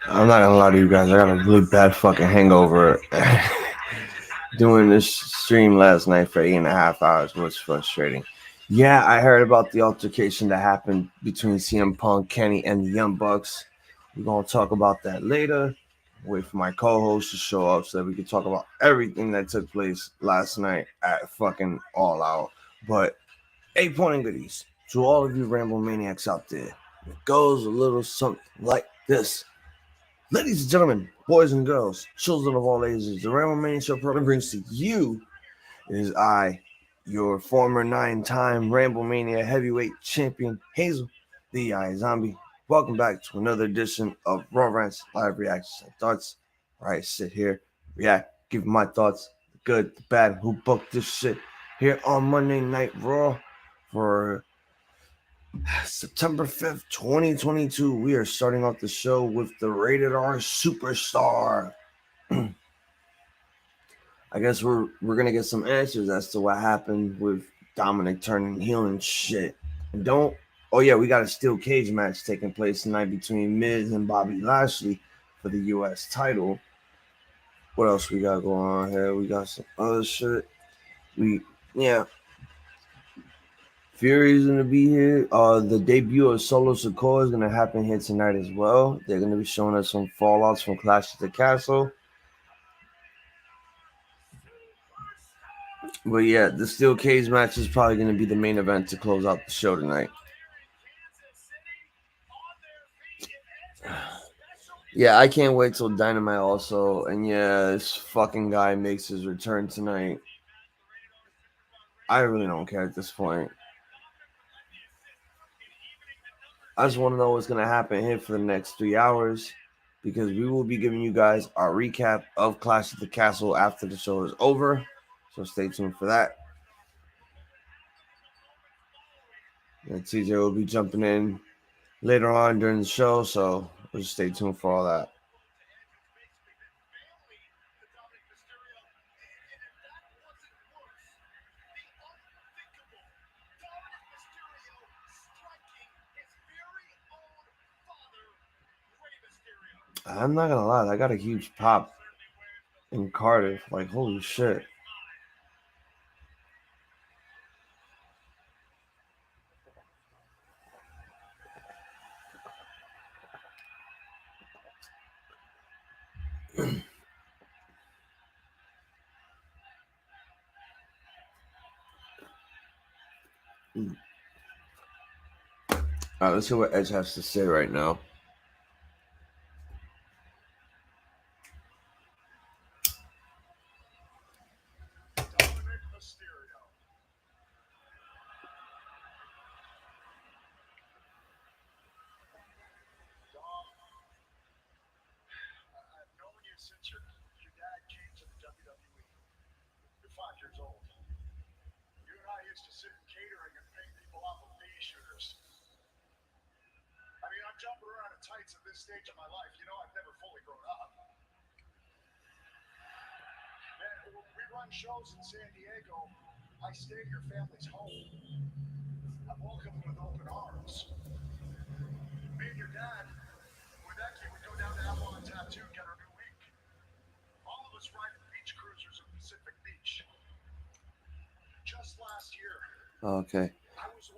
I'm not gonna lie to you guys. I got a really bad fucking hangover. Doing this stream last night for 8.5 hours was frustrating. Yeah, I heard about the altercation that happened between CM Punk, Kenny, and the Young Bucks. We're gonna talk about that later. Wait for my co-host to show up so that we can talk about everything that took place last night at fucking All Out. But 8 point goodies to all of you Ramble Maniacs out there. It goes a little something like this. Ladies and gentlemen, boys and girls, children of all ages, the Ramblemania Show proudly brings to you is I, your former 9-time Ramblemania heavyweight champion, Hazel, the iZombie. Welcome back to another edition of Raw Rantz Live Reactions and Thoughts, where I sit here, react, give my thoughts, the good, the bad, who booked this shit here on Monday Night Raw for September 5th, 2022. We are starting off the show with the Rated R Superstar. I guess we're gonna get some answers as to what happened with Dominic turning heel and shit. And we got a steel cage match taking place tonight between Miz and Bobby Lashley for the US title. What else we got going on here? We got some other shit. Fury's gonna be here. The debut of Solo Sikoa is gonna happen here tonight as well. They're gonna be showing us some fallouts from Clash at the Castle. But yeah, the steel cage match is probably gonna be the main event to close out the show tonight. Yeah, I can't wait till Dynamite also. And yeah, this fucking guy makes his return tonight. I really don't care at this point. I just want to know what's going to happen here for the next 3 hours, because we will be giving you guys our recap of Clash at the Castle after the show is over. So stay tuned for that. And TJ will be jumping in later on during the show, so just stay tuned for all that. I'm not gonna lie, I got a huge pop in Cardiff. Like, holy shit. All right, let's see what Edge has to say right now. Dominic Mysterio. Dom, I've known you since your dad came to the WWE. You're 5 years old. You and I used to sit in catering and pick people off of bee shooters. I mean, I'm jumping around in tights at this stage of my life. You know, I've never fully grown up. Man, we run shows in San Diego. I stay at your family's home. I'm welcomed with open arms. Me and your dad, with that kid, we go down to Avalon Tattoo and get our new ink. All of us ride beach cruisers in Pacific Beach. Just last year. Okay.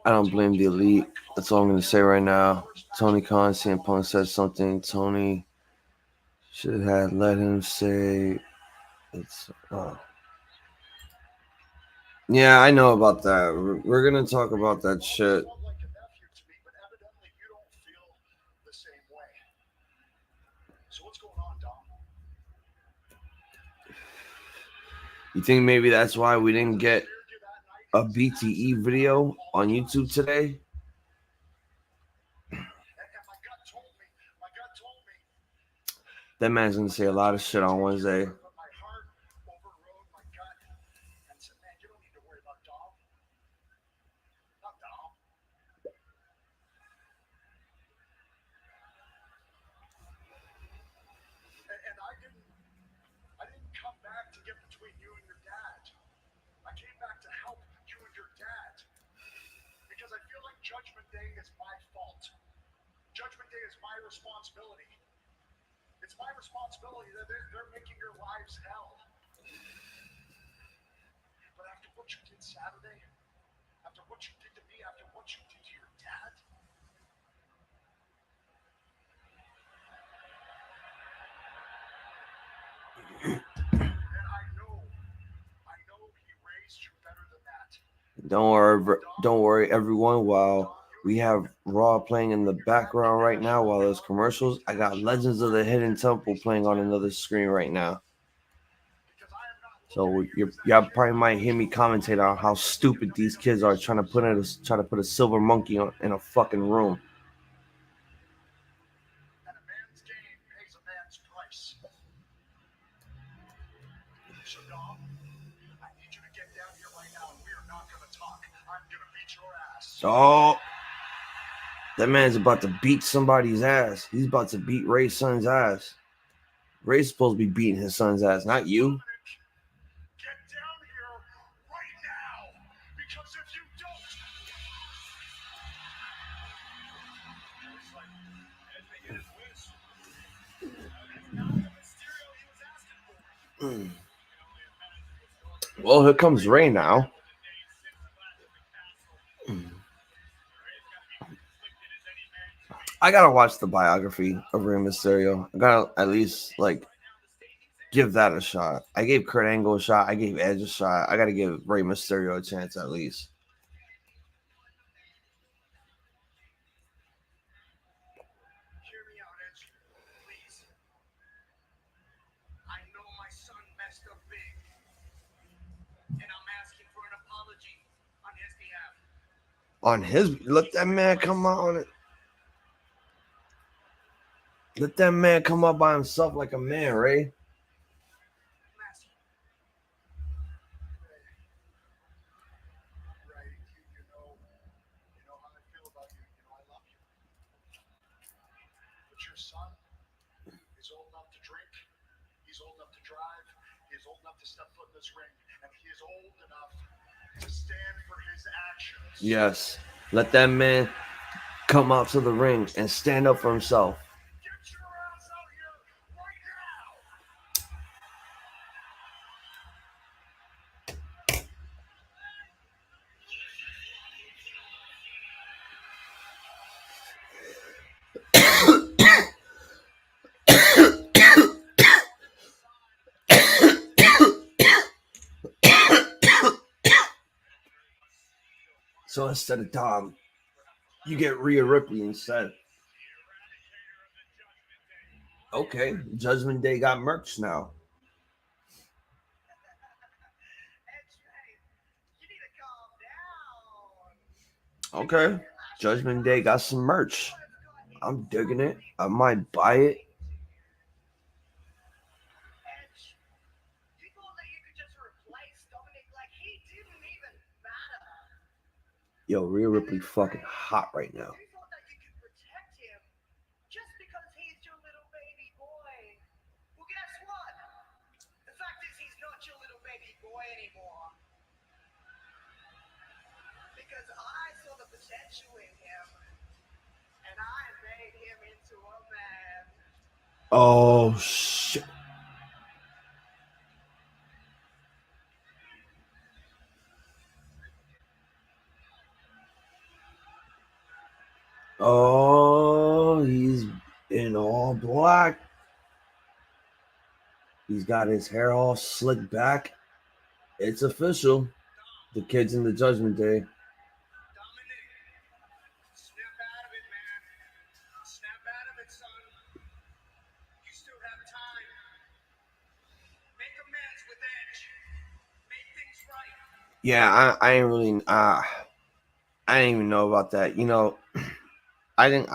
I don't blame the elite. That's all I'm going to say right now. Tony Khan, CM Punk said something. Tony should have let him say it's. Yeah, I know about that. We're going to talk about that shit. You think maybe that's why we didn't get a BTE video on YouTube today? That man's gonna say a lot of shit on Wednesday. I didn't come back to get between you and your dad. I came back to help you and your dad. Because I feel like Judgment Day is my fault. Judgment Day is my responsibility. It's my responsibility that they're making your lives hell. But after what you did Saturday, after what you did to me, after what you did to your dad, and I know he raised you better than that. Don't worry, everyone. While we have Raw playing in the background right now, while there's commercials, I got Legends of the Hidden Temple playing on another screen right now. So y'all probably might hear me commentate on how stupid these kids are trying to put a silver monkey in a fucking room. And a man's game pays a man's price. So, Dom, I need you to get down here right now, and we are not going to talk. I'm going to beat your ass. Oh, that man's about to beat somebody's ass. He's about to beat Ray's son's ass. Ray's supposed to be beating his son's ass, not you. Dominic, get down here right now, because if you don't... Looks like Ed may get his wish. It's not the Mysterio he was asking for. Well, here comes Ray now. I gotta watch the biography of Rey Mysterio. I gotta at least give that a shot. I gave Kurt Angle a shot. I gave Edge a shot. I gotta give Rey Mysterio a chance at least. Hear me out, Edge, please. I know my son messed up big, and I'm asking for an apology on his behalf. Let that man come on. Let that man come up by himself like a man, Ray. Right, you know how I feel about you. You know I love you. But your son is old enough to drink. He's old enough to drive. He's old enough to step foot in this ring, and he is old enough to stand for his actions. Yes, let that man come out to the ring and stand up for himself. Get your ass out here right So instead of Dom, you get Rhea Ripley instead. Okay, Judgment Day got merch now. Okay, Judgment Day got some merch. I'm digging it. I might buy it. You thought that you could just replace Dominic like he didn't even matter. Yo, Rhea Ripley fucking hot right now. You thought that you could protect him just because he's your little baby boy. Well, guess what? The fact is he's not your little baby boy anymore. Because I saw the potential in him, and I made him into a man. Oh, shit. Oh, he's in all black. He's got his hair all slicked back. It's official. The kid's in the Judgment Day. Dominic, snap out of it, man. Snap out of it, son. You still have time. Make amends with Edge. Make things right. Yeah, I ain't really. I didn't even know about that. You know, I didn't.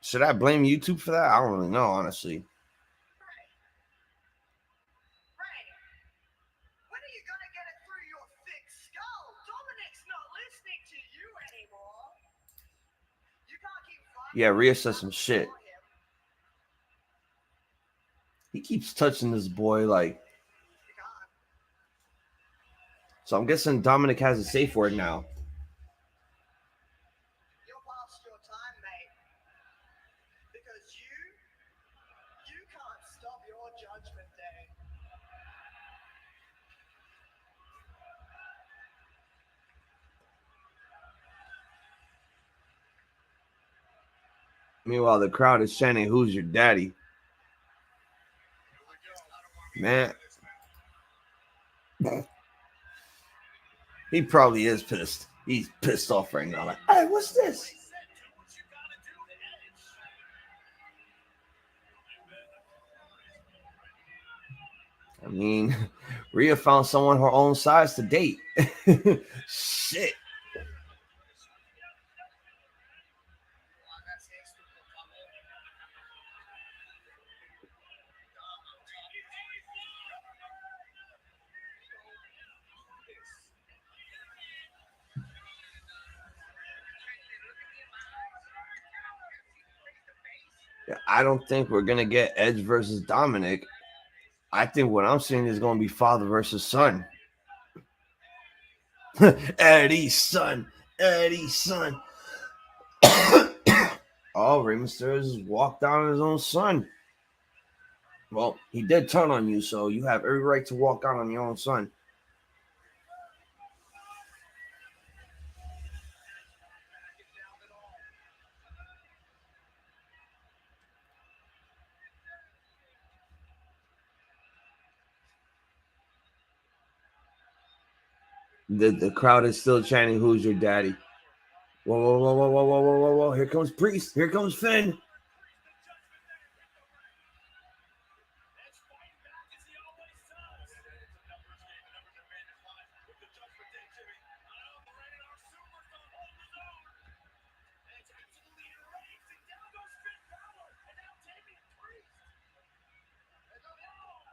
Should I blame YouTube for that? I don't really know, honestly. Ray, when are you gonna get it through your thick skull? Dominic's not listening to you anymore. You can't keep fighting. Yeah, Rhea says some shit. He keeps touching this boy like. So I'm guessing Dominic has a safe word now. You're past your time, mate. Because you can't stop your judgment day. Meanwhile, the crowd is chanting, "Who's your daddy?" Man, he probably is pissed. He's pissed off right now. Like, hey, what's this? I mean, Rhea found someone her own size to date. Shit. Yeah, I don't think we're gonna get Edge versus Dominic. I think what I'm seeing is gonna be father versus son. Eddie's son. Eddie's son. Oh, Rey Mysterio just walked down on his own son. Well, he did turn on you, so you have every right to walk out on your own son. The crowd is still chanting, "Who's your daddy?" Whoa, whoa, whoa, whoa, whoa, whoa, whoa, whoa, whoa! Here comes Priest. Here comes Finn.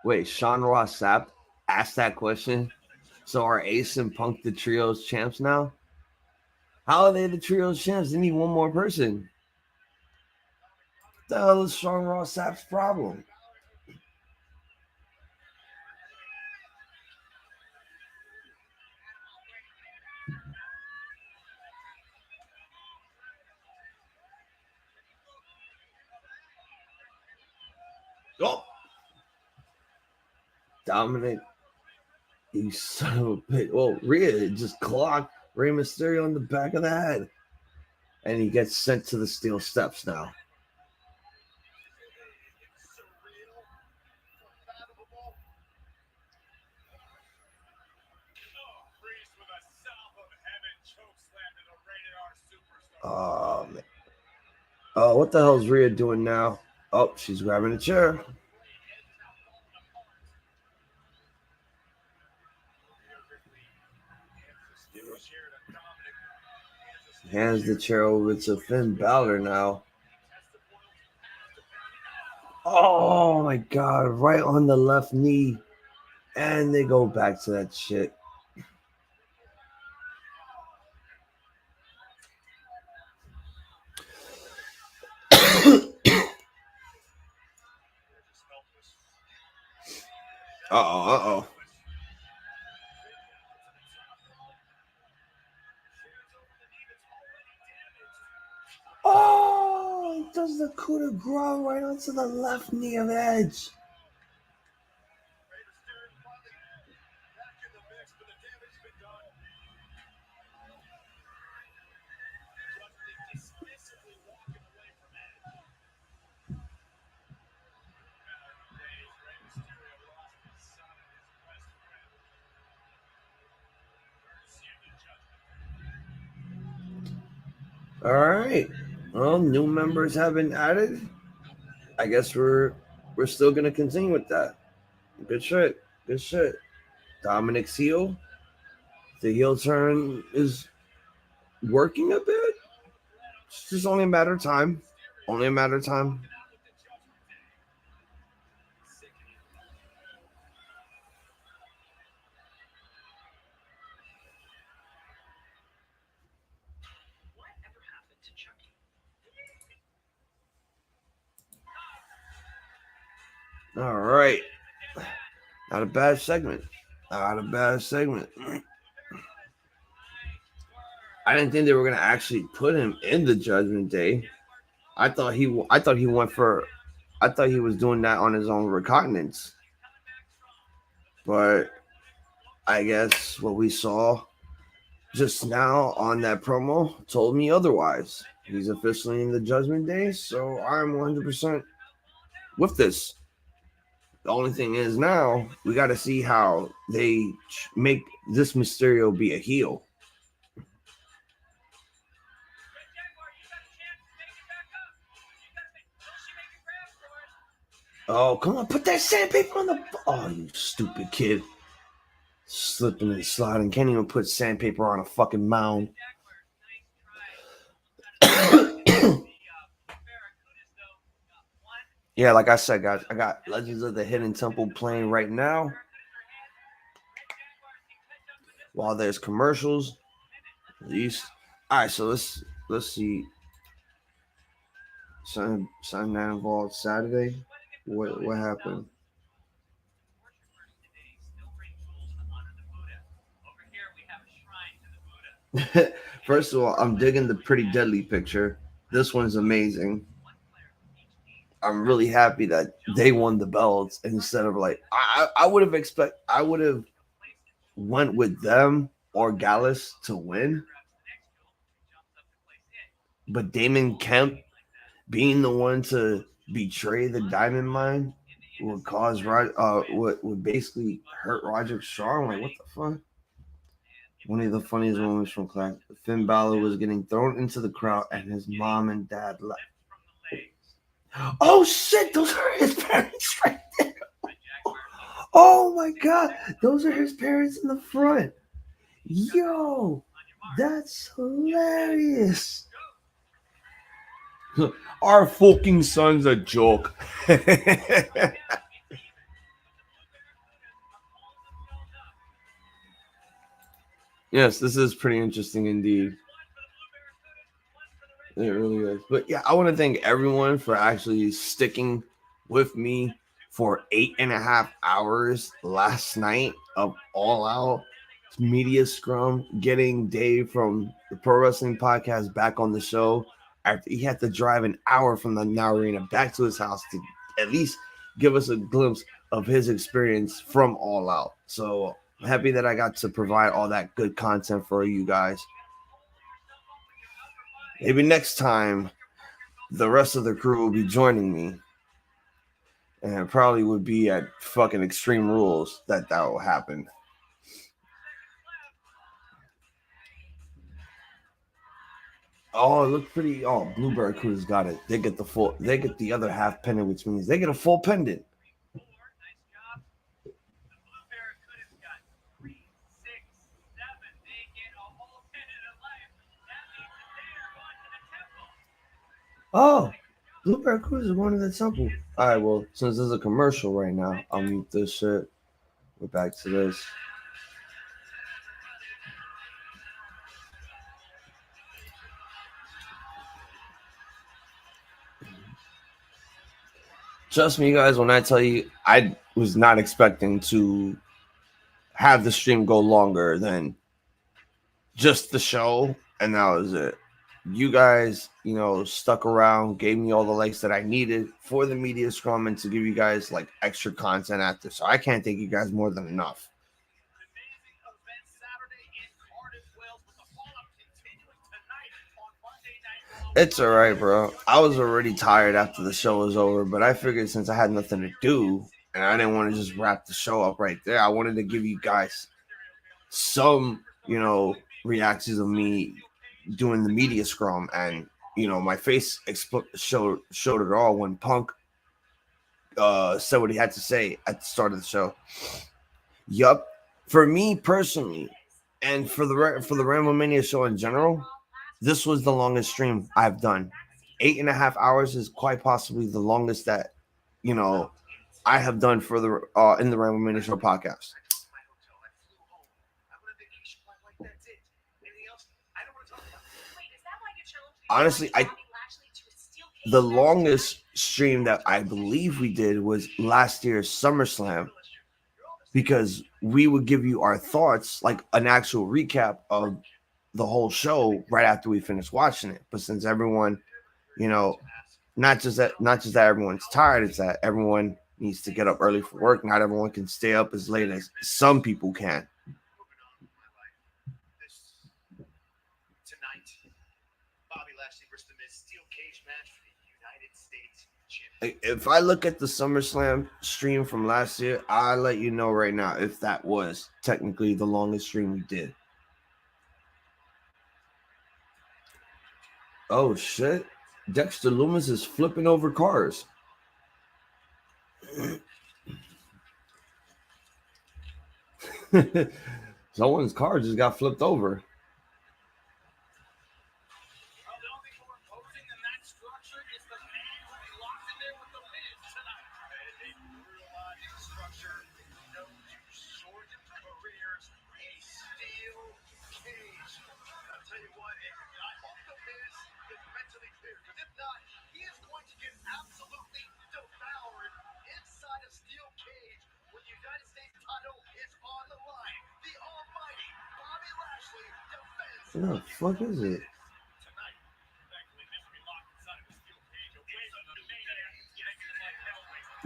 Wait, Sean Ross Sapp asked that question. So are Ace and Punk the trios champs now? How are they the trios champs? They need one more person. What the hell is Sean Ross Sapp's problem? Oh, Dominic, you son of a bitch. Well, Rhea just clocked Rey Mysterio in the back of the head. And he gets sent to the steel steps now. Oh, man. Oh, what the hell is Rhea doing now? Oh, she's grabbing a chair. Hands the chair over to Finn Balor now. Oh my god, right on the left knee. And they go back to that shit. Uh-oh. Oh, he does the coup de grace right onto the left knee of Edge. All right. Well, new members have been added. I guess we're still gonna continue with that. Good shit. Good shit. Dominic's heel. The heel turn is working a bit. It's just only a matter of time. Only a matter of time. All right. Not a bad segment. Not a bad segment. I didn't think they were going to actually put him in the Judgment Day. I thought he went for. I thought he was doing that on his own recognizance, but I guess what we saw just now on that promo told me otherwise. He's officially in the Judgment Day, so I'm 100% with this. The only thing is now we got to see how they make this Mysterio be a heel. Oh, come on, put that sandpaper on the. Oh, you stupid kid. Slipping and sliding. Can't even put sandpaper on a fucking mound. Yeah, like I said, guys, I got Legends of the Hidden Temple playing right now. While there's commercials. At least. Alright, so let's see. Something that involved Saturday. What happened? First of all, I'm digging the Pretty Deadly picture. This one's amazing. I'm really happy that they won the belts instead of like I would have went with them or Gallus to win. But Damon Kemp being the one to betray the Diamond Mine would cause would basically hurt Roderick Strong. Like, what the fuck? One of the funniest moments from class. Finn Balor was getting thrown into the crowd and his mom and dad left. Oh shit, those are his parents right there. Oh my god, those are his parents in the front. Yo, that's hilarious. Our fucking son's a joke. Yes, this is pretty interesting indeed. It really is. But yeah, I want to thank everyone for actually sticking with me for 8.5 hours last night of All Out Media Scrum, getting Dave from the Pro Wrestling Podcast back on the show after he had to drive an hour from the Now Arena back to his house to at least give us a glimpse of his experience from All Out. So I'm happy that I got to provide all that good content for you guys. Maybe next time the rest of the crew will be joining me. And it probably would be at fucking Extreme Rules that will happen. Oh, it looks pretty. Oh, Blue Barracuda's got it. They get the other half pendant, which means they get a full pendant. Oh, Blue Barracuda is going to the temple. All right, well, since there's a commercial right now, I'll mute this shit. We're back to this. Trust me, guys, when I tell you, I was not expecting to have the stream go longer than just the show, and that was it. You guys, stuck around, gave me all the likes that I needed for the media scrum and to give you guys like extra content after. So I can't thank you guys more than enough. It's all right, bro. I was already tired after the show was over, but I figured since I had nothing to do and I didn't want to just wrap the show up right there, I wanted to give you guys some, reactions of me doing the media scrum, and my face showed it all when Punk said what he had to say at the start of the show. Yup, for me personally, and for the Ramblemania show in general, this was the longest stream I've done. 8.5 hours is quite possibly the longest that I have done for the in the Ramblemania show podcast. Honestly, the longest stream that I believe we did was last year's SummerSlam, because we would give you our thoughts, like an actual recap of the whole show right after we finished watching it. But since everyone, not just that everyone's tired, it's that everyone needs to get up early for work. Not everyone can stay up as late as some people can. Tonight, Bobby Lashley versus The Miz steel cage match for the United States Championship. If I look at the SummerSlam stream from last year, I'll let you know right now if that was technically the longest stream we did. Oh shit. Dexter Lumis is flipping over cars. Someone's car just got flipped over. What the fuck is it?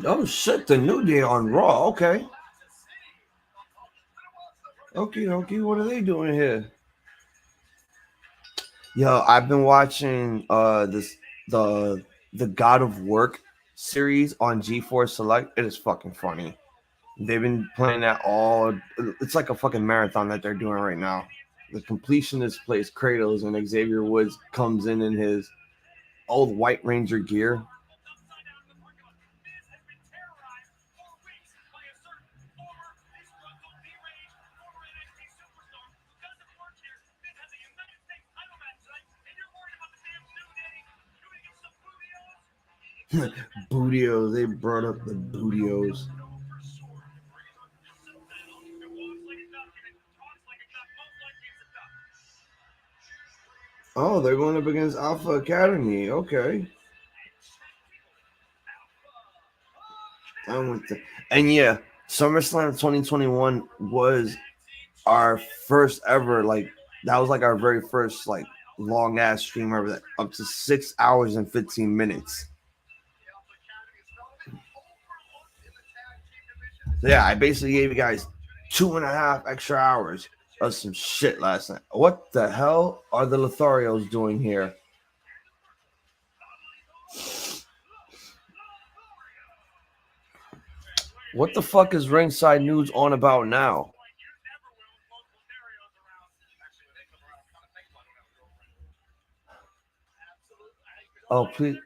Oh shit, the New Day on Raw. Okay. Okay, what are they doing here? Yo, I've been watching the God of Work series on G4 Select. It is fucking funny. They've been playing that all. It's like a fucking marathon that they're doing right now. The completionist plays Kratos, and Xavier Woods comes in his old White Ranger gear. Bootios. They brought up the Bootios. Oh, they're going up against Alpha Academy. Okay. And yeah, SummerSlam 2021 was our first ever, like, that was like our very first, like, long ass stream ever, that up to 6 hours and 15 minutes. Yeah, I basically gave you guys 2.5 extra hours of some shit last night. What the hell are the Lotharios doing here? What the fuck is Ringside News on about now? Oh, please.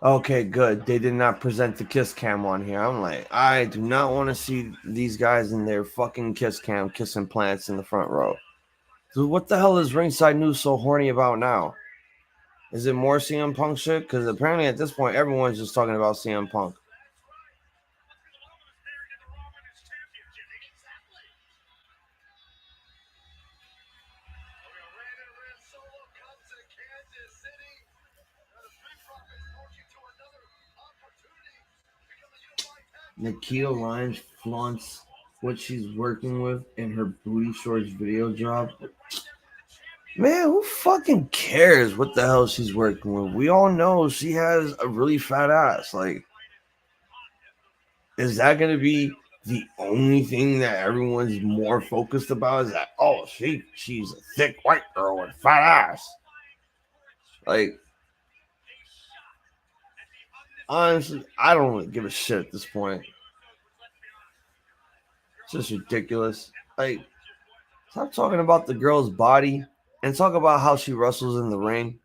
Okay, good. They did not present the kiss cam on here. I'm like, I do not want to see these guys in their fucking kiss cam kissing plants in the front row. So what the hell is Ringside News so horny about now? Is it more CM Punk shit? Because apparently at this point, everyone's just talking about CM Punk. Nikita Lyons flaunts what she's working with in her booty shorts video drop. Man, who fucking cares what the hell she's working with? We all know she has a really fat ass. Like, is that going to be the only thing that everyone's more focused about? Is that, oh, she's a thick white girl with a fat ass? Like, honestly, I don't really give a shit at this point. It's just ridiculous. Like, stop talking about the girl's body and talk about how she wrestles in the ring.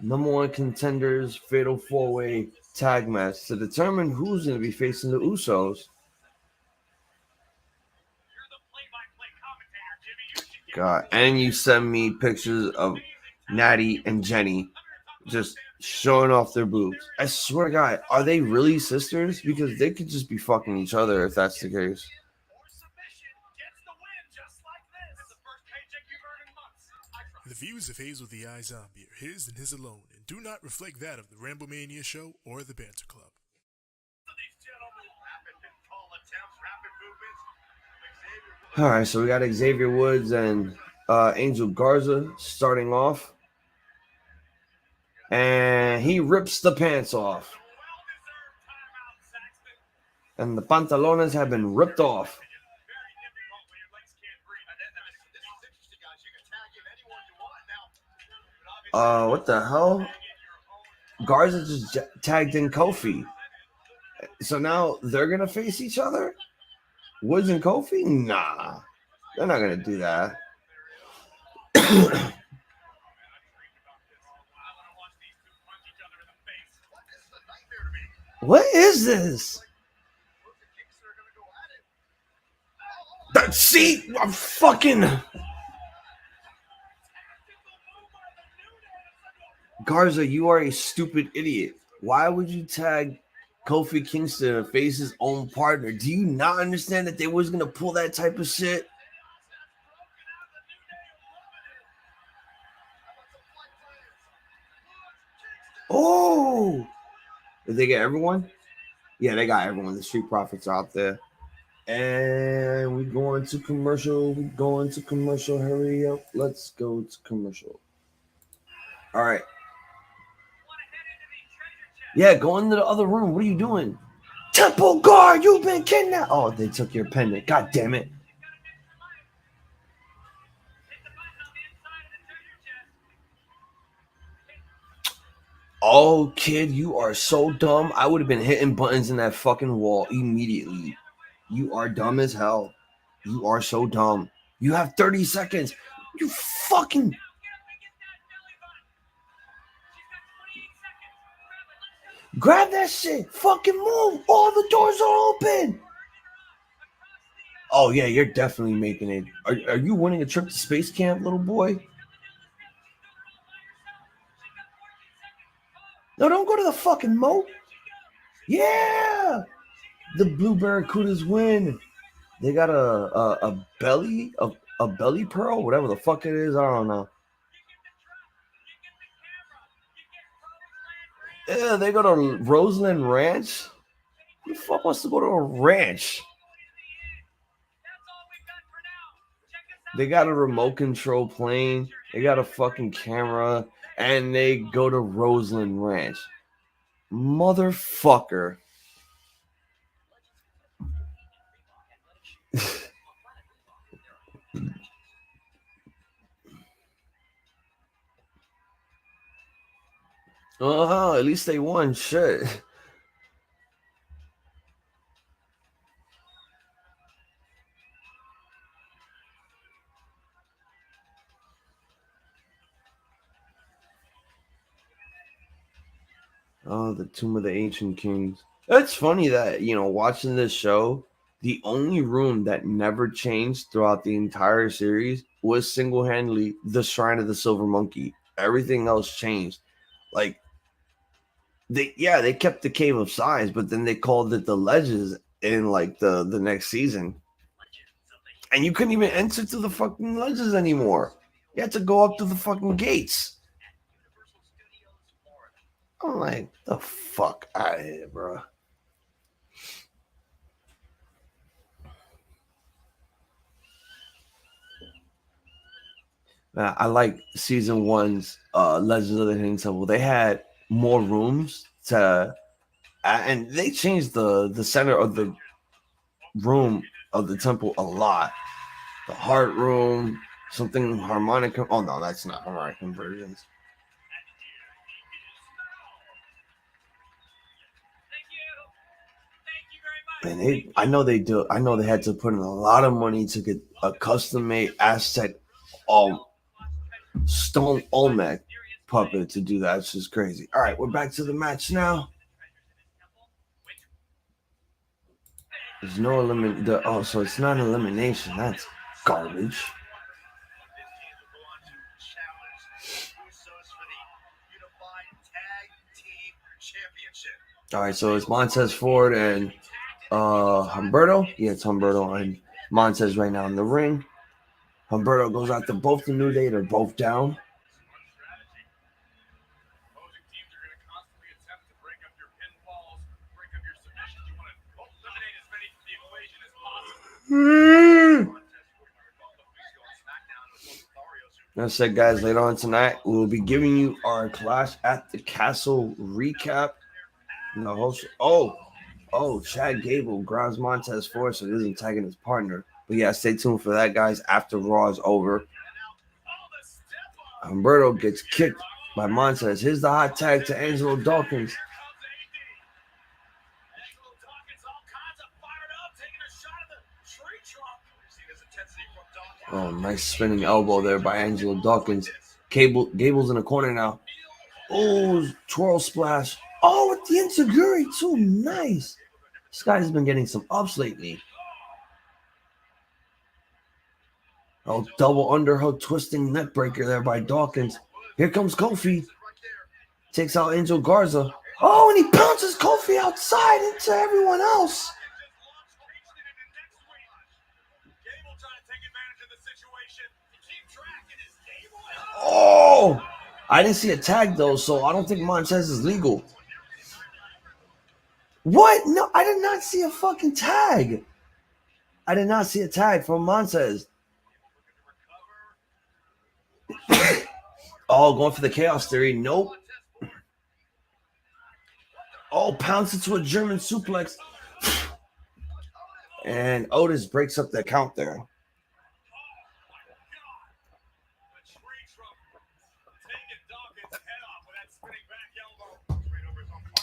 Number one contenders fatal 4-way tag match to determine who's going to be facing the Usos. God, and you send me pictures of Natty and Jenny just showing off their boobs. I swear to God, are they really sisters? Because they could just be fucking each other if that's the case. The views of Hazel the iZombie are his and his alone and do not reflect that of the Ramblemania show or the Banter Club. All right, so we got Xavier Woods and Angel Garza starting off. And he rips the pants off. And the pantalones have been ripped off. What the hell? Garza just tagged in Kofi. So now they're going to face each other? Woods and Kofi? Nah. They're not going to do that. What is this? See, I'm fucking Garza, you are a stupid idiot. Why would you tag Kofi Kingston and face his own partner? Do you not understand that they was gonna pull that type of shit? Oh, did they get everyone? Yeah, they got everyone. The Street Profits are out there. And we're going to commercial. We're going to commercial. Hurry up. Let's go to commercial. All right. Yeah, go into the other room. What are you doing? Temple Guard, you've been kidnapped. Oh, they took your pendant. God damn it. Oh, kid, you are so dumb. I would have been hitting buttons in that fucking wall immediately. You are dumb as hell. You are so dumb. You have 30 seconds. You fucking... Grab that shit. Fucking move. All the doors are open. Oh, yeah, you're definitely making it. Are you winning a trip to space camp, little boy? No, don't go to the fucking moat. Yeah. The Blue Barracudas win. They got a belly, a belly pearl, whatever the fuck it is. I don't know. Yeah, they go to Roseland Ranch. Who the fuck wants to go to a ranch? They got a remote control plane. They got a fucking camera. And they go to Roseland Ranch. Motherfucker. At least they won. Shit. Oh, the Tomb of the Ancient Kings. It's funny that, watching this show, the only room that never changed throughout the entire series was single-handedly the Shrine of the Silver Monkey. Everything else changed. Like, they kept the Cave of Sighs, but then they called it the Ledges in, like, the next season. And you couldn't even enter to the fucking Ledges anymore. You had to go up to the fucking gates. I'm like, the fuck out of here, bro. I like season one's Legends of the Hidden Temple. They had more rooms and they changed the center of the room of the temple a lot. The heart room, something harmonic. Oh no, that's not harmonic conversions. And I know they had to put in a lot of money to get a custom-made Aztec stone Olmec puppet to do that. It's just crazy. All right, we're back to the match now. There's no so it's not an elimination. That's garbage. All right, so it's Montez Ford and Humberto. Yeah, it's Humberto and Montez right now in the ring. Humberto goes out to both the New Day. They're both down. Like I said, guys, later on tonight, we'll be giving you our Clash at the Castle recap. No host. Oh, Chad Gable grabs Montez Ford, so he isn't tagging his partner. But yeah, stay tuned for that, guys. After Raw is over, Humberto gets kicked by Montez. Here's the hot tag to Angelo Dawkins. Oh, nice spinning elbow there by Angelo Dawkins. Gable's in the corner now. Oh, twirl splash. Oh, with the Enziguri too. Nice. This guy's been getting some ups lately. Oh, double underhook twisting neck breaker there by Dawkins. Here comes Kofi. Takes out Angel Garza. Oh, and he bounces Kofi outside into everyone else. Oh, I didn't see a tag though, so I don't think Montez is legal. What? No, I did not see a fucking tag. I did not see a tag from Montez. Oh, going for the chaos theory. Nope. Oh, pounds into a German suplex. And Otis breaks up the count there.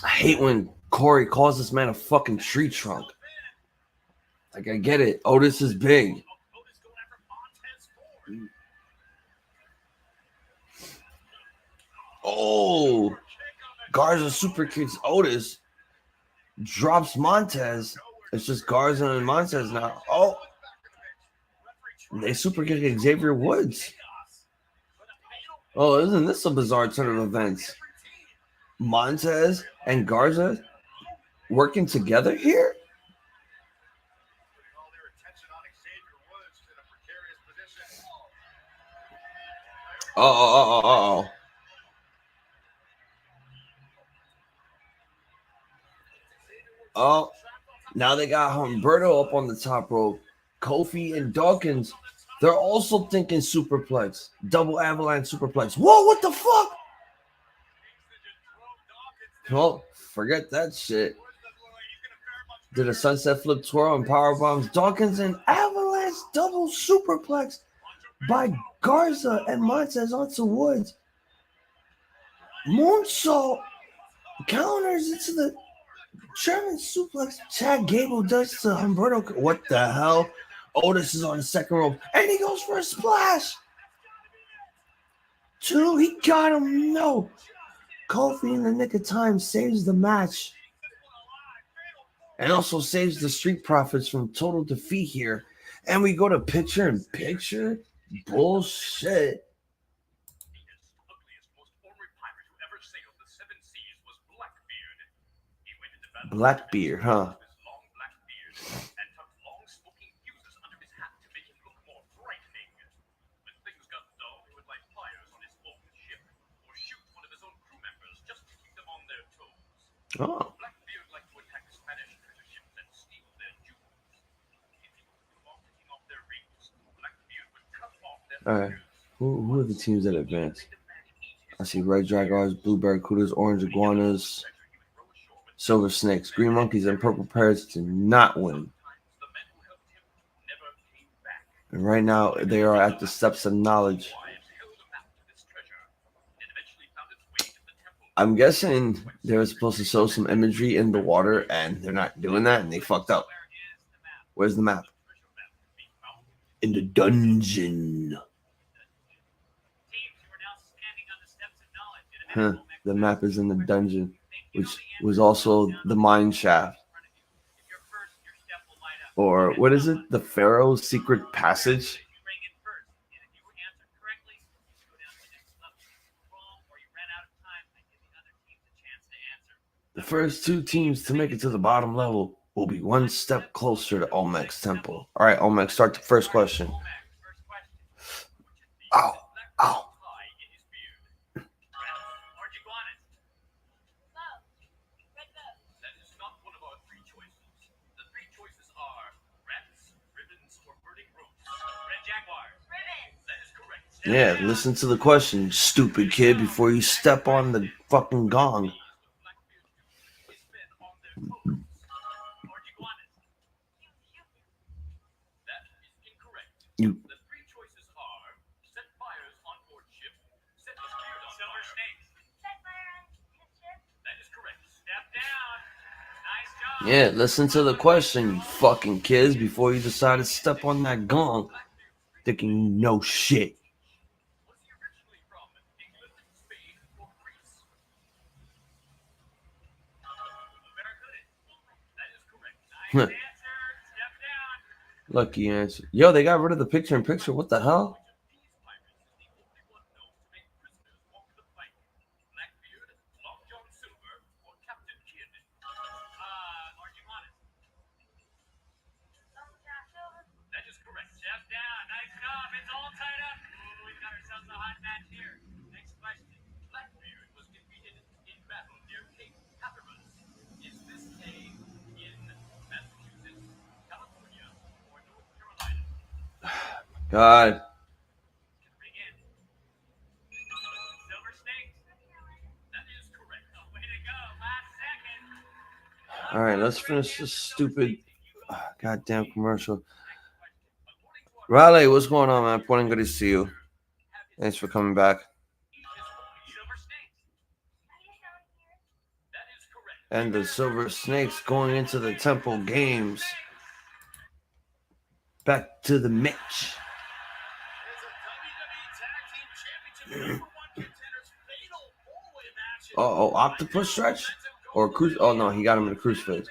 I hate when Corey calls this man a fucking tree trunk. Like, I get it. Otis is big. Oh, Garza super kicks Otis. Drops Montez. It's just Garza and Montez now. Oh, they super kick Xavier Woods. Oh, isn't this a bizarre turn of events? Montez and Garza working together here? Oh. Oh, now they got Humberto up on the top rope. Kofi and Dawkins, they're also thinking superplex. Double avalanche superplex. Whoa, what the fuck? Well, forget that shit. Did a sunset flip twirl and power bombs Dawkins and avalanche double superplex by Garza and Montez onto Woods. Moonsault counters into the German suplex. Chad Gable does to Humberto. What the hell? Otis is on the second rope and he goes for a splash. 2, he got him. No. Kofi in the nick of time saves the match. And also saves the Street Profits from total defeat here. And we go to picture in picture. Bullshit. Blackbeard, huh? Oh. All right. Who are the teams that advance? I see Red Jaguars, Blue Barracudas, Orange Iguanas, Silver Snakes, Green Monkeys, and Purple Parrots did not win. And right now, they are at the steps of knowledge. I'm guessing they were supposed to show some imagery in the water, and they're not doing that, and they fucked up. Where's the map? In the dungeon. Huh. The map is in the dungeon, which was also the mine shaft. Or what is it? The Pharaoh's secret passage? The first 2 teams to make it to the bottom level will be one step closer to Olmec's temple. All right, Olmec, start the first question. Ow. Yeah, listen to the question, you stupid kid, before you step on the fucking gong. You. Yeah, listen to the question, you fucking kids, before you decide to step on that gong, thinking you know shit. Lucky answer. Yo, they got rid of the picture-in-picture. What the hell? God. All right, let's finish this stupid goddamn commercial. Riley, what's going on, man? Point and good to see you. Thanks for coming back. And the Silver Snakes going into the Temple Games. Back to the match. Oh, octopus stretch? Or cruise? Oh, no, he got him in a crucifix.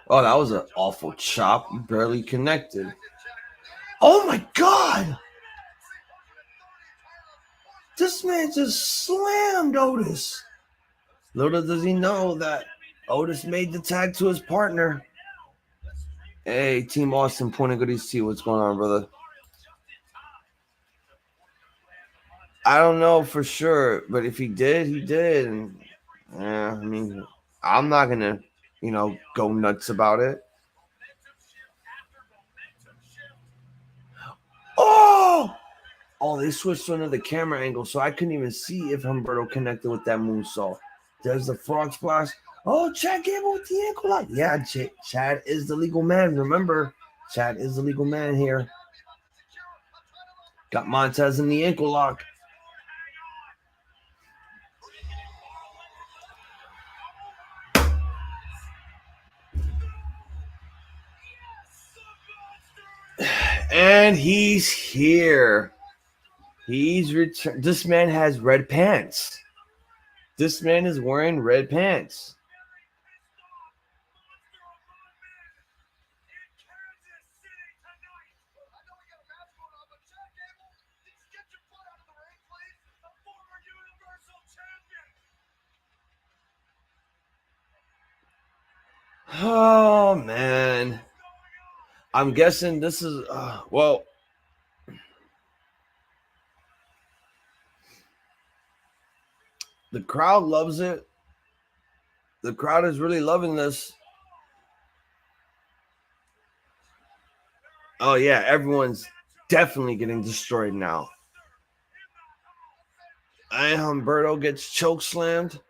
Oh, that was an awful chop. Barely connected. Oh, my God. This man just slammed Otis. Little does he know that Otis made the tag to his partner. Hey, Team Austin, point of good to see what's going on, brother. I don't know for sure, but if he did, he did. And I mean, I'm not gonna, go nuts about it. Oh, they switched to another camera angle, so I couldn't even see if Humberto connected with that moonsault. There's the frog splash. Oh, Chad Gable with the ankle lock. Yeah, Chad is the legal man. Remember, Chad is the legal man here. Got Montez in the ankle lock. And he's here. He's returned. This man has red pants. This man is wearing red pants. Oh, man. I'm guessing this is, the crowd loves it. The crowd is really loving this. Oh, yeah, everyone's definitely getting destroyed now. And Humberto gets choke slammed.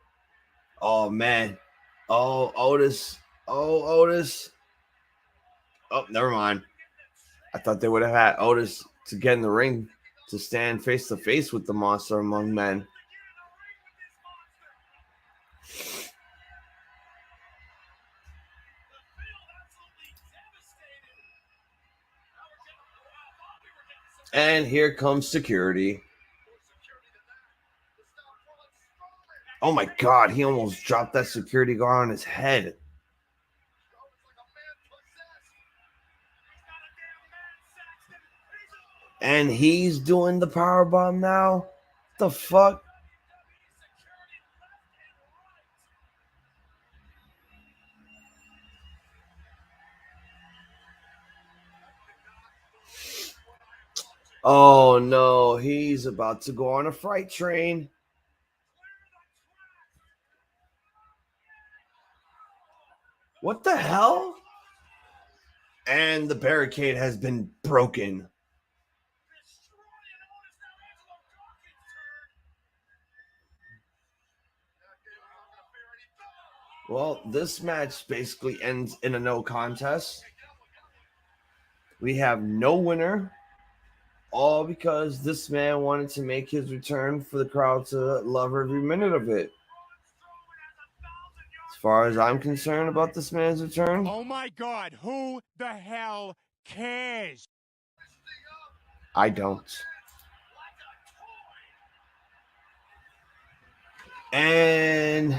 Oh, man. Oh, Otis. Oh, Otis. Oh, never mind. I thought they would have had Otis to get in the ring to stand face to face with the monster among men. And here comes security. Oh my God, he almost dropped that security guard on his head. And he's doing the powerbomb now? The fuck? Oh no, he's about to go on a freight train. What the hell? And the barricade has been broken. Well, this match basically ends in a no contest. We have no winner, all because this man wanted to make his return for the crowd to love every minute of it. As far as I'm concerned about this man's return, oh my God, who the hell cares? I don't. And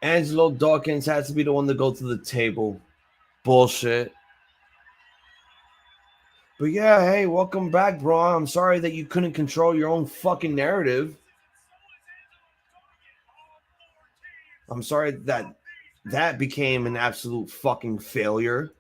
Angelo Dawkins has to be the one to go to the table. Bullshit. But yeah, hey, welcome back, bro. I'm sorry that you couldn't control your own fucking narrative. I'm sorry that that became an absolute fucking failure.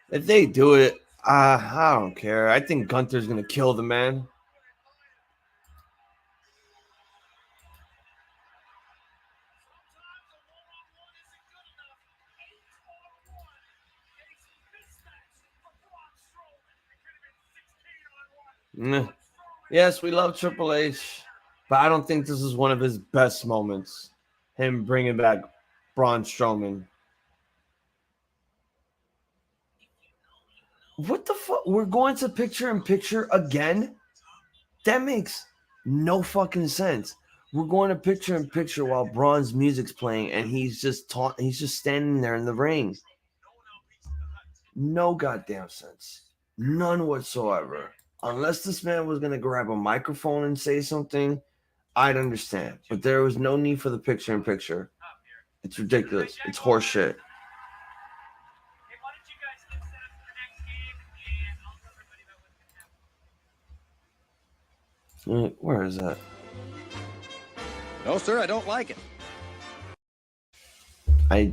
If they do it, I don't care. I think Gunther's gonna kill the man. Yes, we love Triple H, but I don't think this is one of his best moments. Him bringing back Braun Strowman. What the fuck? We're going to picture in picture again? That makes no fucking sense. We're going to picture in picture while Braun's music's playing and he's just standing there in the ring. No goddamn sense. None whatsoever. Unless this man was going to grab a microphone and say something, I'd understand. But there was no need for the picture in picture. It's ridiculous. It's horseshit. Where is that? No, sir, I don't like it. I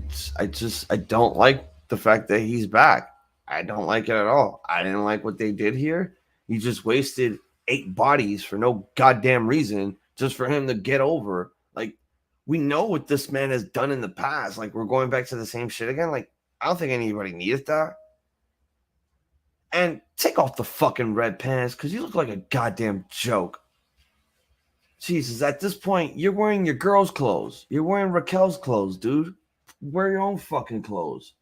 don't like the fact that he's back. I don't like it at all. I didn't like what they did here. You just wasted 8 bodies for no goddamn reason just for him to get over. Like, we know what this man has done in the past. Like, we're going back to the same shit again. Like, I don't think anybody needed that. And take off the fucking red pants because you look like a goddamn joke. Jesus, at this point, you're wearing your girl's clothes. You're wearing Raquel's clothes, dude. Wear your own fucking clothes.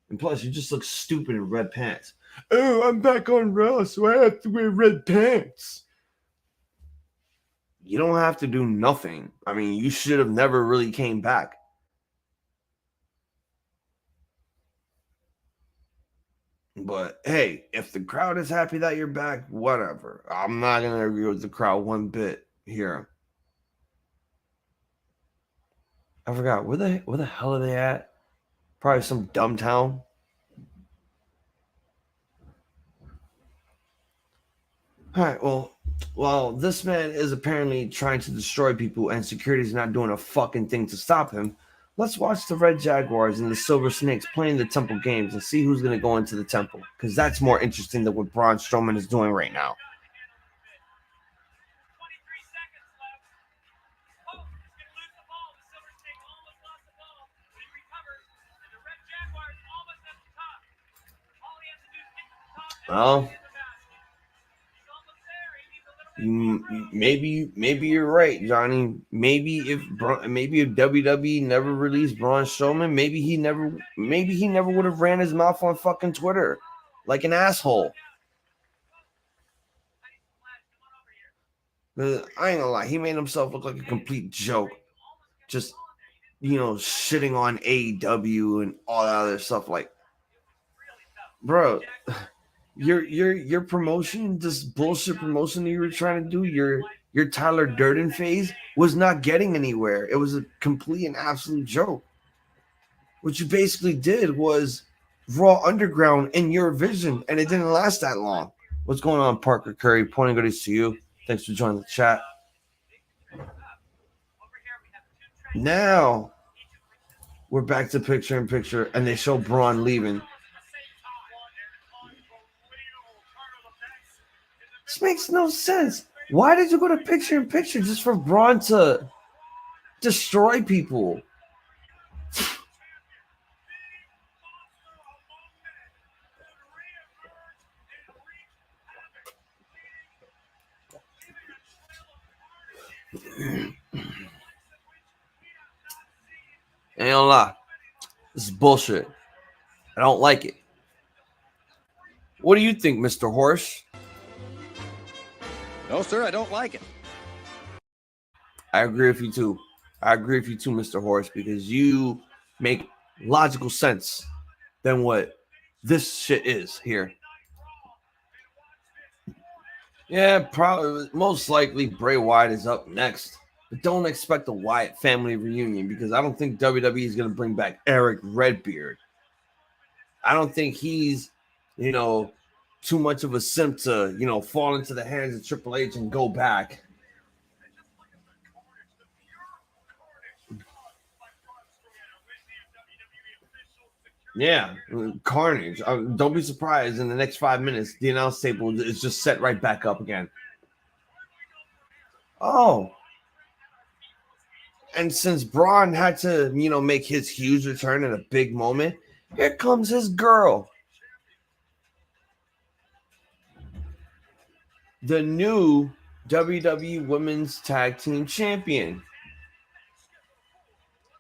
And plus, you just look stupid in red pants. Oh, I'm back on Raw, so I have to wear red pants. You don't have to do nothing. I mean, you should have never really came back. But hey, if the crowd is happy that you're back, whatever. I'm not going to agree with the crowd one bit here. I forgot. Where the hell are they at? Probably some dumb town. All right, well, this man is apparently trying to destroy people and security's not doing a fucking thing to stop him. Let's watch the Red Jaguars and the Silver Snakes playing the Temple games and see who's going to go into the Temple, because that's more interesting than what Braun Strowman is doing right now. Well, maybe you're right, Johnny. Maybe if WWE never released Braun Strowman, maybe he never would have ran his mouth on fucking Twitter like an asshole. I ain't gonna lie, he made himself look like a complete joke. Just, shitting on AEW and all that other stuff. Like, bro, your promotion, this bullshit promotion that you were trying to do, your Tyler Durden phase was not getting anywhere. It was a complete and absolute joke. What you basically did was Raw Underground in your vision, and it didn't last that long. What's going on, Parker Curry? Pointing goodies to you. Thanks for joining the chat. Now we're back to picture in picture, and they show Braun leaving. This makes no sense. Why did you go to picture-in-picture just for Braun to destroy people? Ain't gonna lie. This is bullshit. I don't like it. What do you think, Mr. Horse? No, sir, I don't like it. I agree with you too. I agree with you too, Mr. Horse, because you make logical sense than what this shit is here. Yeah, probably most likely Bray Wyatt is up next. But don't expect a Wyatt family reunion because I don't think WWE is going to bring back Eric Redbeard. I don't think he's, too much of a simp to, fall into the hands of Triple H and go back. Yeah, carnage. Don't be surprised in the next 5 minutes, the announce table is just set right back up again. Oh. And since Braun had to, make his huge return in a big moment, here comes his girl. The new WWE Women's Tag Team Champion.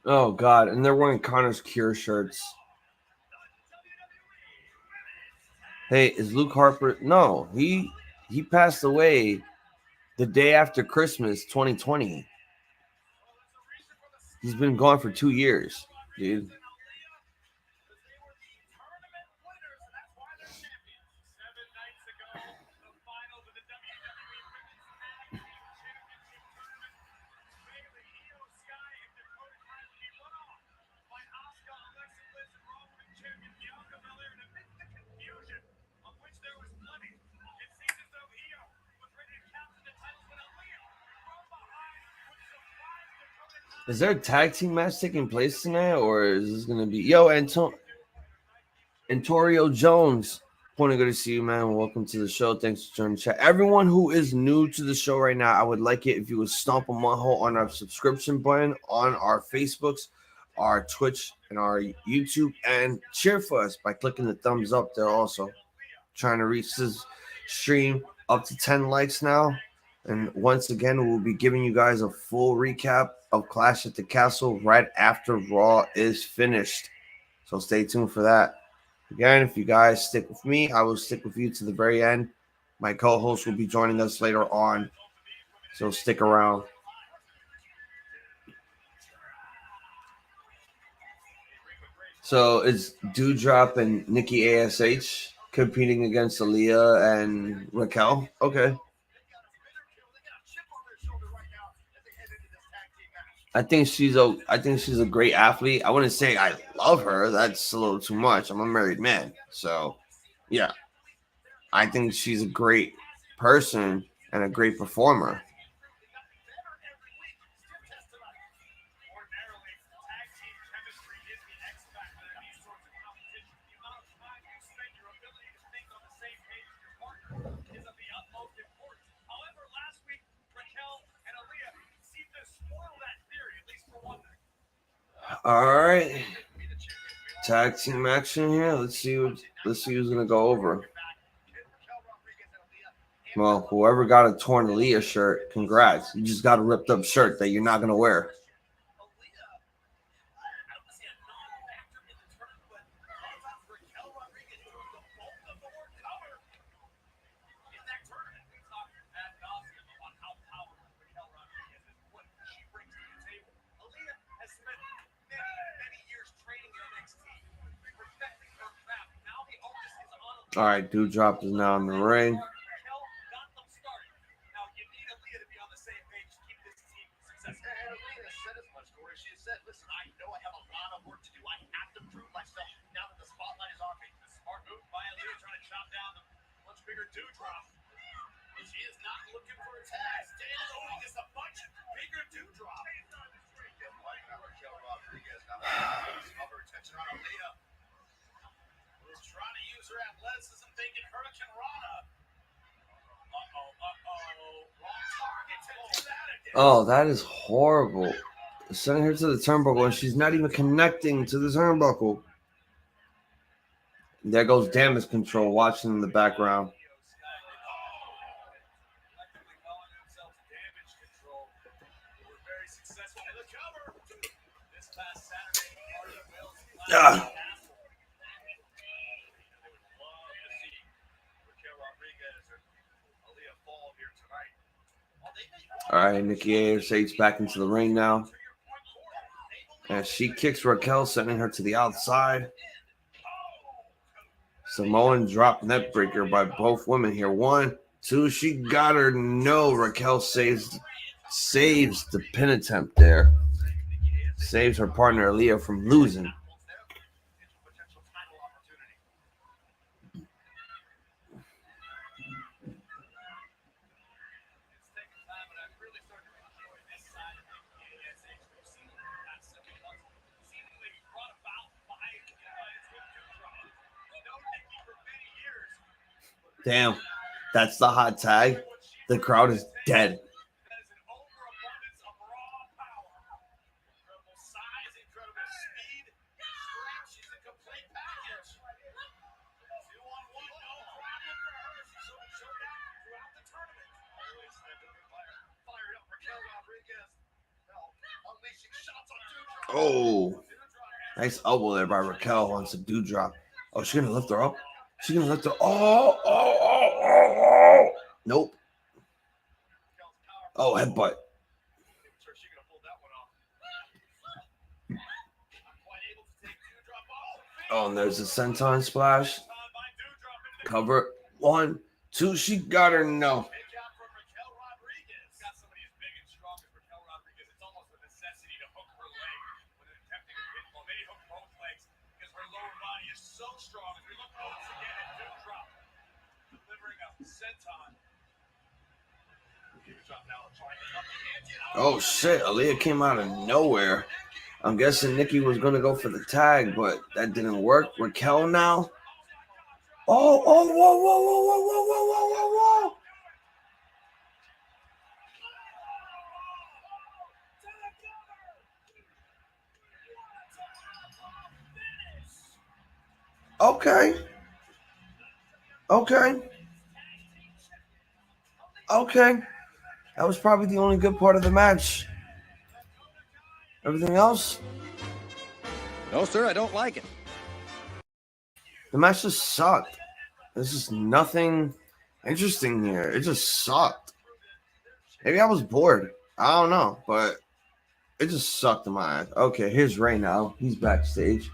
Oh, God. And they're wearing Connor's Cure shirts. Hey, is Luke Harper? No, he passed away the day after Christmas 2020. He's been gone for 2 years, dude. Is there a tag team match taking place tonight, or is this going to be... Yo, Antonio Jones, point to go to see you, man. Welcome to the show. Thanks for joining the chat. Everyone who is new to the show right now, I would like it if you would stomp a mudhole on our subscription button on our Facebooks, our Twitch, and our YouTube, and cheer for us by clicking the thumbs up there also. Trying to reach this stream up to 10 likes now. And once again, we'll be giving you guys a full recap of Clash at the Castle right after Raw is finished. So stay tuned for that. Again, if you guys stick with me, I will stick with you to the very end. My co-host will be joining us later on. So stick around. So it's Doudrop and Nikki ASH competing against Aaliyah and Raquel. Okay. I think she's a great athlete. I wouldn't say I love her. That's a little too much. I'm a married man. So, yeah. I think she's a great person and a great performer. All right, tag team action here. Let's see who's gonna go over. Well, whoever got a torn Aaliyah shirt, congrats. You just got a ripped up shirt that you're not gonna wear. All right, Doudrop is now in the ring. Oh, that is horrible. Sending her to the turnbuckle and she's not even connecting to the turnbuckle. There goes damage control watching in the background. Ah. All right, Nikki ASH back into the ring now. And she kicks Raquel, sending her to the outside. Samoan drop net breaker by both women here. 1, 2, she got her. No, Raquel saves the pin attempt there. Saves her partner Aaliyah from losing. Damn, that's the hot tag. The crowd is dead. Oh, nice elbow there by Raquel on some dewdrop. Oh, she's going to lift her up? She's going to lift her. Oh. Nope. Oh, headbutt. Oh, and there's a senton splash. Cover. 1, 2, she got her. No. Oh shit, Aaliyah came out of nowhere. I'm guessing Nikki was going to go for the tag, but that didn't work. Raquel now. Oh, whoa. Okay. That was probably the only good part of the match. Everything else? No, sir, I don't like it. The match just sucked. There's just nothing interesting here. It just sucked. Maybe I was bored. I don't know, but it just sucked in my eyes. Okay, here's Ray now. He's backstage.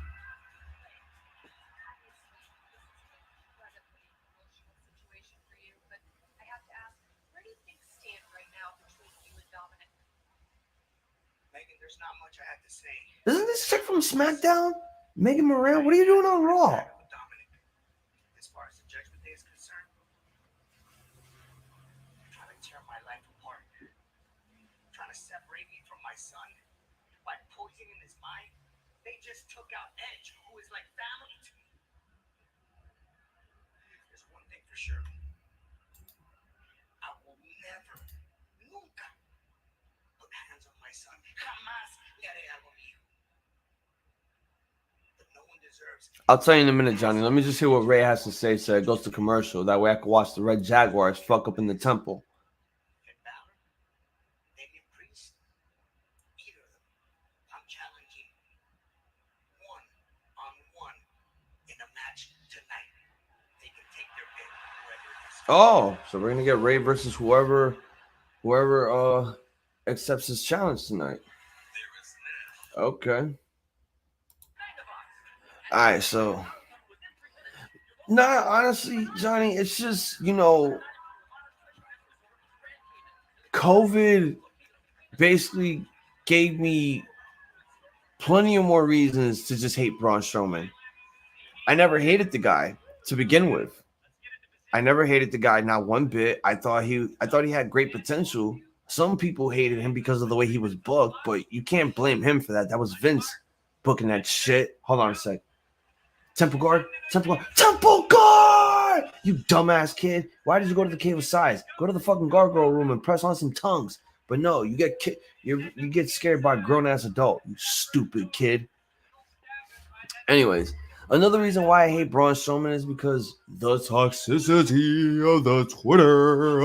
Isn't this chick from SmackDown? Megan Moran? What are you doing on Raw? Dominic, as far as the Judgment Day is concerned, trying to tear my life apart, trying to separate me from my son by poisoning his mind. They just took out Edge, who is like family to me. There's one thing for sure. I will never, nunca put hands on my son. Jamás le haré algo mío. I'll tell you in a minute, Johnny. Let me just hear what Ray has to say so it goes to commercial. That way I can watch the Red Jaguars fuck up in the temple. I'm challenging one-on-one in a match tonight. They can take their pick, whoever it is. Oh, so we're gonna get Ray versus whoever accepts his challenge tonight. Okay. All right, so honestly, Johnny, it's just, COVID basically gave me plenty of more reasons to just hate Braun Strowman. I never hated the guy to begin with. I never hated the guy, not one bit. I thought he had great potential. Some people hated him because of the way he was booked, but you can't blame him for that. That was Vince booking that shit. Hold on a sec. Temple guard! You dumbass kid. Why did you go to the Cave of Size? Go to the fucking gargoyle room and press on some tongues. But no, you get scared by a grown ass adult, you stupid kid. Anyways, another reason why I hate Braun Strowman is because the toxicity of the Twitter.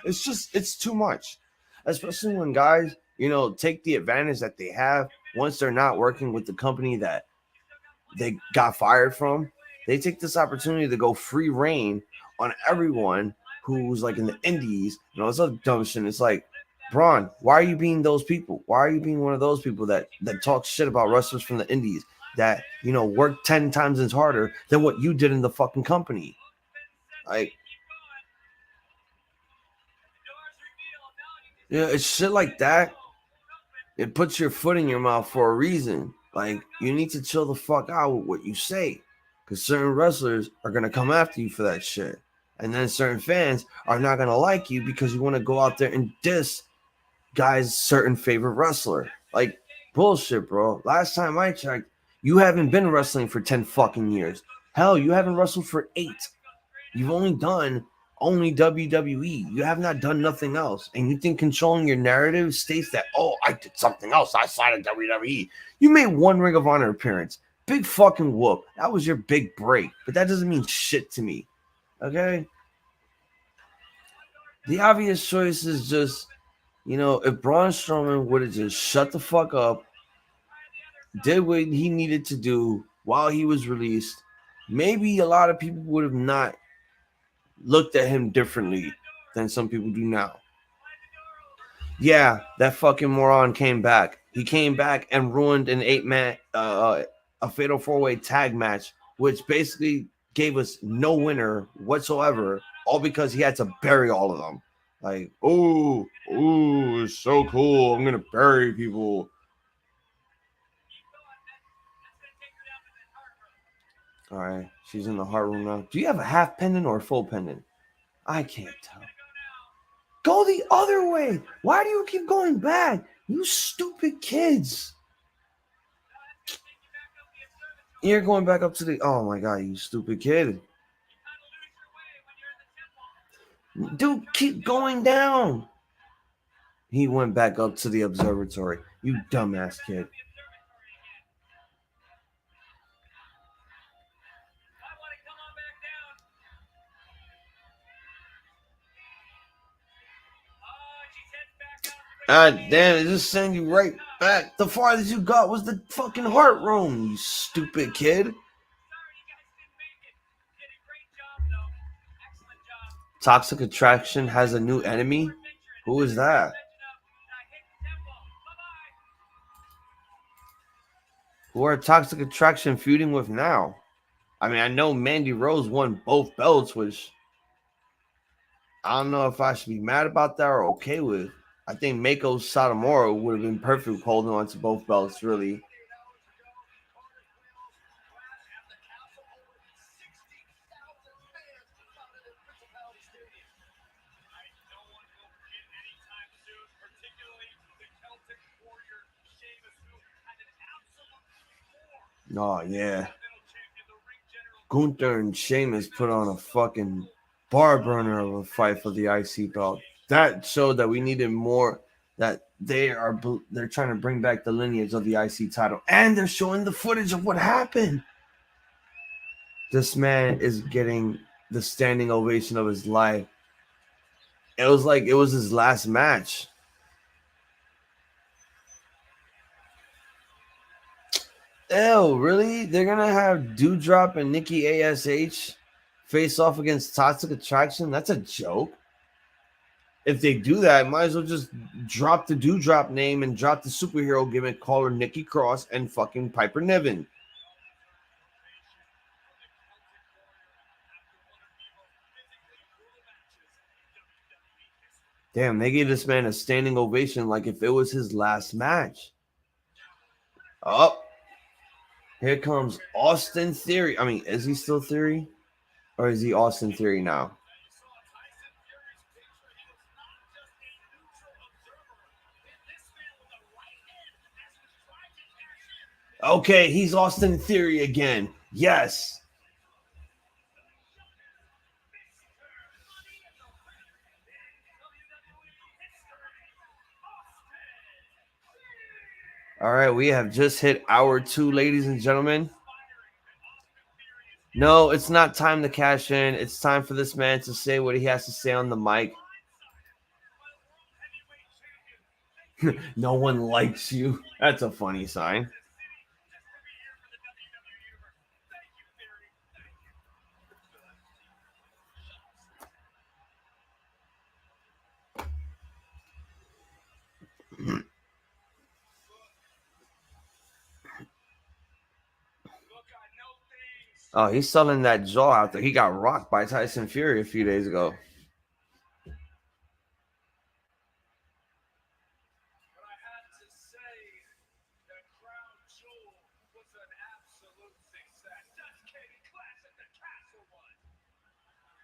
It's too much. Especially when guys, take the advantage that they have once they're not working with the company that they got fired from. They take this opportunity to go free reign on everyone who's like in the indies. It's a dumb shit. It's like, Braun, why are you being those people? Why are you being one of those people that talk shit about wrestlers from the indies that, work 10 times as harder than what you did in the fucking company? Like, it's shit like that. It puts your foot in your mouth for a reason. Like, you need to chill the fuck out with what you say, because certain wrestlers are going to come after you for that shit. And then certain fans are not going to like you because you want to go out there and diss guy's certain favorite wrestler. Like, bullshit, bro. Last time I checked, you haven't been wrestling for 10 fucking years. Hell, you haven't wrestled for 8. You've only done WWE. You have not done nothing else. And you think controlling your narrative states that, I did something else outside of WWE. You made 1 Ring of Honor appearance. Big fucking whoop. That was your big break. But that doesn't mean shit to me. Okay? The obvious choice is just, if Braun Strowman would have just shut the fuck up, did what he needed to do while he was released, maybe a lot of people would have not looked at him differently than some people do now. Yeah, that fucking moron came back. He came back and ruined an 8-man, a fatal 4-way tag match, which basically gave us no winner whatsoever, all because he had to bury all of them. Like, it's so cool. I'm going to bury people. All right, she's in the heart room now. Do you have a half pendant or a full pendant? I can't tell. Go the other way. Why do you keep going back? You stupid kids. You're going back up to the... Oh, my God, you stupid kid. Dude, keep going down. He went back up to the observatory. You dumbass kid. God damn, it just send you right back. The farthest you got was the fucking heart room, you stupid kid. Toxic Attraction has a new enemy? Who is that? Who are Toxic Attraction feuding with now? I mean, I know Mandy Rose won both belts, which I don't know if I should be mad about that or okay with. I think Mako Satomura would have been perfect holding on to both belts, really. Oh, yeah. Gunther and Sheamus put on a fucking bar burner of a fight for the IC belt. That showed that we needed more, that they're trying to bring back the lineage of the IC title. And they're showing the footage of what happened. This man is getting the standing ovation of his life. It was like it was his last match. Ew, really? They're going to have Doudrop and Nikki ASH face off against Toxic Attraction? That's a joke. If they do that, might as well just drop the Doudrop name and drop the superhero gimmick, call her Nikki Cross and fucking Piper Niven. Damn, they gave this man a standing ovation like if it was his last match. Oh, here comes Austin Theory. I mean, is he still Theory? Or is he Austin Theory now? Okay, he's Austin Theory again. Yes. All right, we have just hit hour 2, ladies and gentlemen. No, it's not time to cash in. It's time for this man to say what he has to say on the mic. No one likes you. That's a funny sign. Oh, he's selling that jaw out there. He got rocked by Tyson Fury a few days ago.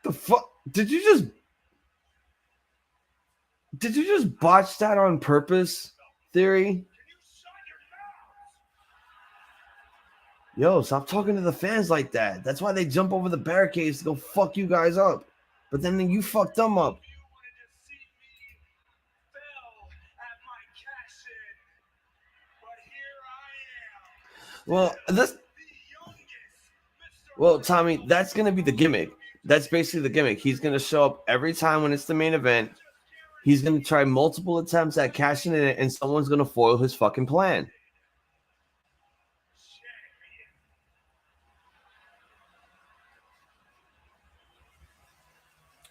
The fuck? Did you just botch that on purpose, Theory? Yo, stop talking to the fans like that. That's why they jump over the barricades to go fuck you guys up. But then you fucked them up. Well, Tommy, that's going to be the gimmick. That's basically the gimmick. He's going to show up every time when it's the main event. He's going to try multiple attempts at cashing in, and someone's going to foil his fucking plan.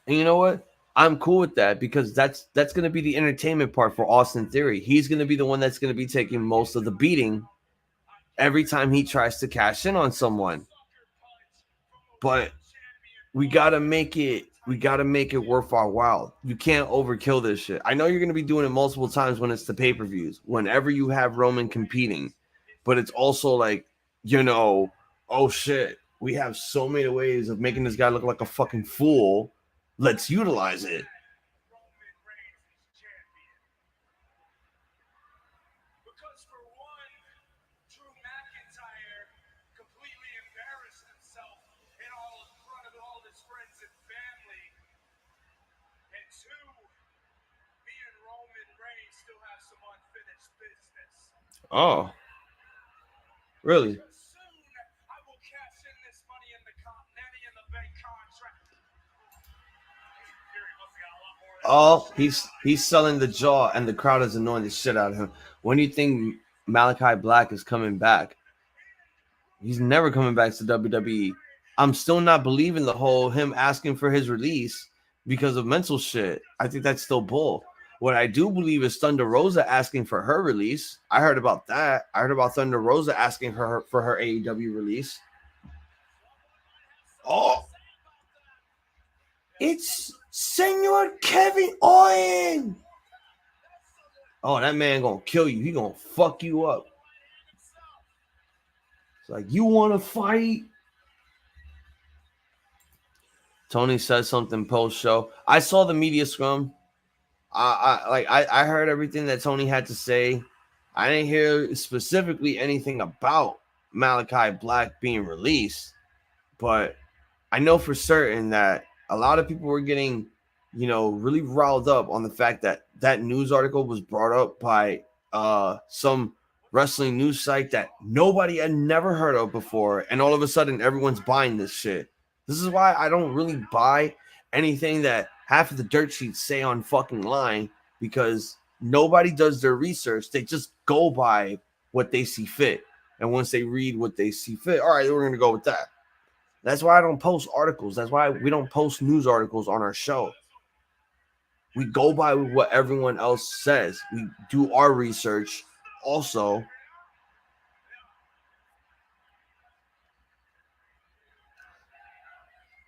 And you know what? I'm cool with that because that's going to be the entertainment part for Austin Theory. He's going to be the one that's going to be taking most of the beating every time he tries to cash in on someone. But we got to make it worth our while. You can't overkill this shit. I know you're going to be doing it multiple times when it's the pay-per-views, whenever you have Roman competing. But it's also like, oh shit, we have so many ways of making this guy look like a fucking fool. Let's utilize it. Oh, really? Oh, he's selling the jaw, and the crowd is annoying the shit out of him. When do you think Malachi Black is coming back? He's never coming back to WWE. I'm still not believing the whole him asking for his release because of mental shit. I think that's still bull. What I do believe is Thunder Rosa asking for her release. I heard about that. I heard about Thunder Rosa asking for her AEW release. Oh, it's Senor Kevin Owens. Oh, that man gonna kill you. He gonna fuck you up. It's like, you want to fight? Tony says something post show. I saw the media scrum. I heard everything that Tony had to say. I didn't hear specifically anything about Malachi Black being released, but I know for certain that a lot of people were getting, really riled up on the fact that that news article was brought up by some wrestling news site that nobody had never heard of before, and all of a sudden everyone's buying this shit. This is why I don't really buy anything that half of the dirt sheets say on fucking line, because nobody does their research. They just go by what they see fit. And once they read what they see fit, all right, we're going to go with that. That's why I don't post articles. That's why we don't post news articles on our show. We go by what everyone else says. We do our research also.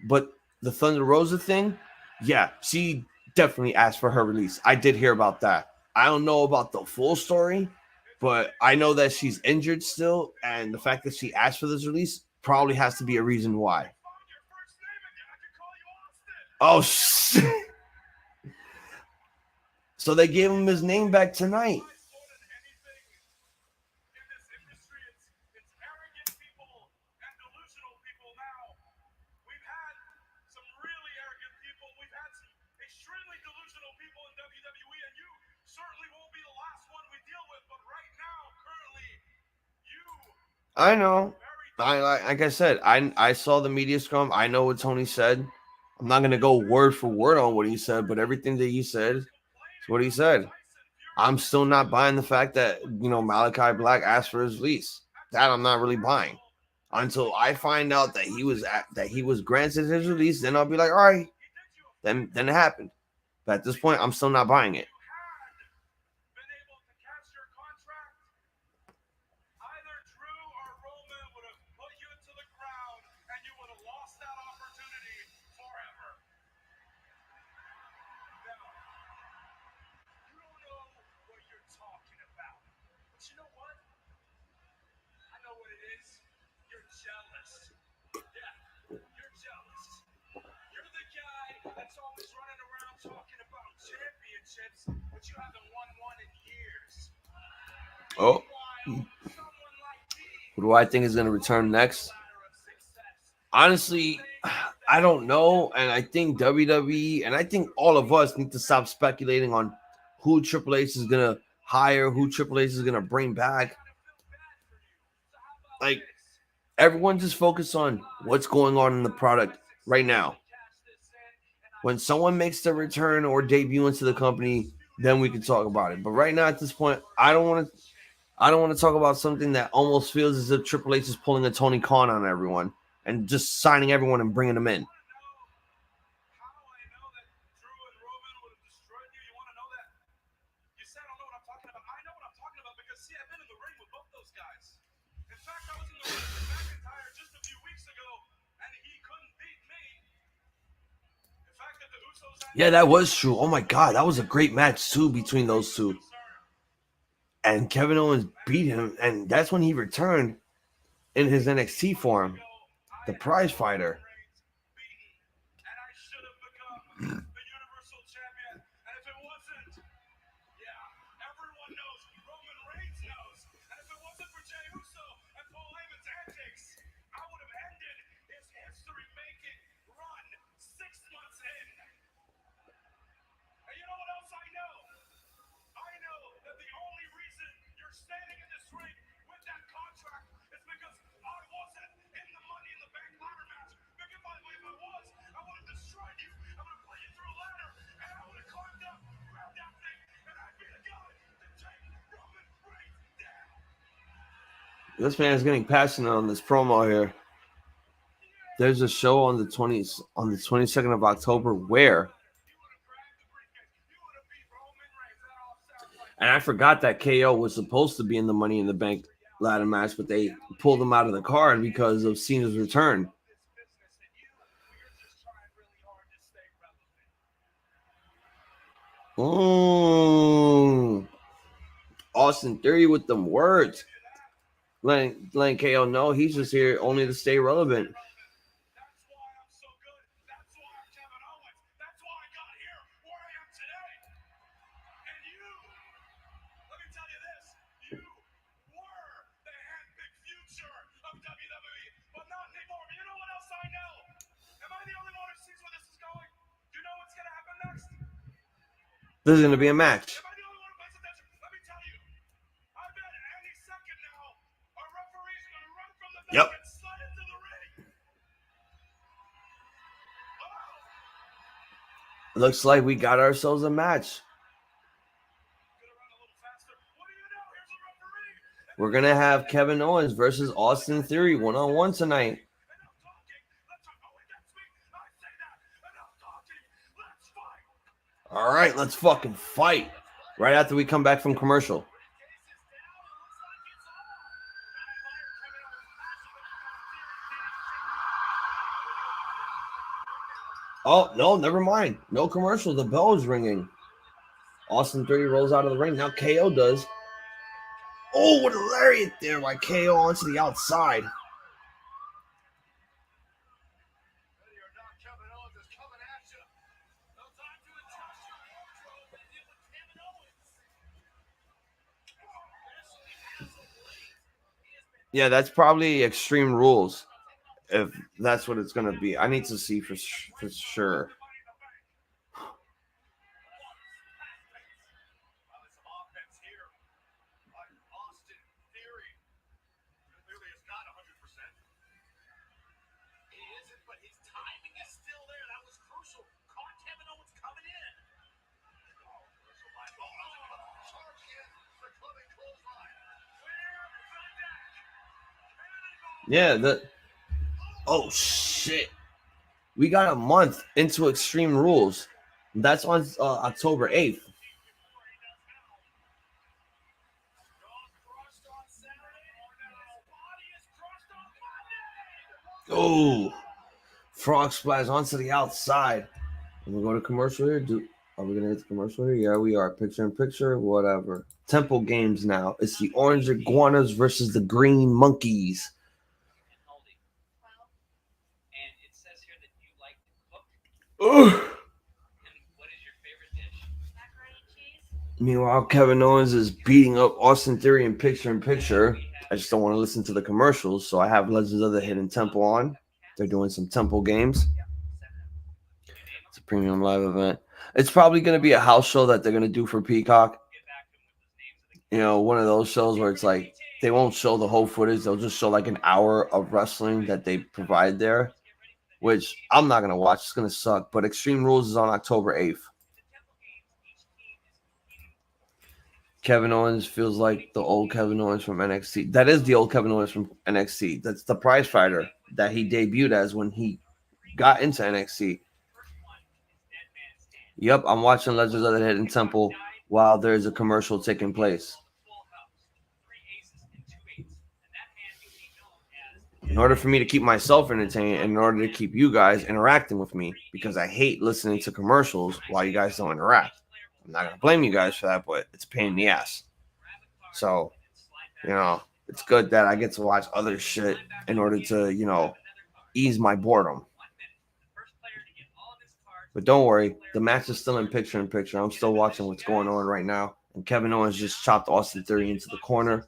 But the Thunder Rosa thing, yeah, she definitely asked for her release. I did hear about that. I don't know about the full story, but I know that she's injured still, and the fact that she asked for this release probably has to be a reason why. Oh, shit. So they gave him his name back tonight. I know. Like I said, I saw the media scrum. I know what Tony said. I'm not gonna go word for word on what he said, but everything that he said is what he said. I'm still not buying the fact that Malachi Black asked for his release. That I'm not really buying until I find out that he was granted his release. Then I'll be like, all right, then it happened. But at this point, I'm still not buying it. Been able to catch your contract, either Drew or Roman would have put you into the ground and you would have lost that opportunity forever. Now, you don't know what you're talking about. But you know what? I know what it is. You're jealous. Yeah, you're jealous. You're the guy that's always running around talking about championships, but you haven't won one in years. Oh, Meanwhile, someone like me who do I think is going to return next? Honestly, I don't know. And I think WWE and I think all of us need to stop speculating on who Triple H is going to hire, who Triple H is going to bring back. Like, everyone just focus on what's going on in the product right now. When someone makes their return or debut into the company, then we can talk about it. But right now, at this point, I don't want to talk about something that almost feels as if Triple H is pulling a Tony Khan on everyone and just signing everyone and bringing them in. How I know that Drew and Roman would have destroyed you? You want to know that? You said I don't know what I'm talking about. I know what I'm talking about because, see, I've been in the ring with both those guys. In fact, I was in the ring with McIntyre just a few weeks ago, and he couldn't beat me. The fact that the Usos had Yeah, that was true. Oh my God, that was a great match too between those two. And Kevin Owens beat him, and that's when he returned in his NXT form, the prize fighter. And I should have become the Universal Champion. And if it wasn't, yeah, everyone knows. Roman Reigns knows. And if it wasn't for Jey Uso and Paul Heyman's antics, I would have ended his history-making run 6 months in. And you know what else I know? I know that the only reason you're standing in this ring with that contract is because I wasn't in the Money in the Bank ladder match. Because if I was, I would have destroyed you. I would have put you through a ladder, and I would have climbed up, grabbed that thing, and I'd be the guy to take Roman Reigns down. This man is getting passionate on this promo here. There's a show on the 22nd of October where, and I forgot that KO was supposed to be in the Money in the Bank ladder match, but they pulled him out of the card because of Cena's return. Austin Theory with them words. Letting KO know he's just here only to stay relevant. That's why I'm so good. That's why I'm Kevin Owens. That's why I got here where I am today. And you, let me tell you this, you were the hand-picked future of WWE, but not anymore. But you know what else I know? Am I the only one who sees where this is going? Do you know what's going to happen next? This is going to be a match. Am I the only one who pays attention? Let me tell you. I bet any second now, our referee's going to run from the back and slide into the ring. Looks like we got ourselves a match. We're going to have Kevin Owens versus Austin Theory one-on-one tonight. All right, let's fucking fight. Right after we come back from commercial. Oh, no, never mind. No commercial. The bell is ringing. Austin Theory rolls out of the ring. Now KO does. Oh, what a lariat there by KO onto the outside. Yeah, that's probably Extreme Rules, if that's what it's going to be. I need to see for sure. Yeah, oh shit. We got a month into Extreme Rules. That's on October 8th. Oh, frog splash onto the outside. And we go to commercial here. Are we gonna hit the commercial here? Yeah, we are. Picture in picture, whatever. Temple games now. It's the orange iguanas versus the green monkeys. Ugh. Meanwhile, Kevin Owens is beating up Austin Theory in picture. I just don't want to listen to the commercials, so I have Legends of the Hidden Temple on. They're doing some Temple games. It's a premium live event. It's probably going to be a house show that they're going to do for Peacock. You know, one of those shows where it's like they won't show the whole footage. They'll just show like an hour of wrestling that they provide there, which I'm not going to watch. It's going to suck. But Extreme Rules is on October 8th. Kevin Owens feels like the old Kevin Owens from NXT. That is the old Kevin Owens from NXT. That's the prize fighter that he debuted as when he got into NXT. Yep, I'm watching Legends of the Hidden Temple while there's a commercial taking place. In order for me to keep myself entertained and in order to keep you guys interacting with me, because I hate listening to commercials while you guys don't interact. I'm not going to blame you guys for that, but it's a pain in the ass. So, you know, it's good that I get to watch other shit in order to, you know, ease my boredom. But don't worry, the match is still in picture. I'm still watching what's going on right now. And Kevin Owens just chopped Austin Theory into the corner.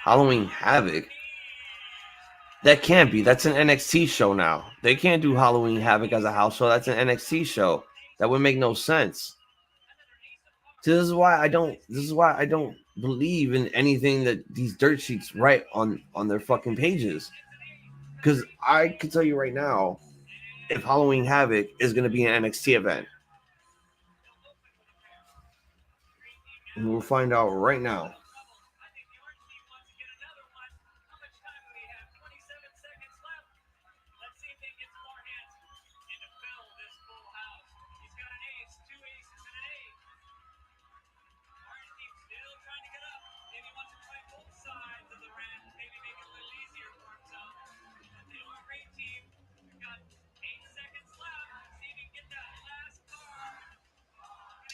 Halloween Havoc? That can't be. That's an NXT show now. They can't do Halloween Havoc as a house show. That's an NXT show. That would make no sense. So this is why I don't believe in anything that these dirt sheets write on their fucking pages. Because I can tell you right now, if Halloween Havoc is going to be an NXT event. And we'll find out right now.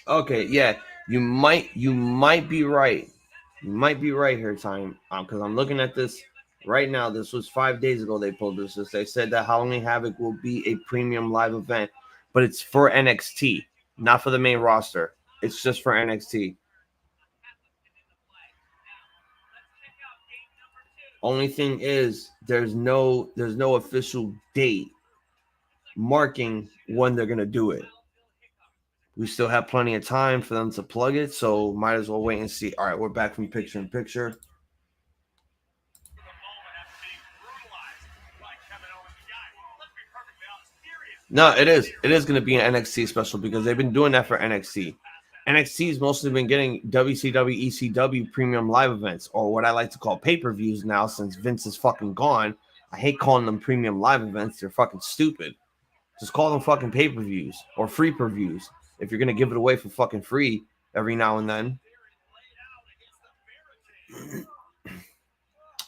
Okay, yeah, you might be right. You might be right here, time. Because I'm looking at this right now. This was 5 days ago. They pulled this. They said that Halloween Havoc will be a premium live event, but it's for NXT, not for the main roster. It's just for NXT. Only thing is, there's no official date marking when they're gonna do it. We still have plenty of time for them to plug it, so might as well wait and see. All right, we're back from picture in picture. No, it is. It is going to be an NXT special because they've been doing that for NXT. NXT's mostly been getting WCW, ECW premium live events, or what I like to call pay-per-views now since Vince is fucking gone. I hate calling them premium live events. They're fucking stupid. Just call them fucking pay-per-views or free per-views if you're going to give it away for fucking free every now and then.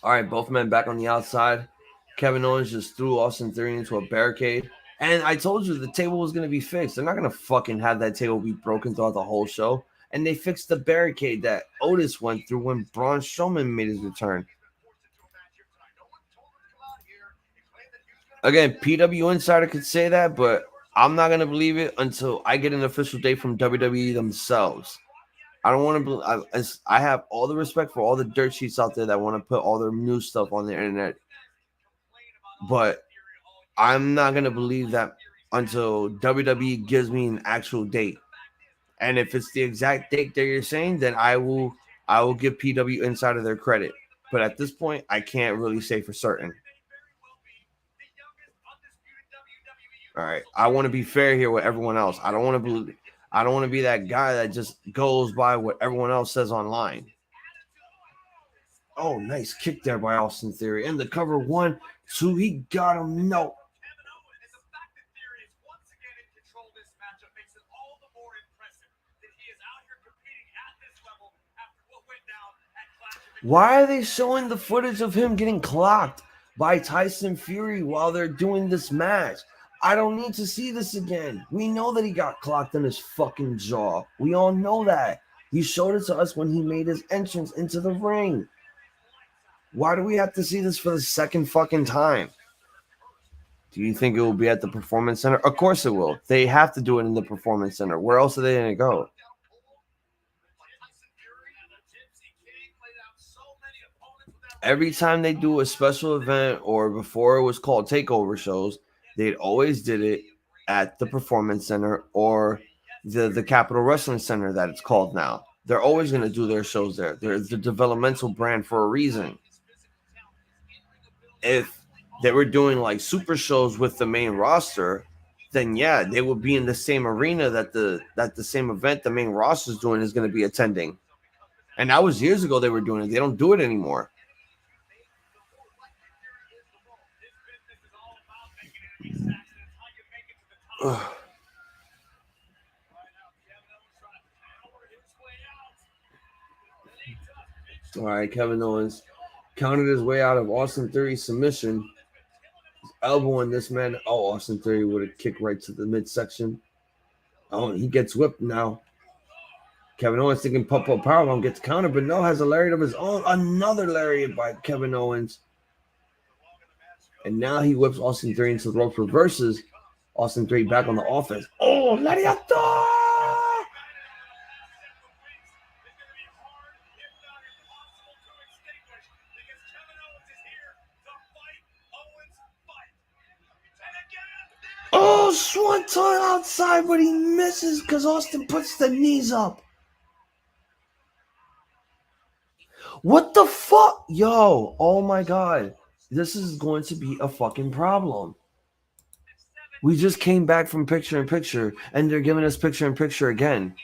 All right, both men back on the outside. Kevin Owens just threw Austin Theory into a barricade. And I told you the table was going to be fixed. They're not going to fucking have that table be broken throughout the whole show. And they fixed the barricade that Otis went through when Braun Strowman made his return. Again, PW Insider could say that, but I'm not going to believe it until I get an official date from WWE themselves. I don't want to believe. I have all the respect for all the dirt sheets out there that want to put all their new stuff on the internet. But I'm not going to believe that until WWE gives me an actual date. And if it's the exact date that you're saying, then I will give PW Insider their credit. But at this point, I can't really say for certain. All right. I want to be fair here with everyone else. I don't want to believe. I don't want to be that guy that just goes by what everyone else says online. Oh, nice kick there by Austin Theory. And the cover 1, 2, he got him. No. Why are they showing the footage of him getting clocked by Tyson Fury while they're doing this match? I don't need to see this again. We know that he got clocked in his fucking jaw. We all know that. He showed it to us when he made his entrance into the ring. Why do we have to see this for the second fucking time? Do you think it will be at the Performance Center? Of course it will. They have to do it in the Performance Center. Where else are they going to go? Every time they do a special event, or before it was called takeover shows, they'd always did it at the Performance Center or the Capital Wrestling Center that it's called now. They're always going to do their shows there. They're the developmental brand for a reason. If they were doing like super shows with the main roster, then yeah, they would be in the same arena that the same event the main roster is doing is going to be attending. And that was years ago they were doing it. They don't do it anymore. Ugh. All right, Kevin Owens counted his way out of Austin Theory's submission. His elbowing this man. Oh, Austin Theory would have kicked right to the midsection. Oh, and he gets whipped now. Kevin Owens thinking pop-up powerbomb gets countered, but no, has a lariat of his own. Another lariat by Kevin Owens. And now he whips Austin Theory into the ropes, reverses Austin Theory back on the offense. Oh, lariato! Oh, swanton outside, but he misses because Austin puts the knees up. What the fuck? Yo, oh my God. This is going to be a fucking problem. We just came back from picture in picture, and they're giving us picture in picture again.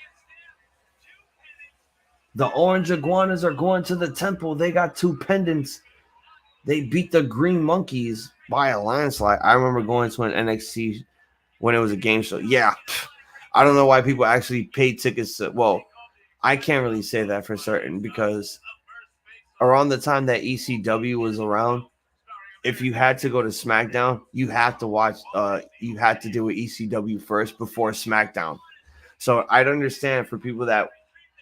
The orange iguanas are going to the temple. They got 2 pendants. They beat the green monkeys by a landslide. I remember going to an NXT when it was a game show. Yeah, I don't know why people actually paid tickets to, well, I can't really say that for certain because around the time that ECW was around, if you had to go to SmackDown, you had to watch, you had to do an ECW first before SmackDown. So I'd understand for people that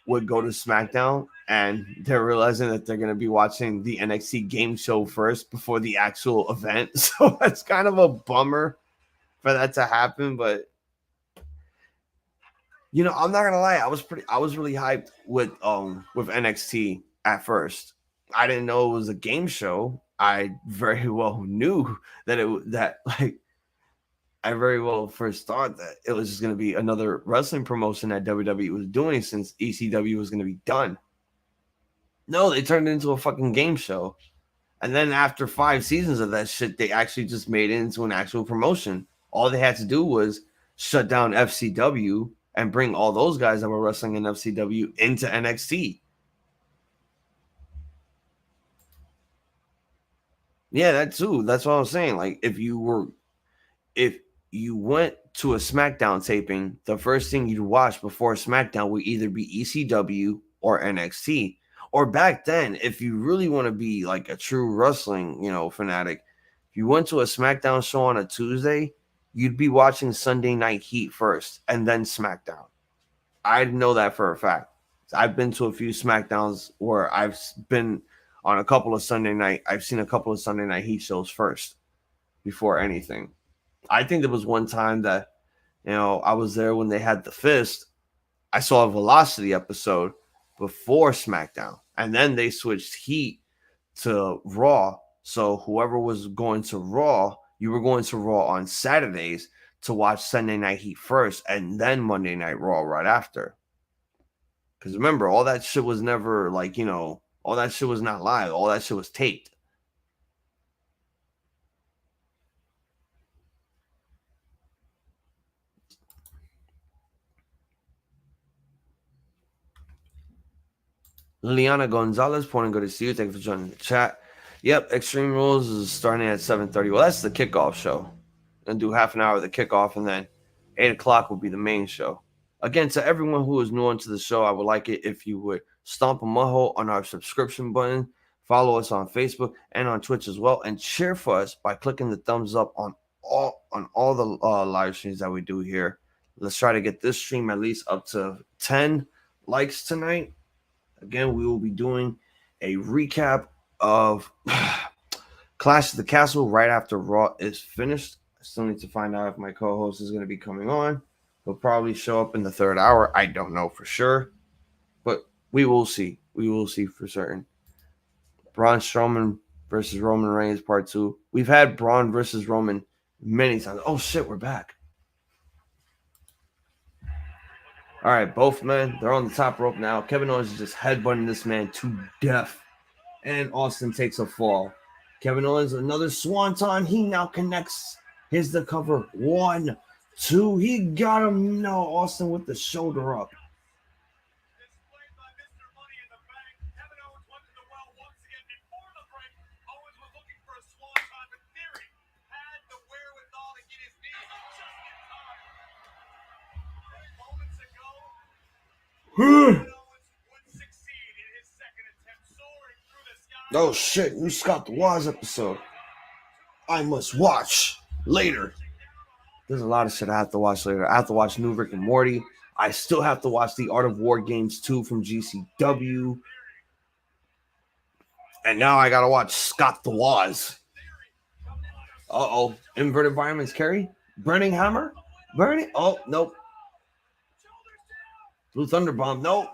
would go to SmackDown and they're realizing that they're going to be watching the NXT game show first before the actual event. So that's kind of a bummer for that to happen. But, you know, I'm not going to lie. I was really hyped with NXT at first. I didn't know it was a game show. I very well knew that I very well first thought that it was just going to be another wrestling promotion that WWE was doing since ECW was going to be done. No, they turned it into a fucking game show. And then after 5 seasons of that shit, they actually just made it into an actual promotion. All they had to do was shut down FCW and bring all those guys that were wrestling in FCW into NXT. Yeah, that too. That's what I was saying. Like, if you went to a SmackDown taping, the first thing you'd watch before SmackDown would either be ECW or NXT. Or back then, if you really want to be like a true wrestling, fanatic, if you went to a SmackDown show on a Tuesday, you'd be watching Sunday Night Heat first and then SmackDown. I know that for a fact. I've been to a few SmackDowns where I've been on a couple of Sunday night. I've seen a couple of Sunday Night Heat shows first before anything. I think there was one time that, I was there when they had the fist. I saw a Velocity episode before SmackDown, and then they switched Heat to Raw. So whoever was going to Raw, you were going to Raw on Saturdays to watch Sunday Night Heat first, and then Monday Night Raw right after. Because remember, all that shit was never all that shit was not live. All that shit was taped. Liliana Gonzalez, point good to see you. Thank you for joining the chat. Yep, Extreme Rules is starting at 7:30. Well, that's the kickoff show. Gonna do half an hour of the kickoff, and then 8 o'clock will be the main show. Again, to everyone who is new onto the show, I would like it if you would stomp a mudhole on our subscription button, follow us on Facebook and on Twitch as well, and cheer for us by clicking the thumbs up on all the live streams that we do here. Let's try to get this stream at least up to 10 likes tonight. Again, we will be doing a recap of Clash of the Castle right after Raw is finished. I still need to find out if my co-host is going to be coming on. He'll probably show up in the third hour. I don't know for sure, but we will see. We will see for certain. Braun Strowman versus Roman Reigns Part 2. We've had Braun versus Roman many times. Oh, shit, we're back. All right, both men, they're on the top rope now. Kevin Owens is just headbutting this man to death. And Austin takes a fall. Kevin Owens, another swanton. He now connects. Here's the cover. 1, 2. He got him. No, Austin with the shoulder up. Displayed by Mr. Money in the Bank, Kevin Owens went to the well once again before the break. Owens was looking for a swanton, but Theory had the wherewithal to get his knees just in time. Moments ago, Kevin Owens would succeed in his second attempt, soaring through the sky. Oh, shit. New Scott the Waz episode. I must watch later. There's a lot of shit I have to watch later. I have to watch New Rick and Morty. I still have to watch The Art of War Games 2 from GCW. And now I got to watch Scott the Waz. Uh-oh. Inverted Violence Carry? Burning Hammer? Burning? Oh, nope. Blue Thunder Bomb. Nope.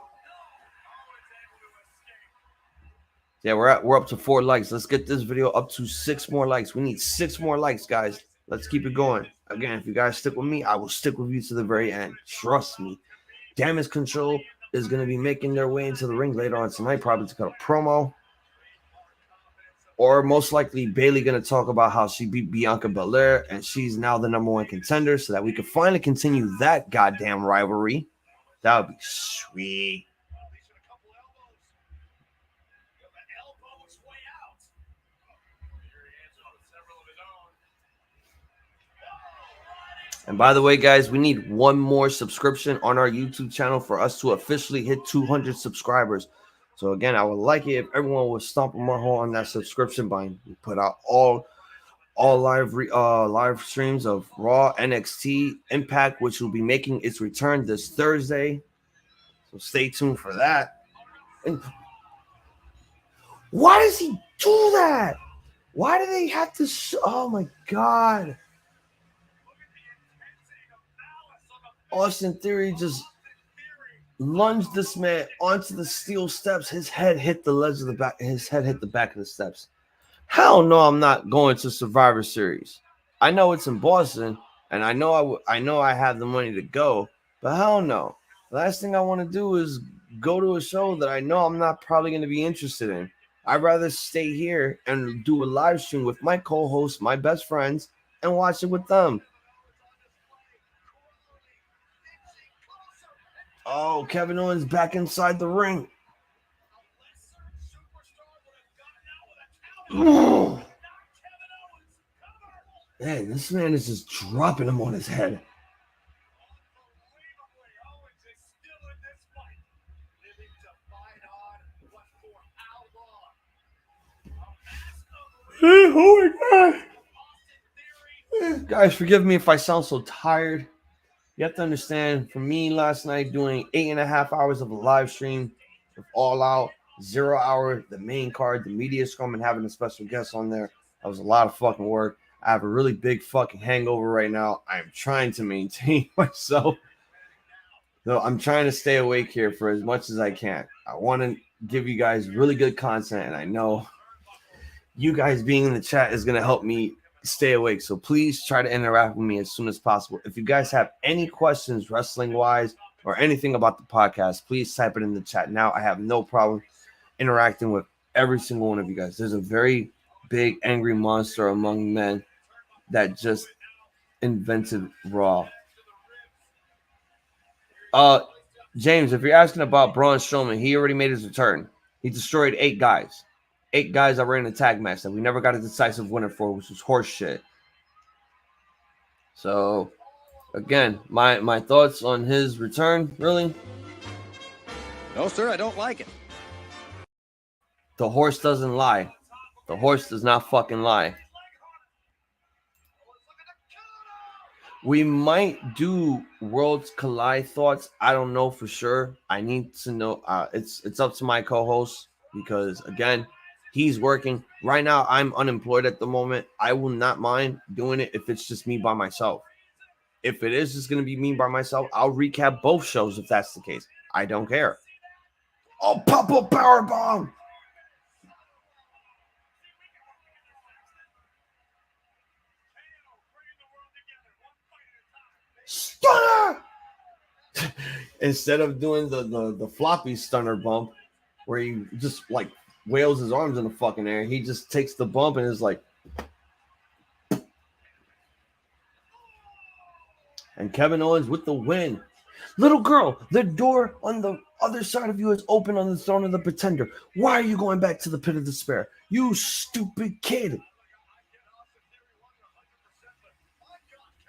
Yeah, we're up to 4 likes. Let's get this video up to 6 more likes. We need 6 more likes, guys. Let's keep it going. Again, if you guys stick with me, I will stick with you to the very end. Trust me. Damage Control is going to be making their way into the ring later on tonight, probably to cut a promo. Or most likely Bayley going to talk about how she beat Bianca Belair and she's now the #1 contender so that we can finally continue that goddamn rivalry. That would be sweet. And by the way, guys, we need 1 more subscription on our YouTube channel for us to officially hit 200 subscribers. So again, I would like it if everyone would stomp a hole on that subscription button. We put out all live streams of Raw, NXT, Impact, which will be making its return this Thursday. So stay tuned for that. And why does he do that? Why do they have to? Oh my God! Austin Theory just lunged this man onto the steel steps. His head hit the ledge of the back. His head hit the back of the steps. Hell no, I'm not going to Survivor Series. I know it's in Boston, and I know I have the money to go, but hell no. The last thing I want to do is go to a show that I know I'm not probably going to be interested in. I'd rather stay here and do a live stream with my co-hosts, my best friends, and watch it with them. Oh, Kevin Owens back inside the ring. Oh. Man, this man is just dropping him on his head. Oh my God. Guys, forgive me if I sound so tired. You have to understand, for me last night doing 8.5 hours of a live stream with All Out, 0 hour, the main card, the media scrum, and having a special guest on there, that was a lot of fucking work. I have a really big fucking hangover right now. I am trying to maintain myself. So I'm trying to stay awake here for as much as I can. I want to give you guys really good content, and I know you guys being in the chat is going to help me stay awake. So please try to interact with me as soon as possible. If you guys have any questions wrestling wise or anything about the podcast, please type it in the chat now. I have no problem interacting with every single one of you guys. There's a very big angry monster among men that just invented Raw. James, if you're asking about Braun Strowman, he already made his return. He destroyed 8 guys. 8 guys that were in a tag match that we never got a decisive winner for, which was horse shit. So, again, my thoughts on his return, really? No, sir, I don't like it. The horse doesn't lie. The horse does not fucking lie. We might do Worlds Collide thoughts. I don't know for sure. I need to know. It's up to my co-host because, again, he's working. Right now, I'm unemployed at the moment. I will not mind doing it if it's just me by myself. If it is just going to be me by myself, I'll recap both shows if that's the case. I don't care. Oh, pop up powerbomb! Stunner! Instead of doing the floppy stunner bump, where he just like wails his arms in the fucking air, he just takes the bump and is like. And Kevin Owens with the win. Little girl, the door on the other side of you is open on the throne of the Pretender. Why are you going back to the pit of despair? You stupid kid.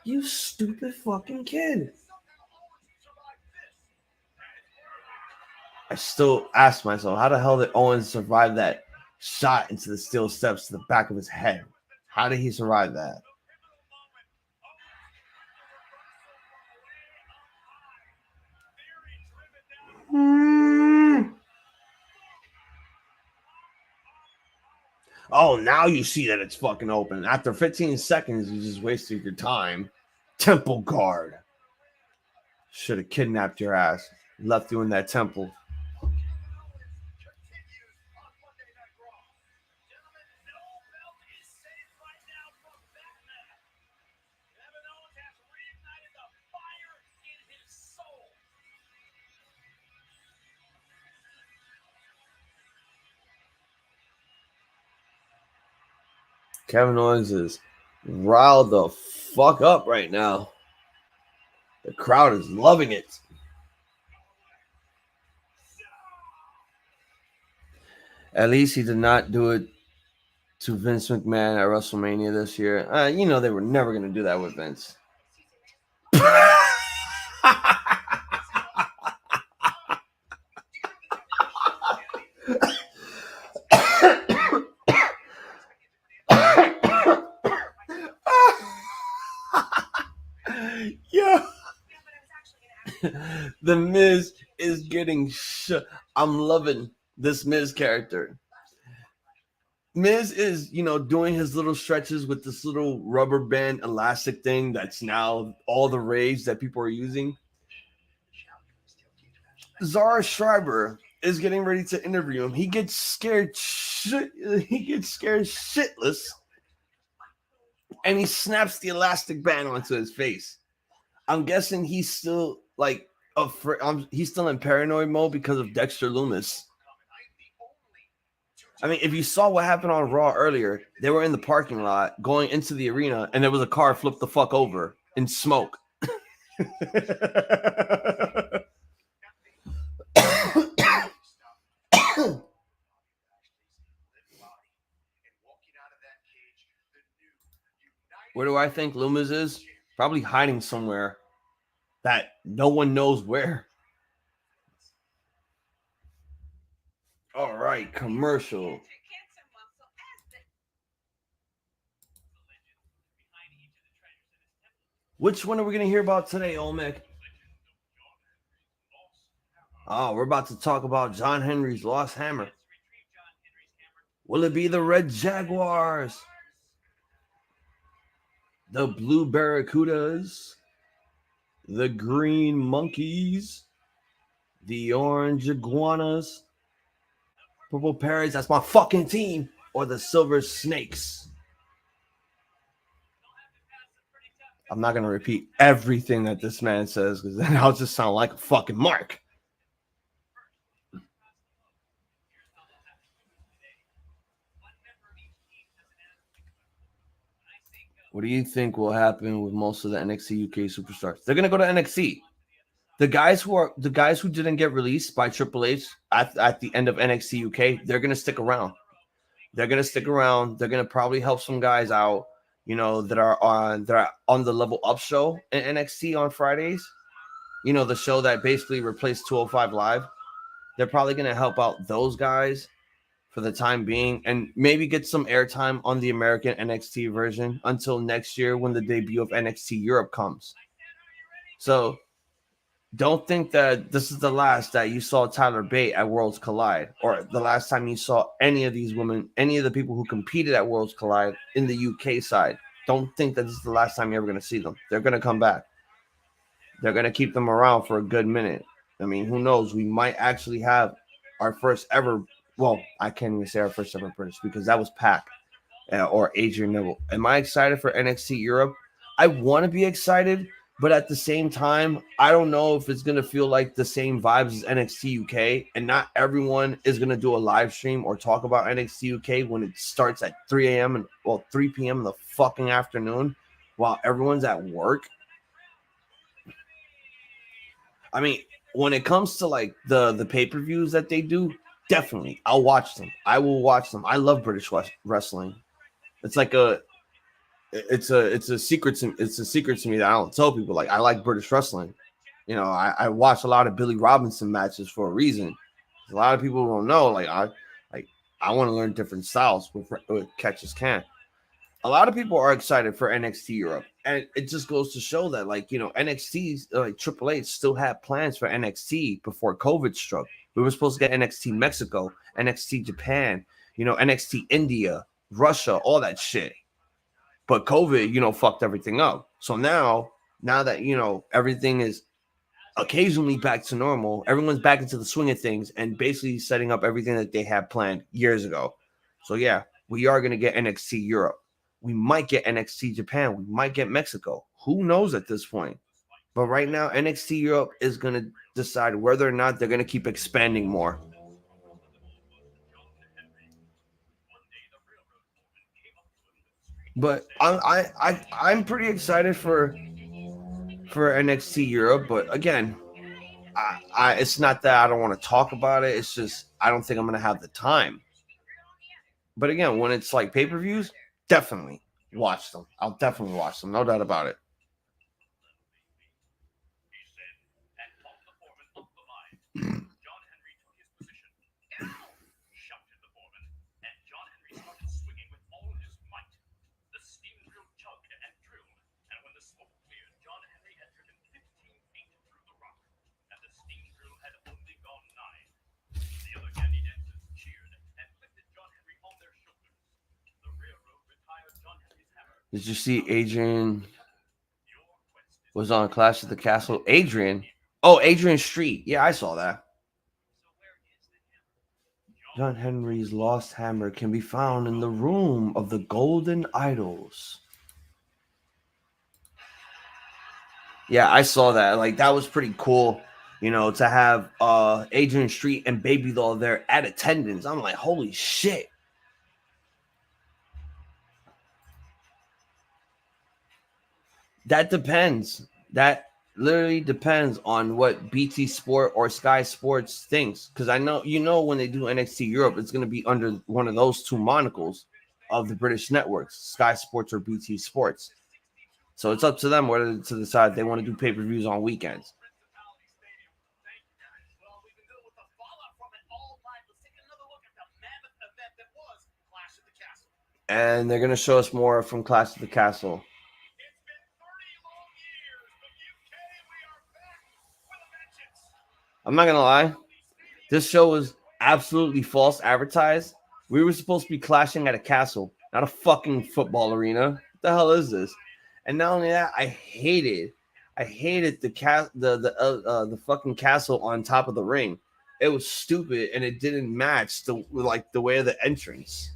You stupid fucking kid. I still ask myself, how the hell did Owens survive that shot into the steel steps to the back of his head? How did he survive that? Oh, now you see that it's fucking open. After 15 seconds, you just wasted your time. Temple guard. Should have kidnapped your ass. Left you in that temple. Kevin Owens is riled the fuck up right now. The crowd is loving it. At least he did not do it to Vince McMahon at WrestleMania this year. You know they were never going to do that with Vince. Yeah. The Miz is getting I'm loving this Miz character. Miz is, doing his little stretches with this little rubber band elastic thing that's now all the rage that people are using. Zara Schreiber is getting ready to interview him. He gets scared shitless, and he snaps the elastic band onto his face. I'm guessing he's still he's still in paranoid mode because of Dexter Lumis. I mean, if you saw what happened on Raw earlier, they were in the parking lot going into the arena, and there was a car flipped the fuck over in smoke. Where do I think Lumis is? Probably hiding somewhere that no one knows where. All right, commercial. Which one are we going to hear about today, Olmec? Oh, we're about to talk about John Henry's lost hammer. Will it be the Red Jaguars? The Blue Barracudas? The Green Monkeys? The Orange Iguanas? Purple Parrots, that's my fucking team. Or the Silver Snakes? I'm not going to repeat everything that this man says because then I'll just sound like a fucking mark. What do you think will happen with most of the NXT UK superstars? They're going to go to NXT. The guys who didn't get released by Triple H at the end of NXT UK, they're gonna stick around. They're gonna stick around. They're gonna probably help some guys out, that are on the Level Up show in NXT on Fridays. The show that basically replaced 205 Live. They're probably gonna help out those guys for the time being, and maybe get some airtime on the American NXT version until next year when the debut of NXT Europe comes. So don't think that this is the last that you saw Tyler Bate at Worlds Collide, or the last time you saw any of these women, any of the people who competed at Worlds Collide in the UK side. Don't think that this is the last time you're ever going to see them. They're going to come back. They're going to keep them around for a good minute. I mean, who knows? We might actually have our first ever. Well, I can't even say our first ever British, because that was Pac or Adrian Neville. Am I excited for NXT Europe? I want to be excited, but at the same time, I don't know if it's going to feel like the same vibes as NXT UK, and not everyone is going to do a live stream or talk about NXT UK when it starts at 3 a.m. and 3 p.m. in the fucking afternoon while everyone's at work. I mean, when it comes to like the pay-per-views that they do, definitely I'll watch them. I will watch them. I love British wrestling. It's like it's a secret to me that I don't tell people. Like, I like British wrestling. I watch a lot of Billy Robinson matches for a reason. A lot of people don't know. I want to learn different styles with catches can. A lot of people are excited for NXT Europe, and it just goes to show that NXT, like Triple H, still had plans for NXT before COVID struck. We were supposed to get NXT Mexico, NXT Japan, NXT India, Russia, all that shit. But COVID, fucked everything up. So now that, everything is occasionally back to normal, everyone's back into the swing of things and basically setting up everything that they had planned years ago. So yeah, we are going to get NXT Europe. We might get NXT Japan. We might get Mexico. Who knows at this point? But right now, NXT Europe is going to decide whether or not they're going to keep expanding more. But I'm pretty excited for NXT Europe. But again, it's not that I don't want to talk about it. It's just I don't think I'm going to have the time. But again, when it's like pay-per-views, definitely watch them. I'll definitely watch them. No doubt about it. Did you see Adrian was on Clash of the Castle? Adrian Street. Yeah, I saw that. John Henry's lost hammer can be found in the room of the Golden Idols. Yeah, I saw that. Like, that was pretty cool, to have Adrian Street and Baby Doll there at attendance. I'm like, holy shit. That depends. That literally depends on what BT Sport or Sky Sports thinks. Because I know, when they do NXT Europe, it's going to be under one of those two monicles of the British networks, Sky Sports or BT Sports. So it's up to them whether to decide they want to do pay-per-views on weekends. And they're going to show us more from Clash of the Castle. I'm not going to lie. This show was absolutely false advertised. We were supposed to be clashing at a castle, not a fucking football arena. What the hell is this? And not only that, I hated the fucking castle on top of the ring. It was stupid, and it didn't match the way of the entrance.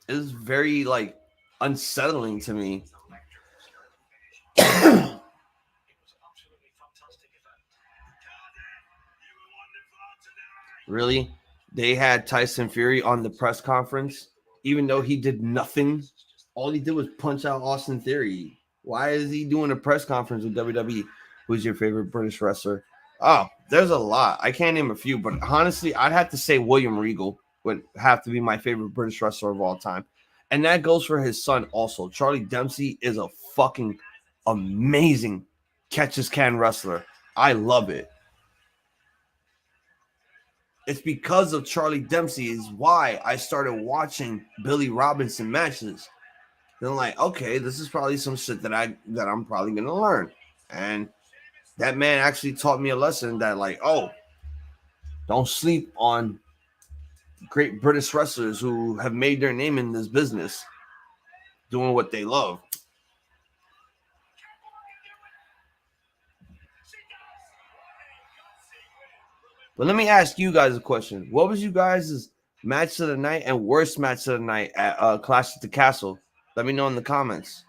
It was very unsettling to me. Really? They had Tyson Fury on the press conference, even though he did nothing All he did was punch out Austin Theory. Why is he doing a press conference with WWE? Who's your favorite British wrestler? Oh, there's a lot. I can't name a few, but honestly, I'd have to say William Regal would have to be my favorite British wrestler of all time. And that goes for his son also. Charlie Dempsey is a fucking amazing catch-as-can wrestler. I love it. It's because of Charlie Dempsey is why I started watching Billy Robinson matches. Then I'm like, okay, this is probably some shit that I'm probably gonna learn. And that man actually taught me a lesson that, like, oh, don't sleep on great British wrestlers who have made their name in this business doing what they love. But let me ask you guys a question. What was you guys' match of the night and worst match of the night at Clash at the Castle? Let me know in the comments.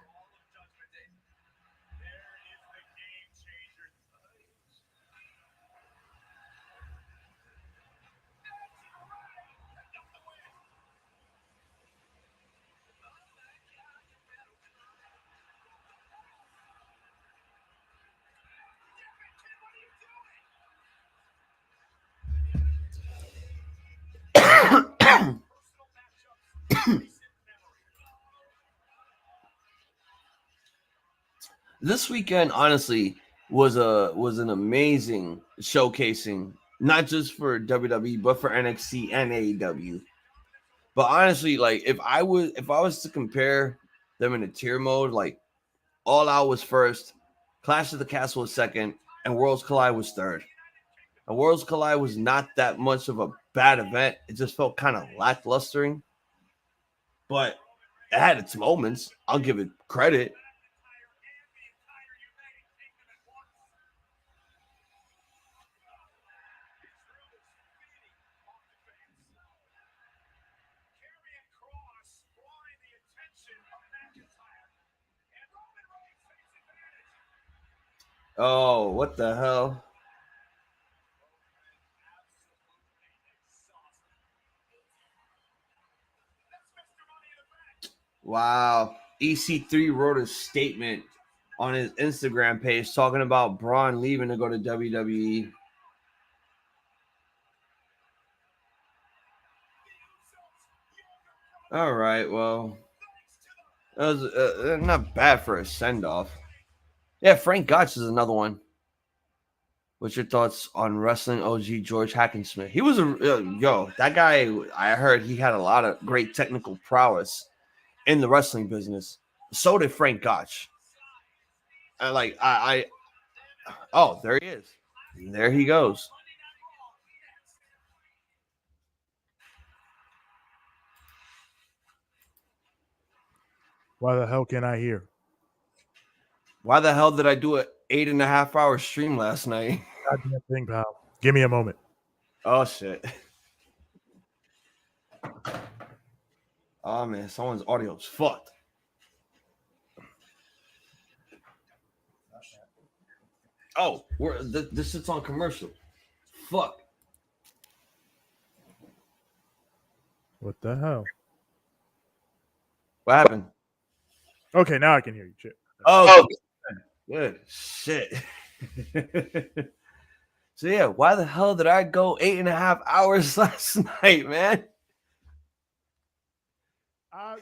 This weekend, honestly, was an amazing showcasing, not just for WWE but for NXT and AEW. But honestly, like if I was to compare them in a tier mode, like All Out was first, Clash of the Castle was second, and Worlds Collide was third. And Worlds Collide was not that much of a bad event. It just felt kind of lacklustering, but it had its moments. I'll give it credit. Oh, what the hell? Wow. EC3 wrote a statement on his Instagram page talking about Braun leaving to go to WWE. All right, well, that was not bad for a send-off. Yeah, Frank Gotch is another one. What's your thoughts on wrestling OG George Hackensmith? He was that guy. I heard he had a lot of great technical prowess in the wrestling business. So did Frank Gotch. Oh, there he is. There he goes. Why the hell can I hear? Why the hell did I do an 8.5 hour stream last night? Goddamn thing, pal. Give me a moment. Oh shit. Oh man, someone's audio's fucked. Oh, this shit's on commercial. Fuck. What the hell? What happened? Okay, now I can hear you. Shit. Oh, good shit. So yeah, why the hell did I go 8.5 hours last night, man? I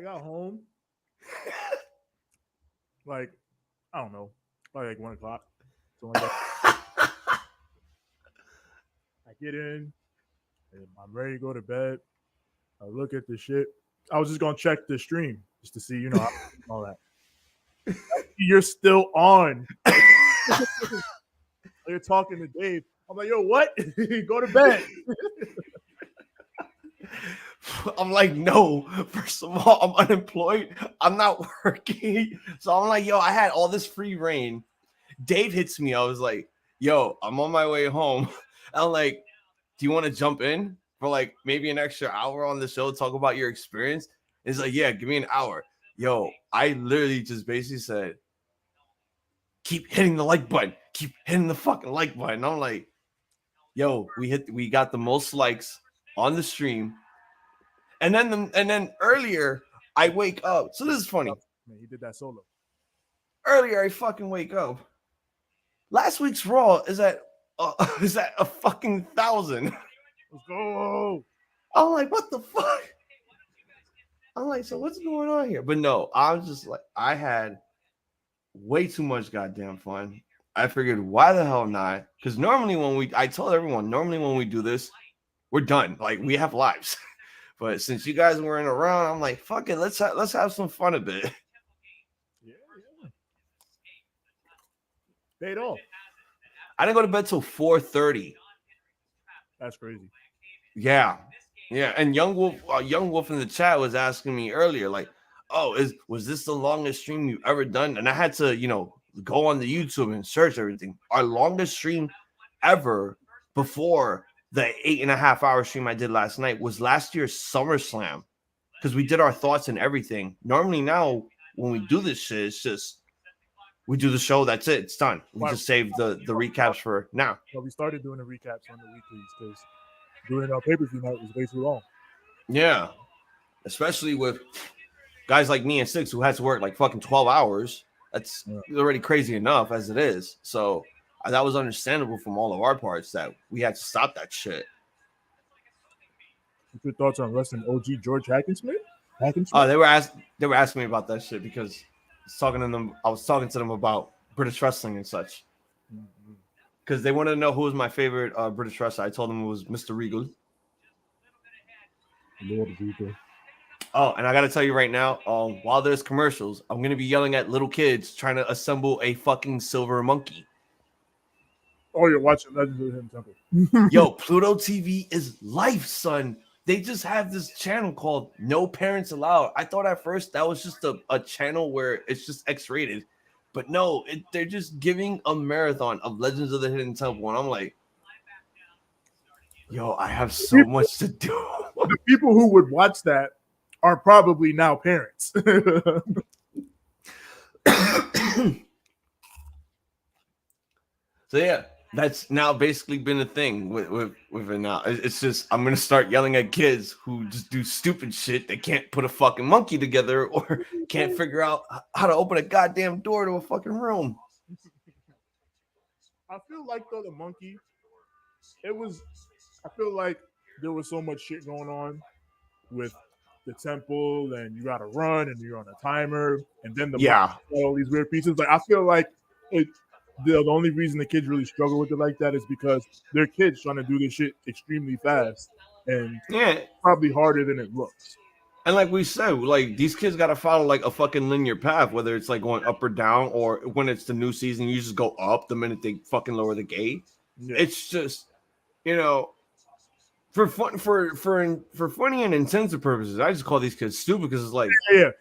got home like I don't know, probably like 1 o'clock. Something like that. I get in and I'm ready to go to bed. I look at the shit. I was just gonna check the stream just to see, all that. You're still on. You're talking to Dave. I'm like, yo, what? Go to bed. I'm like, no. First of all, I'm unemployed. I'm not working. So I'm like, yo, I had all this free reign. Dave hits me. I was like, yo, I'm on my way home. I'm like, do you want to jump in for like maybe an extra hour on the show, talk about your experience? He's like, yeah, give me an hour. Yo, I literally just basically said, keep hitting the like button. Keep hitting the fucking like button. I'm like, yo, we got the most likes on the stream. And then earlier I wake up. So this is funny. Man, he did that solo. Earlier, I fucking wake up. Last week's Raw is at a fucking 1,000. Let's go. I'm like, what the fuck? I'm like, so what's going on here? But no, I was just like, I had way too much goddamn fun. I figured, why the hell not? Because normally I told everyone, normally when we do this, we're done. Like, we have lives. But since you guys weren't around, I'm like, fuck it, let's have some fun a bit. Yeah. Paid off. I didn't go to bed till 4:30. That's crazy. Yeah. And Young Wolf in the chat was asking me earlier, like, oh, was this the longest stream you've ever done? And I had to, go on the YouTube and search everything. Our longest stream ever before the 8.5 hour stream I did last night was last year's SummerSlam, because we did our thoughts and everything. Normally now when we do this shit, it's just we do the show, that's it, it's done. We just save the recaps for now. Well, we started doing the recaps on the weeklies because doing our pay-per-view night was way too long. Yeah, especially with guys like me and Six who has to work like fucking 12 hours. That's already crazy enough as it is. So that was understandable from all of our parts that we had to stop that shit. What's your thoughts on wrestling OG George Hackensmith? Oh, they were asking me about that shit because I was talking to them about British wrestling and such. Because they wanted to know who was my favorite British wrestler. I told them it was Mr. Regal. Lord Regal. Oh, and I got to tell you right now, while there's commercials, I'm going to be yelling at little kids trying to assemble a fucking silver monkey. Oh, you're watching Legends of the Hidden Temple. Yo, Pluto TV is life, son. They just have this channel called No Parents Allowed. I thought at first that was just a channel where it's just X-rated. But no, they're just giving a marathon of Legends of the Hidden Temple. And I'm like, yo, I have so much to do. The people who would watch that are probably now parents. So yeah, that's now basically been a thing with it now. It's just I'm gonna start yelling at kids who just do stupid shit. They can't put a fucking monkey together or can't figure out how to open a goddamn door to a fucking room. I feel like though the monkey, I feel like there was so much shit going on with the temple, and you gotta run, and you're on a timer, and then all these weird pieces. Like I feel like the only reason the kids really struggle with it like that is because they're kids trying to do this shit extremely fast, and probably harder than it looks. And like we said, like these kids gotta follow like a fucking linear path, whether it's like going up or down, or when it's the new season, you just go up the minute they fucking lower the gate. Yeah. It's just, for fun, for funny and intensive purposes, I just call these kids stupid because it's like,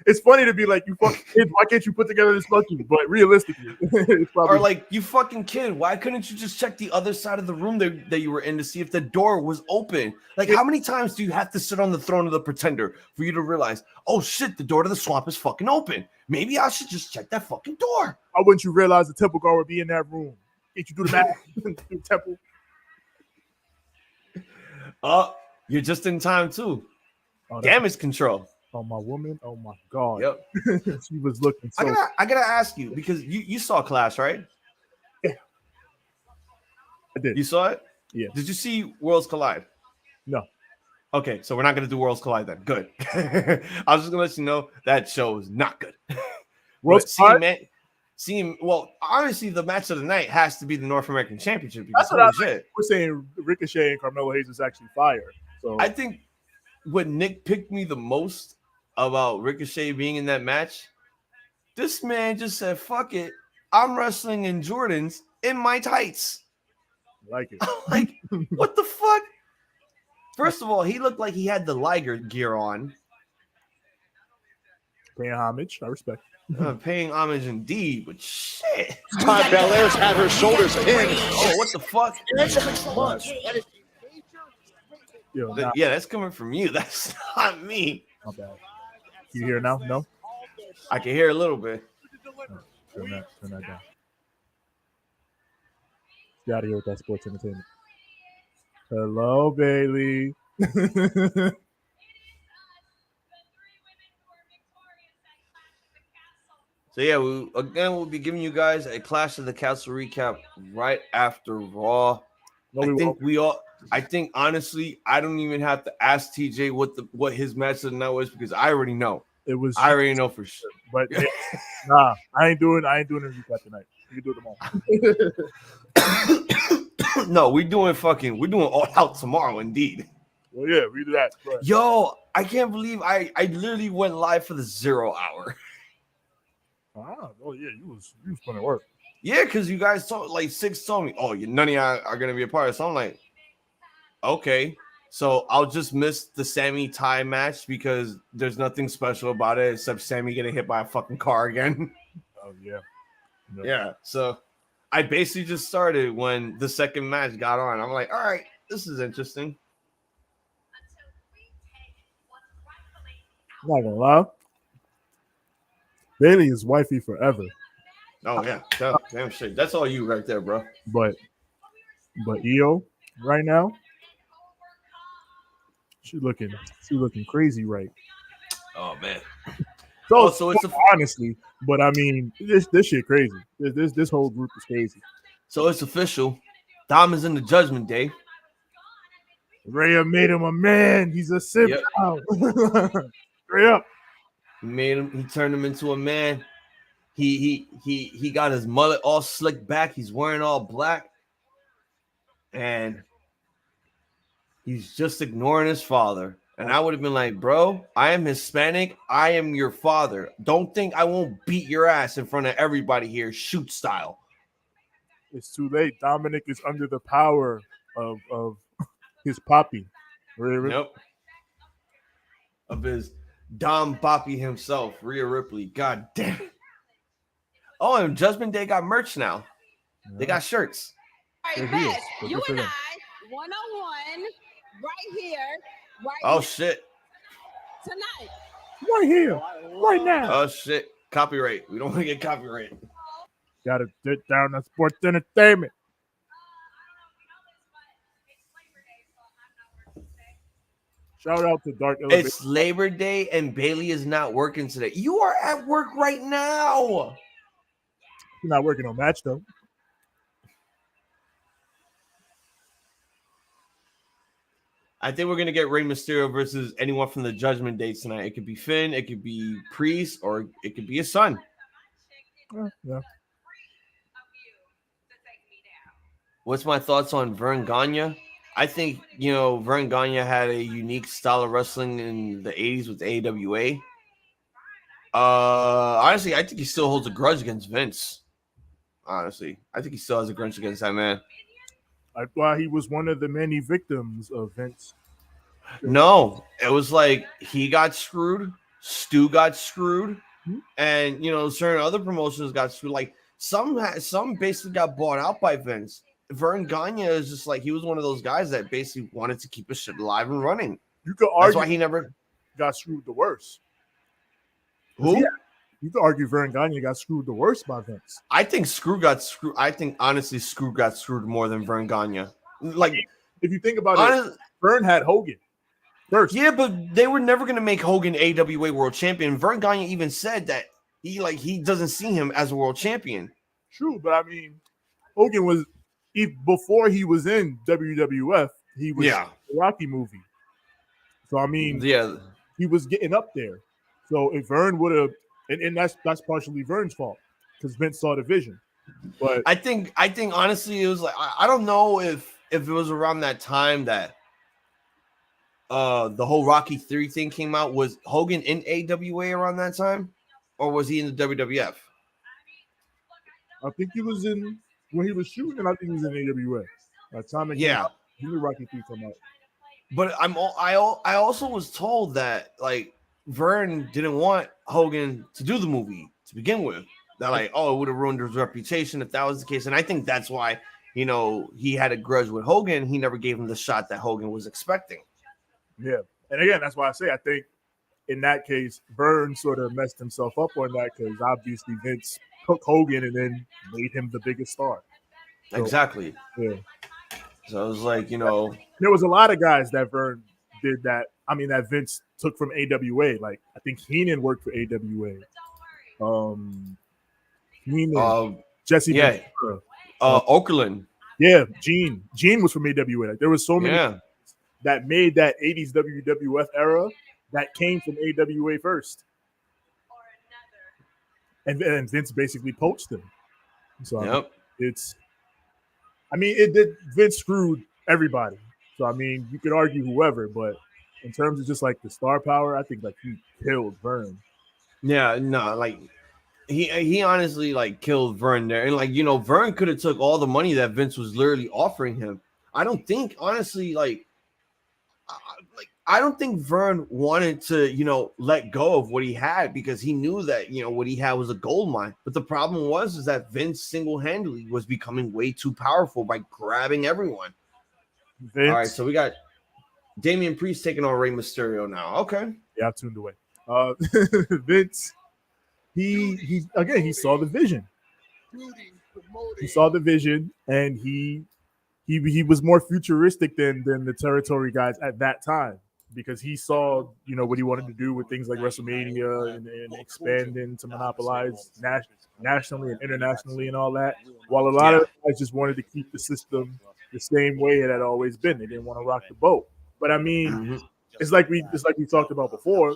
it's funny to be like, you fucking kid, why can't you put together this monkey? But realistically, it's probably... or like, you fucking kid, why couldn't you just check the other side of the room that you were in to see if the door was open? Like, how many times do you have to sit on the throne of the pretender for you to realize, oh shit, the door to the swamp is fucking open? Maybe I should just check that fucking door. Why wouldn't you realize the temple guard would be in that room? Can't you do the math in the temple? You're just in time too. Damage control. Oh, my woman. Oh my god. Yep. She was looking so... I gotta ask you, because you saw Clash, right? Yeah. I did. You saw it? Yeah. Did you see Worlds Collide? No. Okay, so we're not gonna do Worlds Collide then. Good. I was just gonna let you know that show is not good. Worlds Collide? Well, honestly, the match of the night has to be the North American Championship. Because that's what we're saying. Ricochet and Carmelo Hayes is actually fire. So I think what Nick picked me the most about Ricochet being in that match, this man just said, "Fuck it, I'm wrestling in Jordans in my tights." Like it. Like, what the fuck? First of all, he looked like he had the Liger gear on. Paying homage, I respect. Paying homage indeed, but shit. Todd Belair's had her shoulders pinned. Oh, what the fuck? Yeah, that's coming from you. That's not me. Not bad. You hear now? No? I can hear a little bit. Turn that down. Get out of here with that sports entertainment. Hello, Bailey. So yeah, we'll be giving you guys a Clash of the Castle recap right after Raw. No, I think honestly, I don't even have to ask TJ what his match of the night was because I already know. I already know for sure. But nah, I ain't doing a recap tonight. You can do it tomorrow. No, we're doing All Out tomorrow, indeed. Well, yeah, we do that. But Yo, I can't believe I literally went live for the 0 hour. Oh yeah, you was putting in work. Yeah, because you guys Six told me, oh, none of y'all are gonna be a part of it. So I'm like, okay. So I'll just miss the Sammy Ty match because there's nothing special about it except Sammy getting hit by a fucking car again. Oh yeah. Yeah. So I basically just started when the second match got on. I'm like, all right, this is interesting. I'm not gonna lie. Bailey is wifey forever. Oh yeah, damn straight. That's all you right there, bro. But Io right now, she looking crazy, right? Oh man. So it's honestly, but I mean, this shit crazy. This whole group is crazy. So it's official. Dom is in the Judgment Day. Rhea made him a man. He's a simp now. Straight up. He turned him into a man. He got his mullet all slicked back. He's wearing all black. And he's just ignoring his father. And I would have been like, bro, I am Hispanic. I am your father. Don't think I won't beat your ass in front of everybody here, shoot style. It's too late. Dominic is under the power of his poppy. Nope. Of his Dom Boppy himself, Rhea Ripley. God damn it. Oh, and Judgment Day got merch now. Yeah. They got shirts. All right, Beth, you and I, 101, right here, right here. Shit. Tonight. Right here, right now. Oh, shit. Copyright. We don't want to get copyright. Gotta sit down on sports entertainment. Shout out to Dark Elevation. It's Labor Day and Bailey is not working today. You are at work right now. You're not working on match, though. I think we're going to get Rey Mysterio versus anyone from the Judgment Day tonight. It could be Finn, it could be Priest, or it could be his son. Yeah. What's my thoughts on Vern Gagne? I think, Vern Gagne had a unique style of wrestling in the 80s with AEWA. Honestly, I think he still holds a grudge against Vince. Honestly, I think he still has a grudge against that man. I thought he was one of the many victims of Vince. No, it was like he got screwed, Stu got screwed, and certain other promotions got screwed. Like some basically got bought out by Vince. Vern Gagne is just like he was one of those guys that basically wanted to keep his shit alive and running. You could argue that's why he never got screwed the worst. Who? Yeah, you could argue Vern Gagne got screwed the worst by Vince. I think Screw got screwed. I think honestly, Screw got screwed more than Vern Gagne. Like if you think about it, Vern had Hogan first. Yeah, but they were never gonna make Hogan AWA World Champion. Vern Gagne even said that he doesn't see him as a world champion. True, but I mean, Hogan was. Before he was in WWF, he was in the Rocky movie. So I mean, he was getting up there. So if Vern would have, and that's partially Vern's fault because Vince saw the vision. But I think honestly, it was like I don't know if it was around that time that the whole Rocky 3 thing came out. Was Hogan in AWA around that time, or was he in the WWF? I think he was in. When he was shooting, I think he was in AWA. By the time he knew Rocky 3 come out. But I also was told that like Vern didn't want Hogan to do the movie to begin with. That it would have ruined his reputation if that was the case. And I think that's why he had a grudge with Hogan. He never gave him the shot that Hogan was expecting. Yeah, and again, that's why I say I think in that case Vern sort of messed himself up on that because obviously Vince took Hogan and then made him the biggest star. So, exactly. Yeah. So it was like, there was a lot of guys that Vern did that. I mean, that Vince took from AWA. Like I think Heenan worked for AWA. Heenan, Jesse yeah. Ventura, Okerlund. yeah, Gene was from AWA. Like there was so many Yeah. that made that 80s WWF era that came from AWA first. And Vince basically poached them. So Yep. it did. Vince screwed everybody. So I mean, you could argue whoever, but in terms of just like the star power, I think like he killed Vern. Yeah, no, like he honestly like killed Vern there, and like Vern could have took all the money that Vince was literally offering him. I don't think honestly I don't think Vern wanted to let go of what he had because he knew that what he had was a gold mine. But the problem is that Vince single-handedly was becoming way too powerful by grabbing everyone. All right, so we got Damian Priest taking on Rey Mysterio now. Okay, yeah, I've tuned away. Vince, he saw the vision. He saw the vision, and he was more futuristic than the territory guys at that time because he saw what he wanted to do with things like WrestleMania and expanding to monopolize nationally and internationally and all that. While a lot of guys just wanted to keep the system the same way it had always been, they didn't want to rock the boat. But I mean, it's like we talked about before.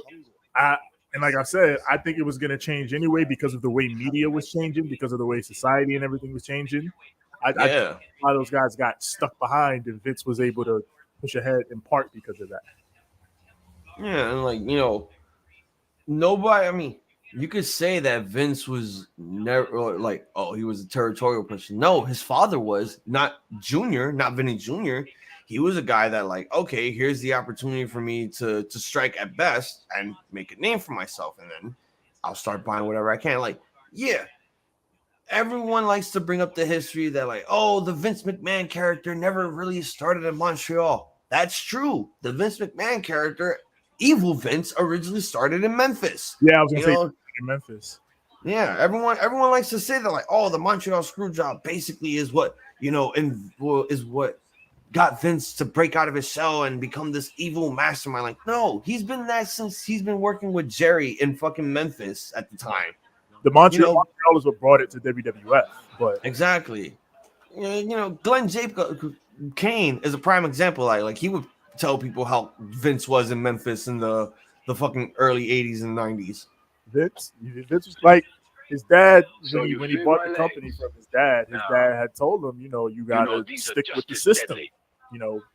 And like I said, I think it was going to change anyway because of the way media was changing, because of the way society and everything was changing. I think a lot of those guys got stuck behind, and Vince was able to push ahead in part because of that. Yeah, and like nobody. I mean, you could say that Vince was never like, oh, he was a territorial person. No, his father was not Junior, not Vinny Jr. He was a guy that like, okay, here's the opportunity for me to strike at best and make a name for myself, and then I'll start buying whatever I can. Like, yeah. Everyone likes to bring up the history that like, oh, the Vince McMahon character never really started in Montreal. That's true. The Vince McMahon character, Evil Vince, originally started in Memphis. Yeah, I was gonna say in Memphis. Yeah, everyone likes to say that like, oh, the Montreal Screwjob basically is what is what got Vince to break out of his shell and become this evil mastermind. Like, no, he's been that since he's been working with Jerry in fucking Memphis at the time. The Montreal is what brought it to WWF, but exactly, Glenn Kane is a prime example. Like he would tell people how Vince was in Memphis in the fucking early '80s and '90s. Vince was like his dad when he bought the company from his dad. His dad had told him, you gotta stick with the system.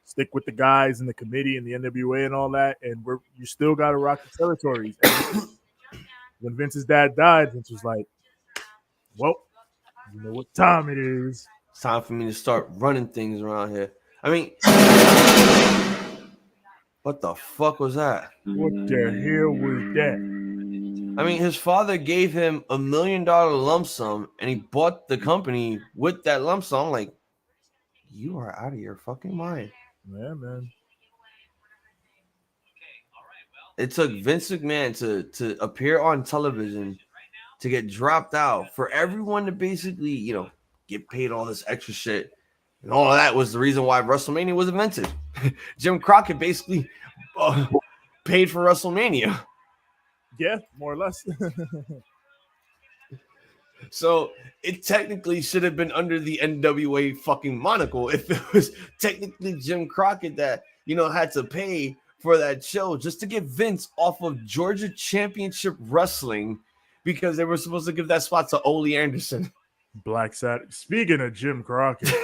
Stick with the guys in the committee and the NWA and all that, and you still gotta rock the territories. And when Vince's dad died, Vince was like, well, you know what time it is. It's time for me to start running things around here. I mean, what the fuck was that? What the hell was that? I mean, his father gave him $1 million lump sum, and he bought the company with that lump sum. Like, you are out of your fucking mind. Yeah, man. It took Vince McMahon to appear on television, to get dropped out, for everyone to basically, get paid all this extra shit. And all of that was the reason why WrestleMania was invented. Jim Crockett basically paid for WrestleMania. Yeah, more or less. So it technically should have been under the NWA fucking monocle if it was technically Jim Crockett that, had to pay for that show just to get Vince off of Georgia Championship Wrestling because they were supposed to give that spot to Ole Anderson. Black Saturday. Speaking of Jim Crockett,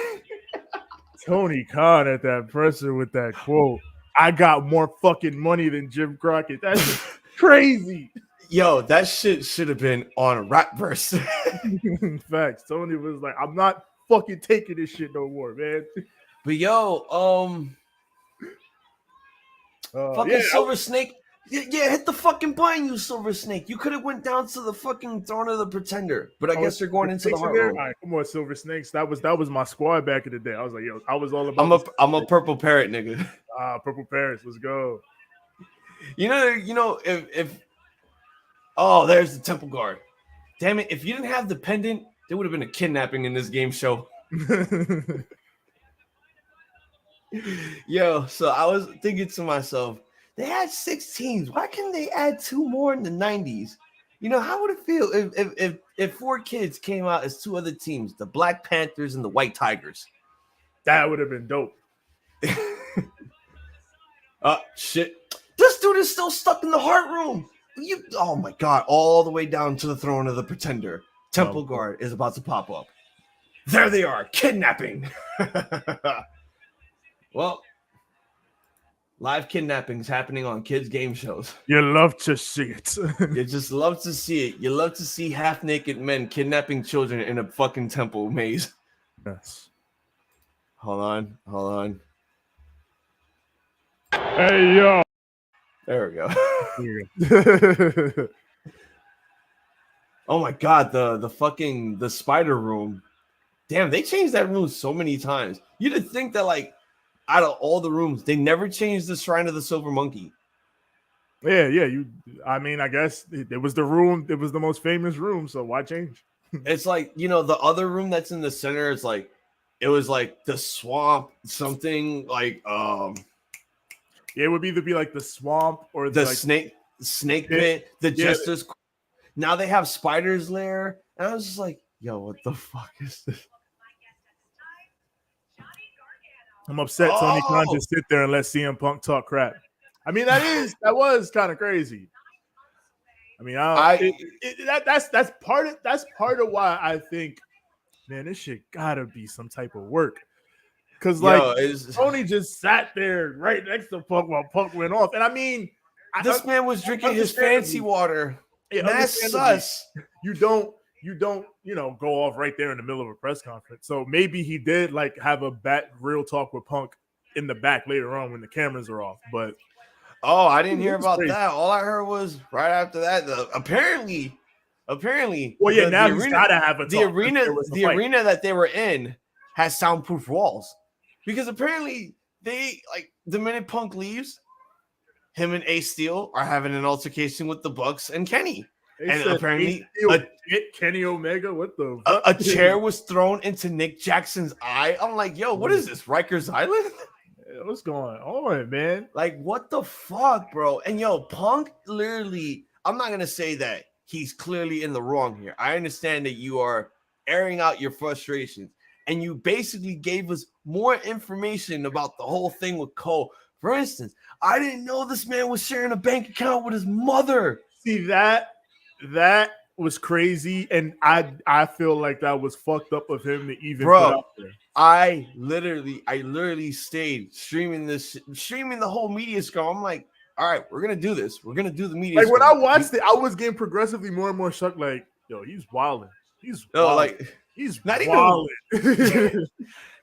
Tony Khan at that presser with that quote, I got more fucking money than Jim Crockett. That's crazy. Yo, that shit should have been on a rap verse. Facts. Tony was like, I'm not fucking taking this shit no more, man. But yo, Silver Snake. Yeah, hit the fucking button, you Silver Snake. You could have went down to the fucking Throne of the Pretender, but I guess they're going into the Heart Room. All right, come on, Silver Snakes. That was my squad back in the day. I was like, yo, I was all about. I'm a purple parrot, nigga. Purple parrots. Let's go. If oh, there's the Temple Guard. Damn it! If you didn't have the pendant, there would have been a kidnapping in this game show. Yo, so I was thinking to myself, they had 6 teams. Why can't they add 2 more in the 90s? You know, how would it feel if 4 kids came out as 2 other teams, the Black Panthers and the White Tigers? That would have been dope. Shit. This dude is still stuck in the heart room. Oh my god, all the way down to the throne of the Pretender. Temple Guard is about to pop up. There they are, kidnapping. Well, live kidnappings happening on kids' game shows. You love to see it. You just love to see it. You love to see half-naked men kidnapping children in a fucking temple maze. Yes. Hold on. Hey, yo. There we go. Here we go. Oh my god, the spider room. Damn, they changed that room so many times. You'd think that, like, out of all the rooms, they never changed the Shrine of the Silver Monkey. Yeah. I mean, I guess it was the room. It was the most famous room, so why change? It's like, you know, the other room that's in the center is like, it was like the swamp, something like It would either be like the swamp or the like, snake pit, the Jester's. Now they have Spider's Lair, and I was just like, yo, what the fuck is this? I'm upset Tony Khan just sit there and let CM Punk talk crap. I mean, that was kind of crazy. I mean, that's part of why I think, man, this shit gotta be some type of work. Because Tony just sat there right next to Punk while Punk went off, and I mean, this man was drinking his fancy water. Yeah, that's sus. You don't, go off right there in the middle of a press conference. So maybe he did like have a real talk with Punk in the back later on when the cameras are off. But I didn't hear about that. All I heard was right after that. Apparently. Well, yeah, now he's gotta have a talk. The arena that they were in has soundproof walls because apparently the minute Punk leaves, him and Ace Steel are having an altercation with the Bucks and Kenny. And apparently, Kenny Omega, what the fuck? A chair was thrown into Nick Jackson's eye. I'm like, yo, what is this? Rikers Island? What's going on, man? Like, what the fuck, bro? And yo, Punk literally, I'm not gonna say that he's clearly in the wrong here. I understand that you are airing out your frustrations, and you basically gave us more information about the whole thing with Cole. For instance, I didn't know this man was sharing a bank account with his mother. See, that was crazy, and I feel like that was fucked up of him to even put out there. I literally stayed streaming the whole media scrum. I'm like, all right, we're gonna do this. We're gonna do the media. Like when I watched it, I was getting progressively more and more shocked. Like, yo, he's wilding. He's not even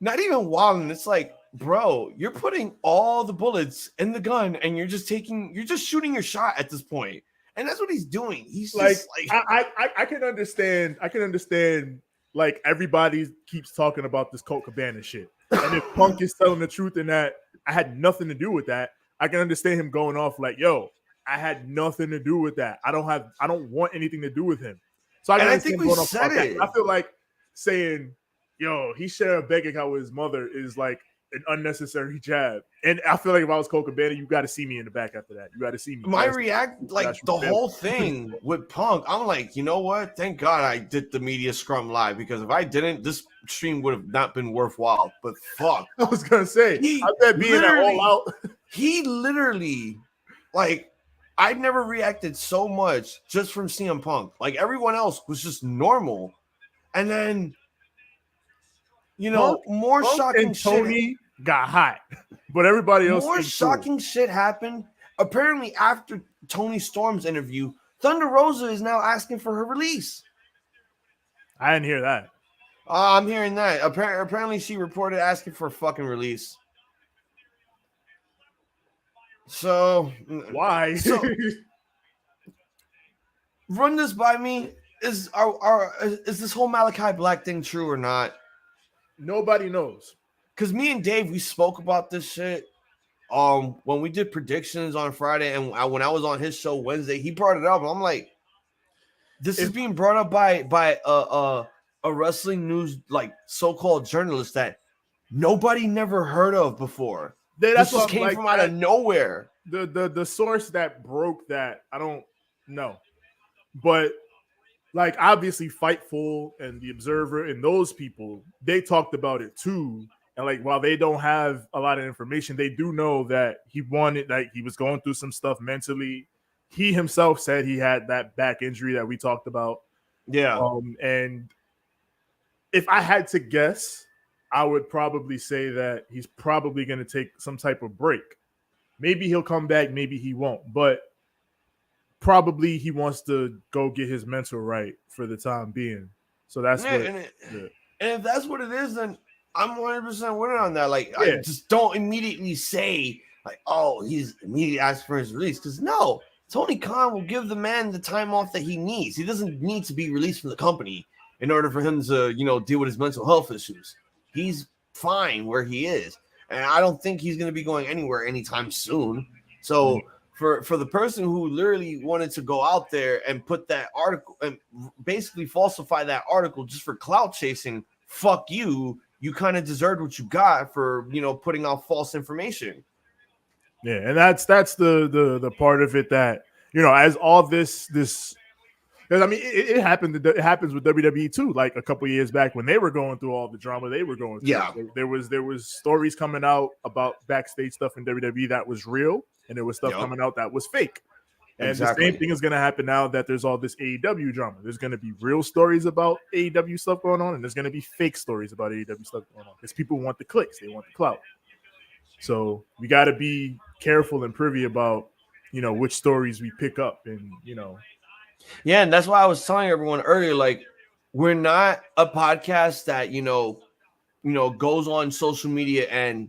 not even wilding. It's like, bro, you're putting all the bullets in the gun, and you're just shooting your shot at this point. And that's what he's doing. He's like, just like, I can understand. Like, everybody keeps talking about this Colt Cabana shit, and if Punk is telling the truth in that I had nothing to do with that, I can understand him going off like, yo, I had nothing to do with that. I don't want anything to do with him. So I think we said it. I feel like saying, yo, he shared a bank account with his mother is like an unnecessary jab. And I feel like if I was Colt Cabana, you got to see me in the back after that. You got to see me. The whole thing with Punk, I'm like, you know what? Thank God I did the media scrum live, because if I didn't, this stream would have not been worthwhile. But fuck. I was going to say, I bet being at All Out. He literally, like, I never reacted so much just from CM Punk. Like, everyone else was just normal. And then, you know, Punk shocking and Tony shit got hot, but everybody else. More shocking shit happened. Apparently, after Tony Storm's interview, Thunder Rosa is now asking for her release. I didn't hear that. I'm hearing that. Apparently, she reported asking for a fucking release. So why? Run this by me. Is this whole Malachi Black thing true or not? Nobody knows. Because me and Dave, we spoke about this shit when we did predictions on Friday, and when I was on his show Wednesday, he brought it up, and I'm like, this is being brought up by a wrestling news, like, so-called journalist that nobody never heard of before. This just came from out of nowhere. The source that broke that, I don't know. But like obviously Fightful and the Observer and those people, they talked about it too. And like while they don't have a lot of information, they do know that he wanted, like he was going through some stuff mentally. He himself said he had that back injury that we talked about. Yeah. And if I had to guess, I would probably say that he's probably going to take some type of break. Maybe he'll come back, maybe he won't. But probably he wants to go get his mental right for the time being. So that's and if that's what it is, then I'm 100% winning on that. Like, I just don't immediately say, like, oh, he's immediately asking for his release. Because no, Tony Khan will give the man the time off that he needs. He doesn't need to be released from the company in order for him to, deal with his mental health issues. He's fine where he is. And I don't think he's going to be going anywhere anytime soon. So for the person who literally wanted to go out there and put that article and basically falsify that article just for clout chasing, fuck you. You kind of deserved what you got for, putting out false information. Yeah, and that's the part of it that, as all this because I mean it happened. It happens with WWE too. Like a couple of years back when they were going through all the drama they were going through. Yeah, there was stories coming out about backstage stuff in WWE that was real, and there was stuff coming out that was fake. And the same thing is going to happen now that there's all this AEW drama. There's going to be real stories about AEW stuff going on, and there's going to be fake stories about AEW stuff going on because people want the clicks, they want the clout. So we got to be careful and privy about, which stories we pick up, and Yeah, and that's why I was telling everyone earlier, like, we're not a podcast that goes on social media and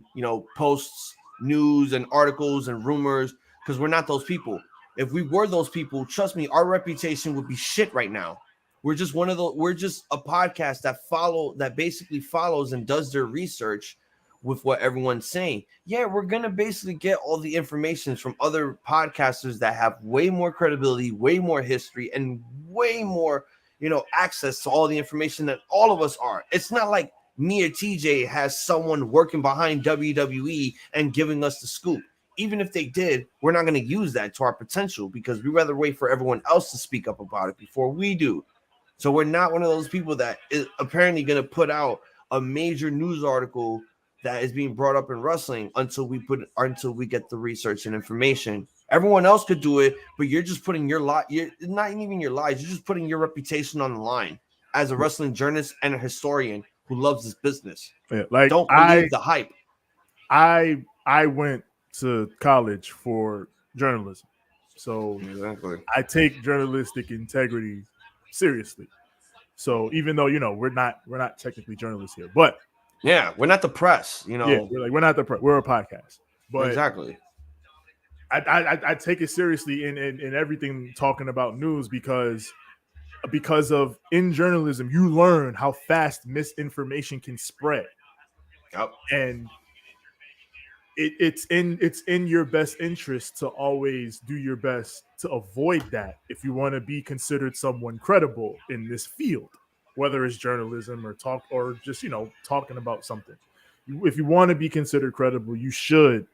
posts news and articles and rumors, because we're not those people. If we were those people, trust me, our reputation would be shit right now. We're just we're just a podcast that basically follows and does their research with what everyone's saying. Yeah, we're going to basically get all the information from other podcasters that have way more credibility, way more history, and way more, access to all the information that all of us are. It's not like me or TJ has someone working behind WWE and giving us the scoop. Even if they did, we're not going to use that to our potential because we'd rather wait for everyone else to speak up about it before we do. So we're not one of those people that is apparently going to put out a major news article that is being brought up in wrestling until we get the research and information. Everyone else could do it, but you're just putting your you're not even your lives. You're just putting your reputation on the line as a wrestling journalist and a historian who loves this business. Yeah, like don't believe the hype. I went to college for journalism, so exactly. I take journalistic integrity seriously. So even though we're not technically journalists here, but yeah, we're not the press. Yeah, we're not the press. We're a podcast. But exactly. I take it seriously in everything talking about news because of in journalism you learn how fast misinformation can spread. Yep. And it's in your best interest to always do your best to avoid that if you want to be considered someone credible in this field, whether it's journalism or just talking about something. If you want to be considered credible, you should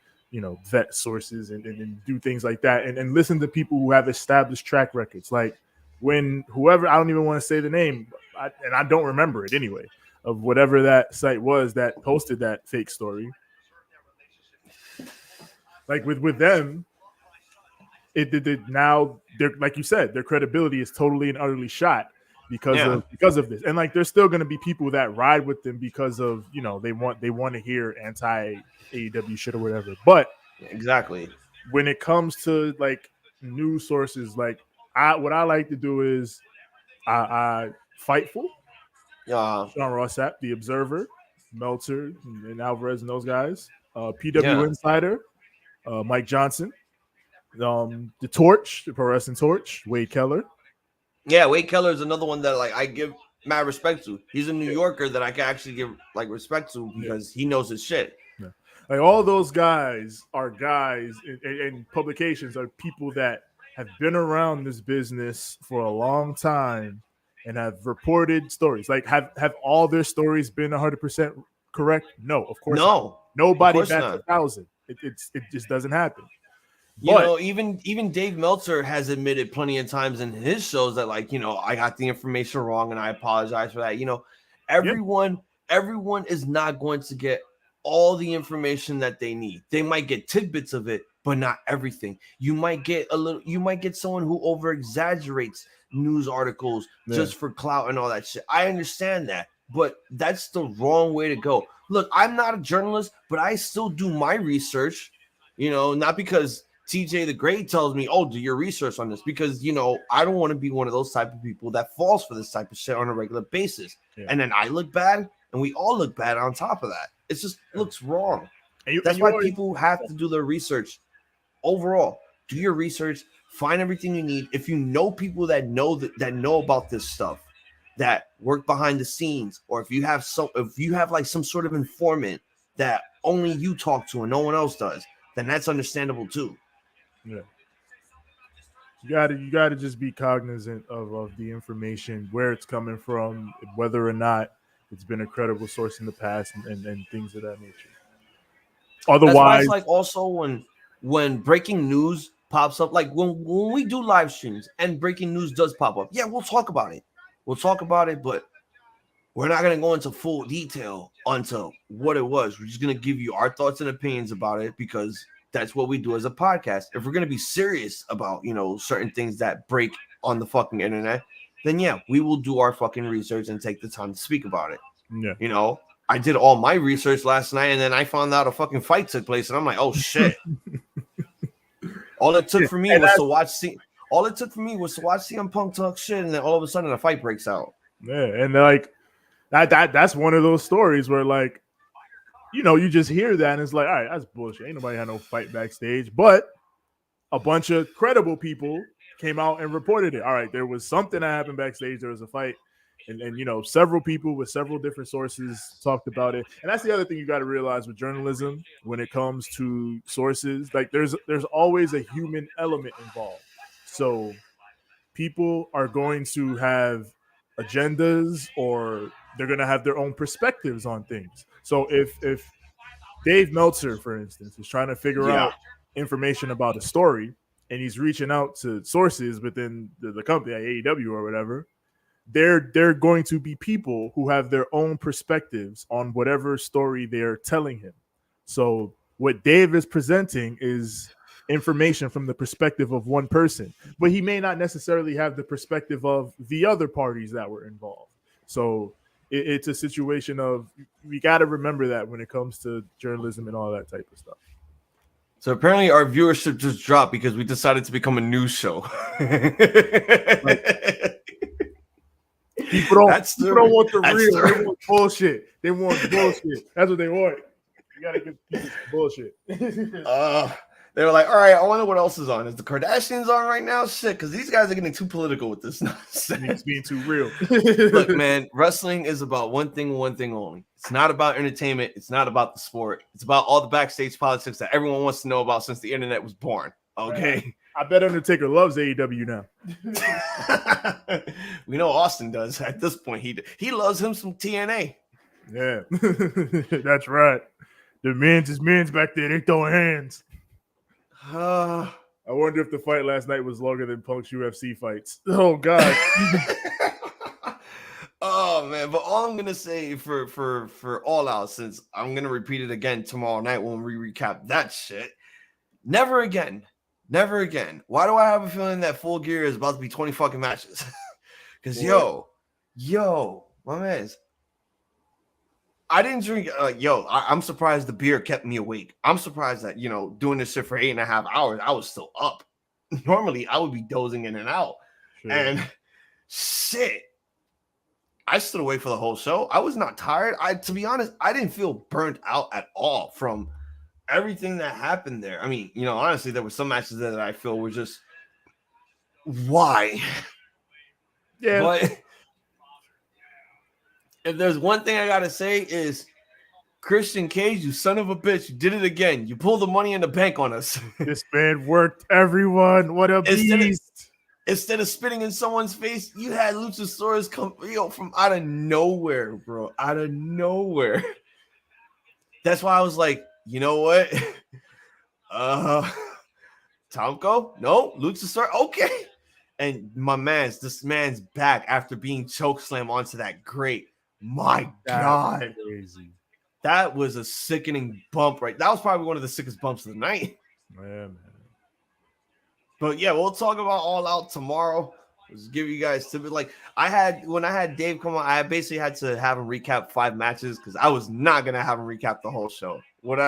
vet sources and do things like that and listen to people who have established track records. Like when whoever, I don't even want to say the name, and I don't remember it anyway, of whatever that site was that posted that fake story. Like with them, now they're, like you said, their credibility is totally and utterly shot because of this. And like there's still going to be people that ride with them because of they want to hear anti AEW shit or whatever. But exactly when it comes to like news sources, like what I like to do is I Fightful, Sean Ross Sapp, The Observer, Meltzer and Alvarez and those guys, PW Insider, Mike Johnson, the Torch, the Pro Wrestling Torch, Wade Keller. Yeah, Wade Keller is another one that like I give mad respect to. He's a New Yorker that I can actually give like respect to because he knows his shit. Yeah. Like all those guys are guys and publications are people that have been around this business for a long time and have reported stories. Like have all their stories been 100% correct? No, of course no. Not. Nobody bats 1,000. It just doesn't happen. You know, even Dave Meltzer has admitted plenty of times in his shows that, like, you know, I got the information wrong and I apologize for that. You know, everyone is not going to get all the information that they need. They might get tidbits of it, but not everything. You might get someone who over exaggerates news articles just for clout and all that shit. I understand that, but that's the wrong way to go. Look, I'm not a journalist, but I still do my research, you know, not because TJ the Great tells me, oh, do your research on this, because, you know, I don't want to be one of those type of people that falls for this type of shit on a regular basis. And then I look bad and we all look bad on top of that. It just looks wrong. That's why people have to do their research. Overall, do your research, find everything you need. If you know people that know about this stuff, that work behind the scenes, or if you have like some sort of informant that only you talk to and no one else does, then that's understandable too. Yeah. You gotta just be cognizant of the information, where it's coming from, whether or not it's been a credible source in the past, and things of that nature. Otherwise, that's why it's like also when breaking news pops up, like when we do live streams and breaking news does pop up, yeah, we'll talk about it. But we're not going to go into full detail onto what it was. We're just going to give you our thoughts and opinions about it, because that's what we do as a podcast. If we're going to be serious about, you know, certain things that break on the fucking internet, then yeah, we will do our fucking research and take the time to speak about it. Yeah. You know, I did all my research last night and then I found out a fucking fight took place and I'm like, oh shit. All it took for me was to watch CM Punk talk shit, and then all of a sudden a fight breaks out. Yeah, and like that's one of those stories where, like, you know, you just hear that and it's like, all right, that's bullshit. Ain't nobody had no fight backstage, but a bunch of credible people came out and reported it. All right, there was something that happened backstage. There was a fight, and you know, several people with several different sources talked about it. And that's the other thing you got to realize with journalism when it comes to sources. Like, there's always a human element involved. So people are going to have agendas, or they're going to have their own perspectives on things. So if Dave Meltzer, for instance, is trying to figure out information about a story, and he's reaching out to sources within the company, like AEW or whatever, they're going to be people who have their own perspectives on whatever story they're telling him. So what Dave is presenting is information from the perspective of one person, but he may not necessarily have the perspective of the other parties that were involved. So it's a situation of, we got to remember that when it comes to journalism and all that type of stuff. So apparently our viewership just dropped because we decided to become a news show. People don't want the real. They want bullshit. They want bullshit. That's what they want. You got to give people bullshit. They were like, all right, I wonder what else is on. Is the Kardashians on right now? Shit, because these guys are getting too political with this nonsense. It's being too real. Look, man, wrestling is about one thing only. It's not about entertainment. It's not about the sport. It's about all the backstage politics that everyone wants to know about since the internet was born. Okay? I bet Undertaker loves AEW now. We know Austin does at this point. He loves him some TNA. Yeah, that's right. The men's is men's back there. They throwing hands. I wonder if the fight last night was longer than Punk's UFC fights. Oh God. Oh man, but all I'm gonna say for All Out, since I'm gonna repeat it again tomorrow night when we recap that shit. Never again. Why do I have a feeling that Full Gear is about to be 20 fucking matches? Because yo, my man, I didn't drink. I'm surprised the beer kept me awake. I'm surprised that, you know, doing this shit for 8.5 hours, I was still up. Normally, I would be dozing in and out. Sure. And shit, I stood away for the whole show. I was not tired. To be honest, I didn't feel burnt out at all from everything that happened there. I mean, you know, honestly, there were some matches there that I feel were just, why? Yeah. But if there's one thing I gotta say is, Christian Cage, you son of a bitch, you did it again. You pulled the money in the bank on us. This man worked everyone. What a beast. Instead of spitting in someone's face, you had Luchasaurus come, from out of nowhere, bro. Out of nowhere. That's why I was like, you know what? Tomko? No. Luchasaurus? Okay. And this man's back after being chokeslammed onto that grate. My God. Crazy. That was a sickening bump, right? That was probably one of the sickest bumps of the night. Yeah, man. But yeah, we'll talk about All Out tomorrow. Just give you guys tips. Like when I had Dave come on, I basically had to have him recap 5 matches because I was not gonna have him recap the whole show. What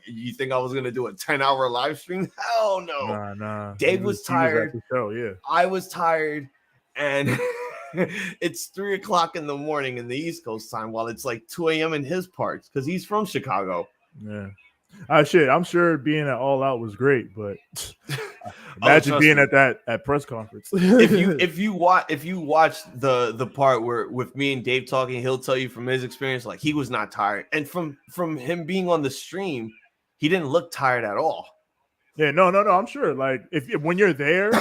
you think I was gonna do a 10-hour live stream? Hell no. Nah. Dave was tired. Show, yeah. I was tired, and it's 3:00 in the morning in the East Coast time, while it's like 2 a.m. in his parts because he's from Chicago. Yeah. Shit, I'm sure being at All Out was great, but imagine being at that press conference. if you watch the part where with me and Dave talking, he'll tell you from his experience, like he was not tired, and from him being on the stream, he didn't look tired at all. Yeah, no, I'm sure. Like when you're there,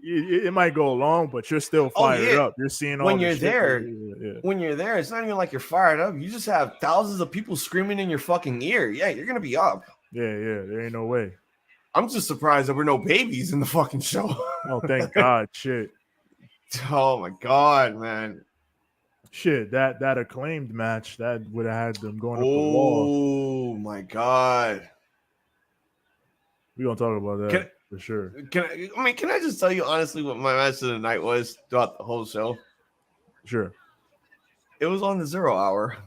it might go along, but you're still fired up. You're seeing all when the you're shit there. yeah. When you're there, it's not even like you're fired up. You just have thousands of people screaming in your fucking ear. Yeah, you're gonna be up. Yeah. There ain't no way. I'm just surprised there were no babies in the fucking show. Oh, thank God. Shit. Oh my God, man. Shit, that acclaimed match that would have had them going up the wall. Oh my God. We're gonna talk about that for sure. Can I just tell you honestly what my match of the night was throughout the whole show? Sure. It was on the 0 hour.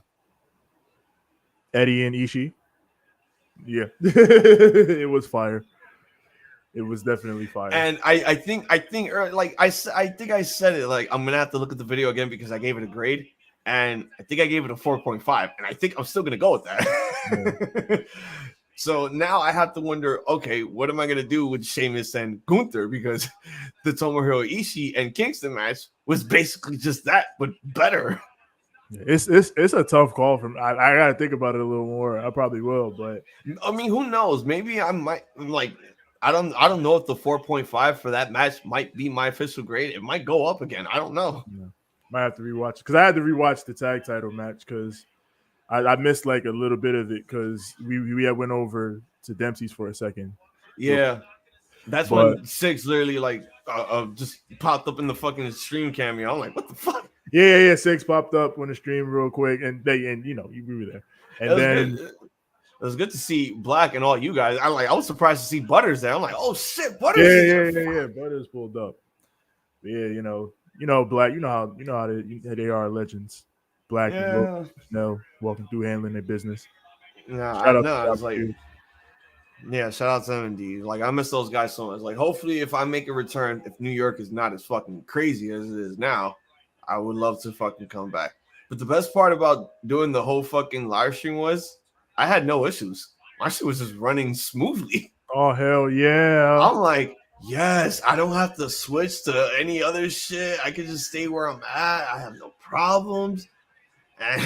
Eddie and Ishii. Yeah. It was fire. It was definitely fire. And I think like I think I said it, like I'm gonna have to look at the video again because I gave it a grade, and I think I gave it a 4.5, and I think I'm still gonna go with that. Yeah. So now I have to wonder, okay, what am I gonna do with Sheamus and Gunther, because the Tomohiro Ishii and Kingston match was basically just that, but better. It's a tough call. I gotta think about it a little more. I probably will, but I mean, who knows? Maybe I might like. I don't know if the 4.5 for that match might be my official grade. It might go up again. I don't know. Yeah. Might have to rewatch, because I had to rewatch the tag title match because I missed like a little bit of it because we had went over to Dempsey's for a second. Yeah, that's when Six literally like just popped up in the fucking stream cameo. I'm like, what the fuck? Yeah. Six popped up on the stream real quick, and we were there, and then. Good. It was good to see Black and all you guys. I was surprised to see Butters there. I'm like, oh shit, Butters. Yeah. Butters pulled up. But yeah, Black. You know how they are legends. Black and walking through handling their business. Shout out to them indeed. Like I miss those guys so much. Like hopefully, if I make a return, if New York is not as fucking crazy as it is now, I would love to fucking come back. But the best part about doing the whole fucking live stream was, I had no issues. My shit was just running smoothly. Oh, hell yeah. I'm like, yes, I don't have to switch to any other shit. I can just stay where I'm at. I have no problems. And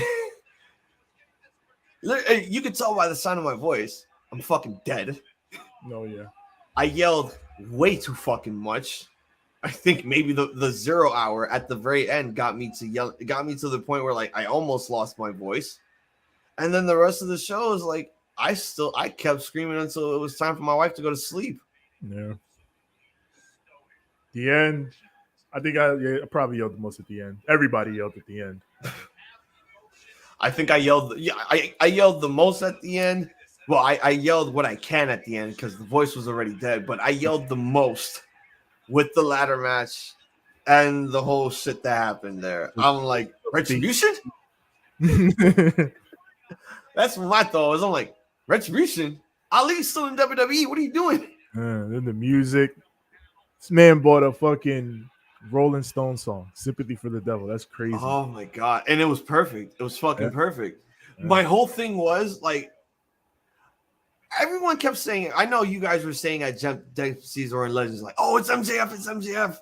you can tell by the sound of my voice, I'm fucking dead. No, yeah. I yelled way too fucking much. I think maybe the 0 hour at the very end got me to the point where like I almost lost my voice. And then the rest of the show is like I kept screaming until it was time for my wife to go to sleep. Yeah. The end, I think I probably yelled the most at the end. Everybody yelled at the end. I think I yelled. Yeah, I yelled the most at the end. Well, I yelled what I can at the end because the voice was already dead. But I yelled the most with the ladder match and the whole shit that happened there. I'm like, Retribution? That's what my thought was. I'm like, Retribution? Ali's still in WWE. What are you doing? Then the music. This man bought a fucking Rolling Stone song, Sympathy for the Devil. That's crazy. Oh, my God. And it was perfect. It was fucking perfect. Yeah. My whole thing was, like, everyone kept saying, I know you guys were saying at Dempsey's or in Legends, like, oh, it's MJF, it's MJF.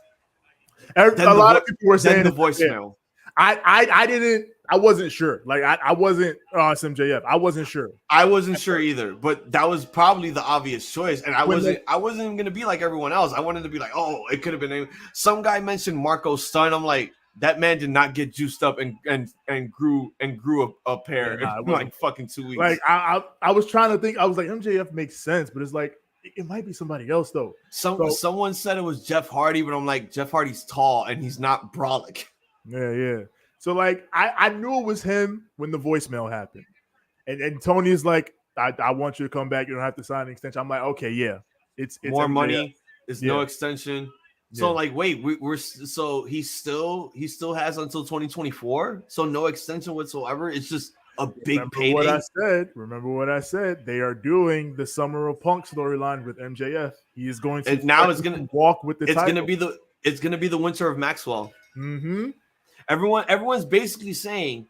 A lot of people were saying the voicemail. I wasn't sure. Like I wasn't it's MJF. I wasn't sure. I wasn't sure either, but that was probably the obvious choice. And I wasn't gonna be like everyone else. I wanted to be like, oh, it could have been some guy mentioned Marco Stunt. I'm like, that man did not get juiced up and grew a pair in like fucking 2 weeks. Like I was trying to think. I was like, MJF makes sense, but it's like It might be somebody else though. Someone said it was Jeff Hardy, but I'm like, Jeff Hardy's tall and he's not brolic. Yeah. So like I knew it was him when the voicemail happened. And Tony's like, I want you to come back. You don't have to sign an extension. I'm like, okay, yeah. It's more MJF. Money. It's no extension. So like, wait, so he still has until 2024. So no extension whatsoever. It's just a big payday. Remember what I said. They are doing the Summer of Punk storyline with MJF. He is going to it's gonna walk with the title. It's gonna be the Winter of Maxwell. Mm-hmm. Everyone's basically saying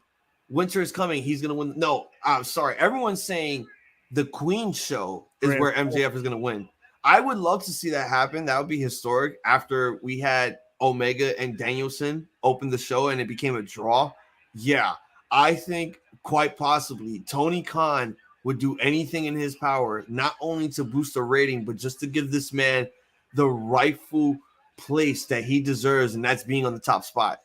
Winter is coming. He's gonna win. No, I'm sorry. Everyone's saying the Queen show is where MJF is gonna win. I would love to see that happen. That would be historic. After we had Omega and Danielson open the show and it became a draw. Yeah, I think quite possibly Tony Khan would do anything in his power, not only to boost the rating, but just to give this man the rightful place that he deserves, and that's being on the top spot.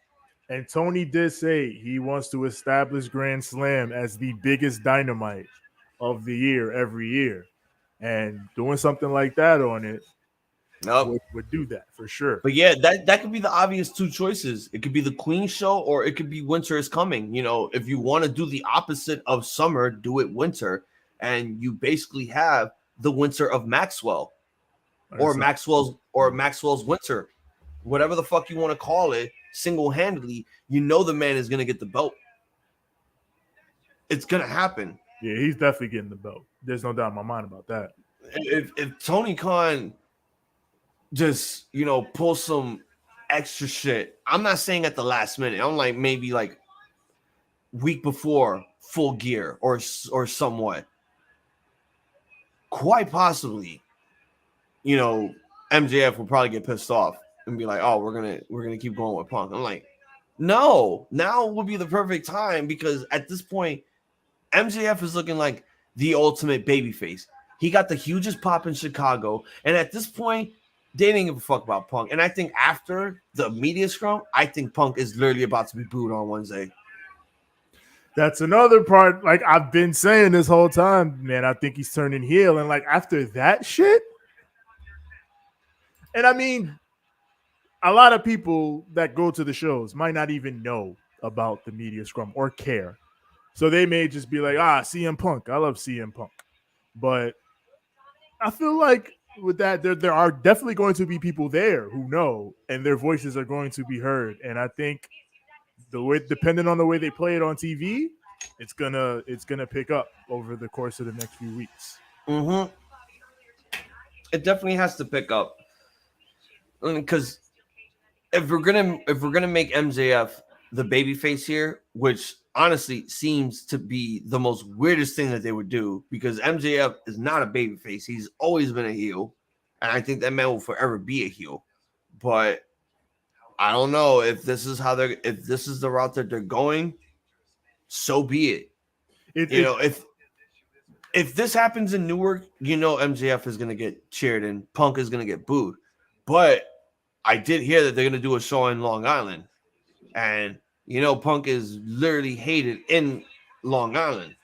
And Tony did say he wants to establish Grand Slam as the biggest Dynamite of the year every year. And doing something like that on it would do that for sure. But yeah, that could be the obvious two choices. It could be the Queen show or it could be Winter is Coming. You know, if you want to do the opposite of summer, do it winter. And you basically have the Winter of Maxwell or Maxwell's Winter. Whatever the fuck you want to call it, single-handedly, you know the man is going to get the belt. It's going to happen. Yeah, he's definitely getting the belt. There's no doubt in my mind about that. If Tony Khan just, pulls some extra shit, I'm not saying at the last minute. I'm like maybe like week before Full Gear or somewhat. Quite possibly, MJF will probably get pissed off and be like, "Oh, we're gonna keep going with Punk." I'm like, no, now would be the perfect time because at this point, MJF is looking like the ultimate babyface. He got the hugest pop in Chicago, and at this point, they didn't give a fuck about Punk. And I think after the media scrum, I think Punk is literally about to be booed on Wednesday. That's another part. Like I've been saying this whole time, man. I think he's turning heel, and like after that shit, and I mean, a lot of people that go to the shows might not even know about the media scrum or care. So they may just be like, CM Punk. I love CM Punk. But I feel like with that, there are definitely going to be people there who know, and their voices are going to be heard. And I think depending on the way they play it on TV, it's gonna pick up over the course of the next few weeks. Mm-hmm. It definitely has to pick up. Because if we're gonna make MJF the babyface here, which honestly seems to be the most weirdest thing that they would do, because MJF is not a babyface. He's always been a heel, and I think that man will forever be a heel. But I don't know if this is the route that they're going. So be it. If this happens in Newark, MJF is gonna get cheered and Punk is gonna get booed. But I did hear that they're gonna do a show in Long Island, and Punk is literally hated in Long Island.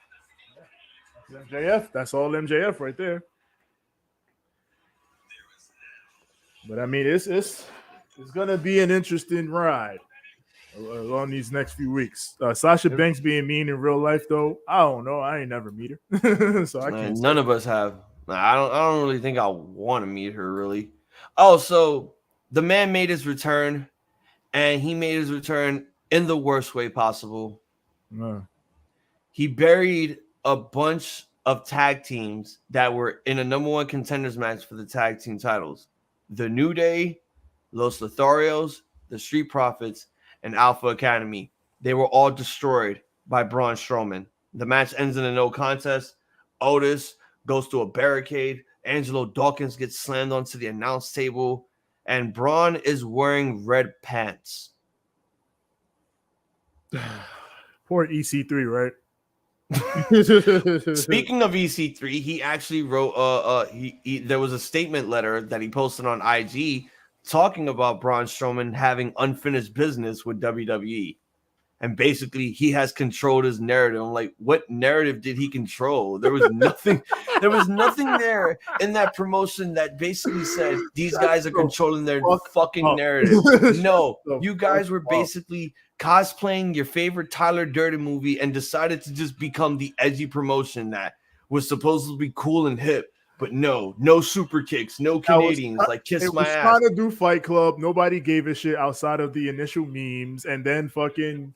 MJF, that's all MJF right there. But I mean, it's gonna be an interesting ride on these next few weeks. Sasha Banks being mean in real life, though, I don't know. I ain't never meet her, so I can't. None of us have. I don't really think I want to meet her really. Oh, so the man made his return, and he made his return in the worst way possible. He buried a bunch of tag teams that were in a number one contenders match for the tag team titles. The New Day, Los Lotharios, the Street Profits, and Alpha Academy. They were all destroyed by Braun Strowman. The match ends in a no contest. Otis goes to a barricade. Angelo Dawkins gets slammed onto the announce table. And Braun is wearing red pants. Poor EC3, right? Speaking of EC3, he actually wrote there was a statement letter that he posted on IG talking about Braun Strowman having unfinished business with WWE. And basically, he has controlled his narrative. I'm like, what narrative did he control? There was nothing. There was nothing there in that promotion that basically said these guys are controlling their fucking narrative. No, you guys were basically cosplaying your favorite Tyler Durden movie and decided to just become the edgy promotion that was supposed to be cool and hip. But no super kicks, no Canadians, like kiss my ass. It was trying to do Fight Club. Nobody gave a shit outside of the initial memes, and then fucking.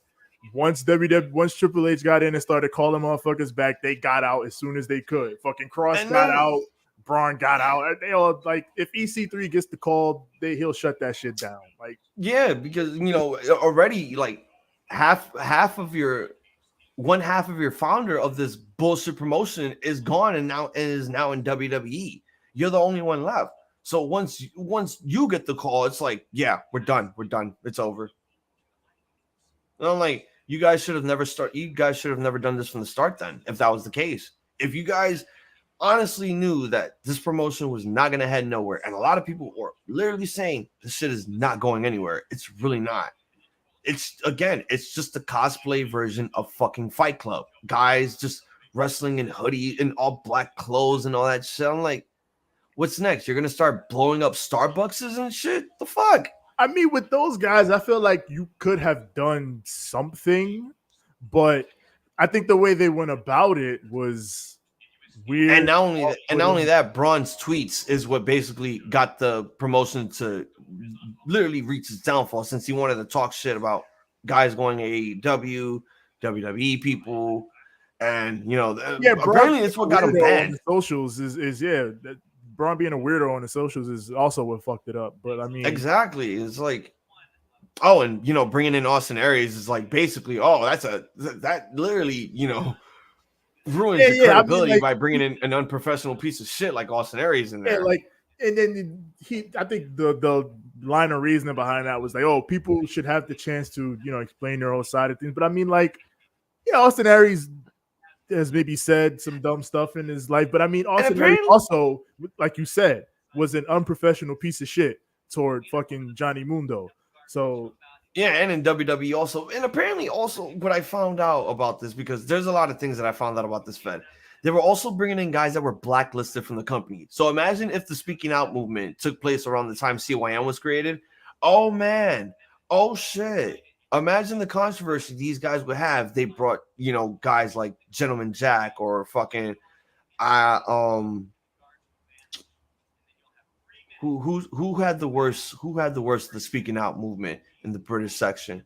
Once Triple H got in and started calling motherfuckers back, they got out as soon as they could. Fucking Cross got out, Braun got out. They all like, if EC3 gets the call, he'll shut that shit down. Like, yeah, because already like one half of your founder of this bullshit promotion is gone and is now in WWE. You're the only one left. So once you get the call, it's like, yeah, we're done, it's over. And I'm like, you guys should have never done this from the start then, if that was the case. If you guys honestly knew that this promotion was not going to head nowhere, and a lot of people were literally saying this shit is not going anywhere. It's really not. It's just the cosplay version of fucking Fight Club. Guys just wrestling in hoodie and all black clothes and all that shit. I'm like, what's next? You're going to start blowing up Starbucks and shit? The fuck? I mean, with those guys, I feel like you could have done something, but I think the way they went about it was weird. And not only that, Braun's tweets is what basically got the promotion to literally reach its downfall, since he wanted to talk shit about guys going to AEW, WWE people, and apparently it's what got him banned. Socials is Braun being a weirdo on the socials is also what fucked it up. But I mean, exactly. It's like, and bringing in Austin Aries is like basically, that literally, ruins your credibility by bringing in an unprofessional piece of shit like Austin Aries in there. Yeah, like, and then I think the line of reasoning behind that was like, people should have the chance to, explain their own side of things. But I mean, like, Austin Aries has maybe said some dumb stuff in his life, but I mean, also, like you said, was an unprofessional piece of shit toward fucking Johnny Mundo. So yeah, and in WWE also, and apparently also what I found out about this, because there's a lot of things that I found out about this Fed. They were also bringing in guys that were blacklisted from the company. So imagine if the speaking out movement took place around the time CYN was created. Oh man, oh shit. Imagine the controversy these guys would have. They brought, guys like Gentleman Jack or fucking who had the worst of the speaking out movement in the British section?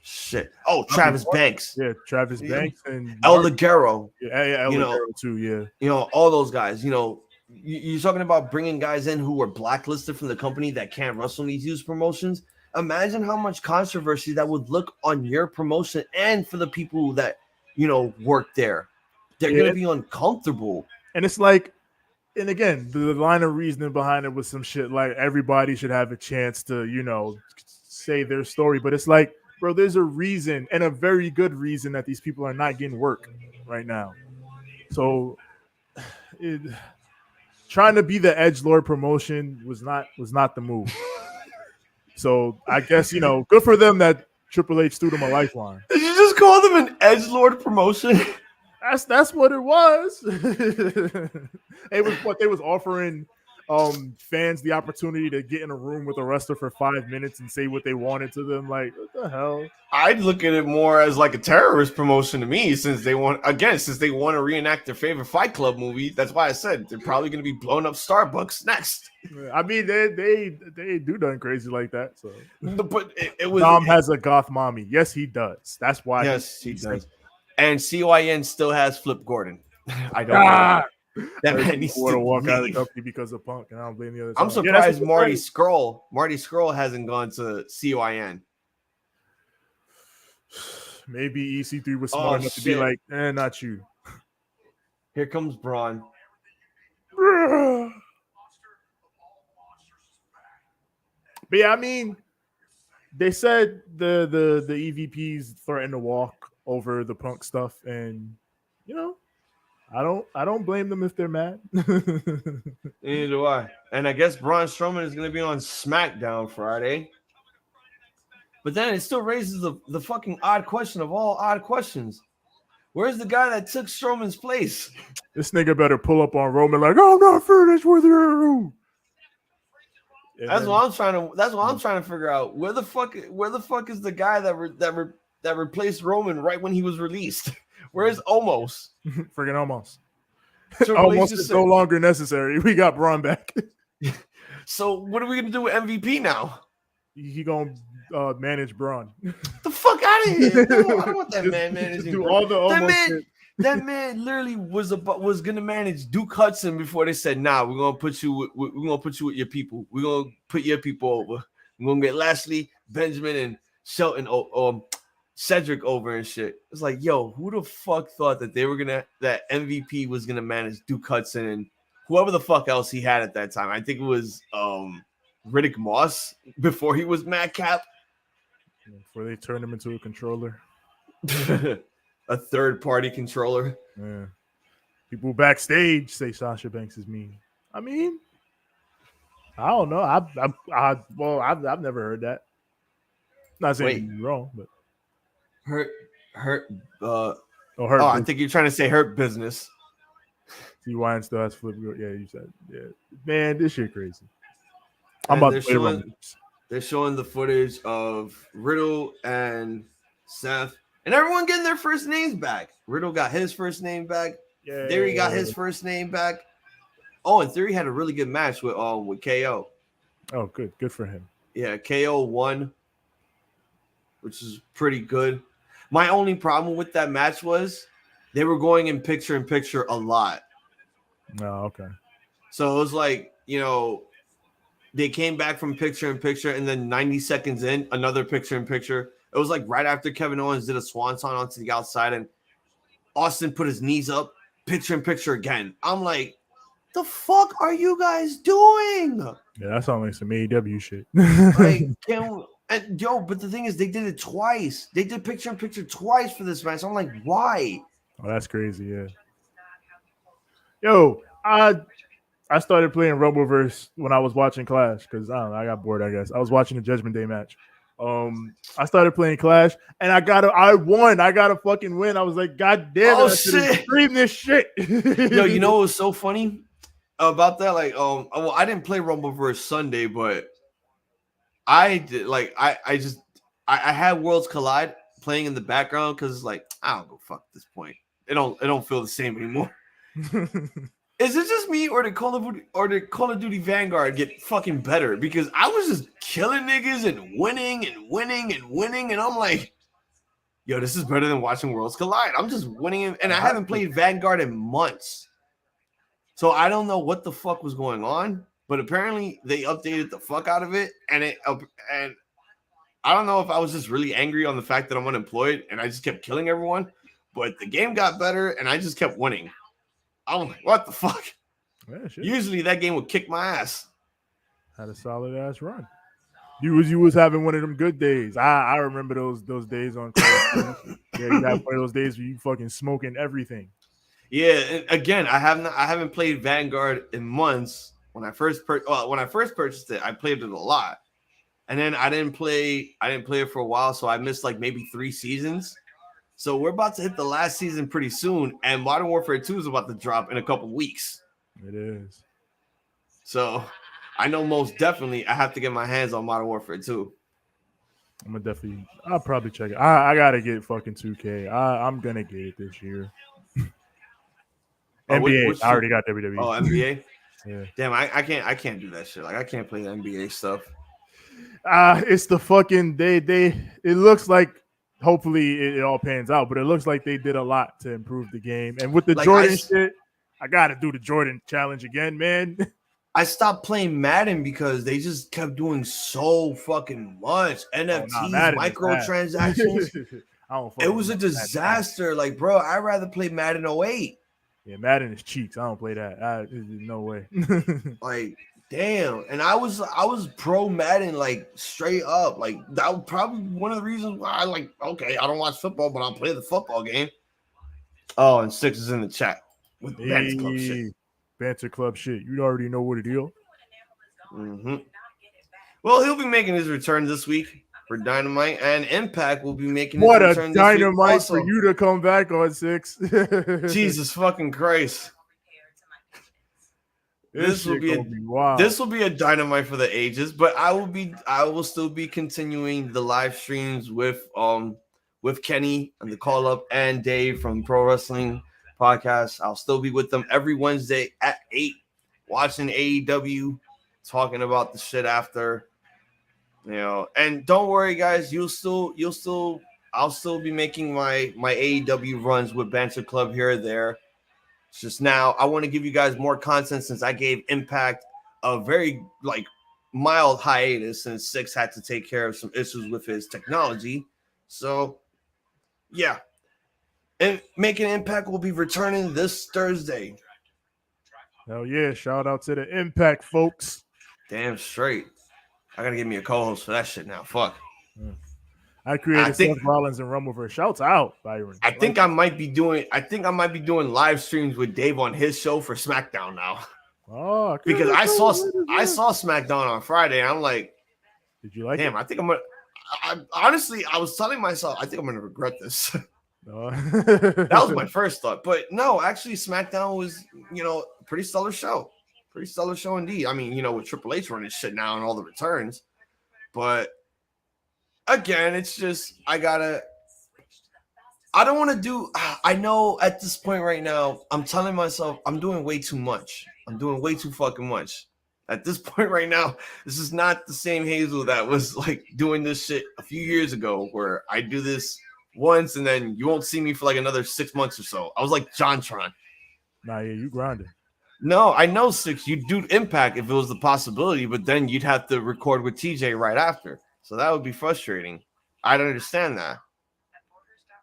Shit. Oh, Travis Banks. Yeah, Travis Banks and El Ligero. Yeah, El Ligero too, yeah. All those guys, you're talking about bringing guys in who were blacklisted from the company that can't wrestle in these huge promotions. Imagine how much controversy that would look on your promotion and for the people that, work there. They're going to be uncomfortable. And it's like, and again, the line of reasoning behind it was some shit like everybody should have a chance to, say their story. But it's like, bro, there's a reason, and a very good reason, that these people are not getting work right now. So trying to be the edgelord promotion was not the move. So I guess, good for them that Triple H threw them a lifeline. Did you just call them an edgelord promotion? That's what it was. It was what they was offering fans the opportunity to get in a room with a wrestler for 5 minutes and say what they wanted to them. Like, what the hell? I'd look at it more as like a terrorist promotion to me, since they want to reenact their favorite Fight Club movie. That's why I said they're probably going to be blowing up Starbucks next. I mean, they do done crazy like that. So, but it was Dom has a goth mommy. Yes, he does. That's why. Yes, he does. And CYN still has Flip Gordon. I don't know. That man needs to walk out of the company because of Punk, and I don't blame the other side. I'm surprised Marty Scurll hasn't gone to CYN. Maybe EC3 was smart enough to be like, not you. Here comes Braun. But yeah, I mean, they said the EVPs threatened to walk over the Punk stuff, and I don't blame them if they're mad. Neither do I. And I guess Braun Strowman is going to be on SmackDown Friday. But then it still raises the fucking odd question of all odd questions. Where's the guy that took Strowman's place? This nigga better pull up on Roman like, I'm not finished with you. That's what I'm trying to figure out. Where the fuck is the guy that replaced Roman right when he was released? Where's Omos? Friggin' Omos. Triple H Omos just is said- no longer necessary. We got Braun back. So what are we gonna do with MVP now? He gonna manage Braun. The fuck out of here! No, I don't want that man managing. Do all the that Omos man, shit. that man literally was gonna manage Duke Hudson before they said, "Nah, we're gonna put you with your people. We're gonna put your people over. We're gonna get Lashley, Benjamin, and Shelton, Cedric over and shit." It's like, yo, who the fuck thought that that MVP was gonna manage Duke Hudson and whoever the fuck else he had at that time? I think it was Riddick Moss before he was Madcap. Before they turned him into a controller. A third-party controller. Yeah. People backstage say Sasha Banks is mean. I mean, I don't know. I've never heard that. Not saying you're wrong, but hurt. Hurt. I think you're trying to say hurt business. See, Wine still has flip. Yeah, you said. Yeah, man, this shit crazy. I'm about to play Roman. They're showing the footage of Riddle and Seth, and everyone getting their first names back. Riddle got his first name back. Yeah, Theory got his first name back. Oh, and Theory had a really good match with KO. Oh, good for him. Yeah, KO won, which is pretty good. My only problem with that match was they were going in picture a lot. Oh, okay. So it was like, they came back from picture in picture, and then 90 seconds in, another picture in picture. It was like right after Kevin Owens did a swanton onto the outside, and Austin put his knees up, picture in picture again. I'm like, the fuck are you guys doing? Yeah, that sounds like some AEW shit. But the thing is, they did it twice. They did picture in picture twice for this match. I'm like, why? Oh, that's crazy, yeah. Yo, I started playing Rumbleverse when I was watching Clash because I don't know, I got bored, I guess. I was watching the Judgment Day match. I started playing Clash and I won. I got a fucking win. I was like, God damn it, I should stream this shit. Yo, you know what was so funny about that? Like, well, I didn't play Rumbleverse Sunday, but I did I had Worlds Collide playing in the background because it's like, I don't go fuck at this point. It don't feel the same anymore. Is it just me or did Call of Duty Vanguard get fucking better? Because I was just killing niggas and winning, and I'm like, yo, this is better than watching Worlds Collide. I'm just winning, and I haven't played Vanguard in months. So I don't know what the fuck was going on, but apparently they updated the fuck out of it, and I don't know if I was just really angry on the fact that I'm unemployed and I just kept killing everyone, but the game got better and I just kept winning. I'm like, what the fuck? Yeah, usually that game would kick my ass. Had a solid ass run. You was having one of them good days. I remember those days on Call of Duty. Yeah, you had one of those days where you fucking smoking everything. Yeah, and again, I haven't played Vanguard in months. When I first purchased it, I played it a lot. And then I didn't play it for a while, so I missed like maybe 3 seasons. So we're about to hit the last season pretty soon, and Modern Warfare 2 is about to drop in a couple weeks. It is. So I know most definitely I have to get my hands on Modern Warfare 2. I'll probably check it. I gotta get fucking 2K. I'm gonna get it this year. NBA. I already got WWE. Oh, NBA? Yeah. Damn, I can't do that shit. Like I can't play the NBA stuff. It's the fucking it looks like hopefully it all pans out, but it looks like they did a lot to improve the game. And with the Jordan shit, I gotta do the Jordan challenge again, man. I stopped playing Madden because they just kept doing so fucking much. NFTs, microtransactions. It was a disaster. Like, bro, I'd rather play Madden 08. Yeah, Madden is cheeks. I don't play that. No way. Like, damn. And I was pro Madden, like straight up. Like that was probably one of the reasons why I don't watch football, but I'll play the football game. Oh, and Six is in the chat with Banter Club shit. Banter Club shit. You already know what it is. Mm-hmm. Well, he'll be making his return this week. for Dynamite, and Impact will be making What its a return this week dynamite also. for you to come back on 6. Jesus fucking Christ. This will be wild. This will be a dynamite for the ages, but I will still be continuing the live streams with Kenny and the call up and Dave from Pro Wrestling Podcast. I'll still be with them every Wednesday at 8, watching AEW, talking about the shit after, and don't worry guys, I'll still be making my AEW runs with Banter Club here or there. It's just now I want to give you guys more content since I gave Impact a very mild hiatus since Six had to take care of some issues with his technology. So yeah. And Making Impact will be returning this Thursday. Hell yeah. Shout out to the Impact folks. Damn straight. I gotta give me a co-host for that shit now. Fuck. I created Seth Rollins and Rumbleverse. Shouts out, Byron. I think I might be doing live streams with Dave on his show for SmackDown now. Oh, because I saw SmackDown on Friday. And I'm like, did you like damn, it? I think I'm gonna honestly, I was telling myself, I think I'm gonna regret this. That was my first thought. But no, actually, SmackDown was, pretty stellar show. Pretty stellar show indeed. I mean, with Triple H running shit now and all the returns. But again, it's just I don't want to do. I know at this point right now, I'm telling myself I'm doing way too much. I'm doing way too fucking much. At this point right now, this is not the same Hazel that was doing this shit a few years ago, where I do this once and then you won't see me for another 6 months or so. I was like JonTron. Nah, yeah, you grinding. No, I know Six. You'd do Impact if it was the possibility, but then you'd have to record with TJ right after. So that would be frustrating. I don't understand that.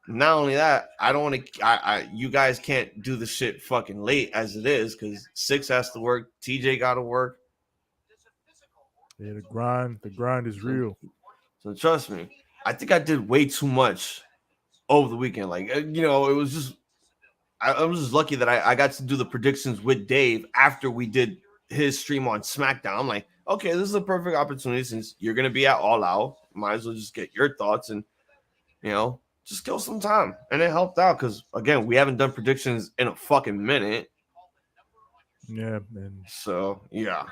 Not only that, I don't want to. You guys can't do the shit fucking late as it is because Six has to work. TJ got to work. Yeah, the grind is real. So trust me, I think I did way too much over the weekend. It was just. I was just lucky that I got to do the predictions with Dave after we did his stream on SmackDown. I'm like, okay, this is a perfect opportunity since you're going to be at All Out. Might as well just get your thoughts and, just kill some time. And it helped out because, again, we haven't done predictions in a fucking minute. Yeah, man. So, yeah.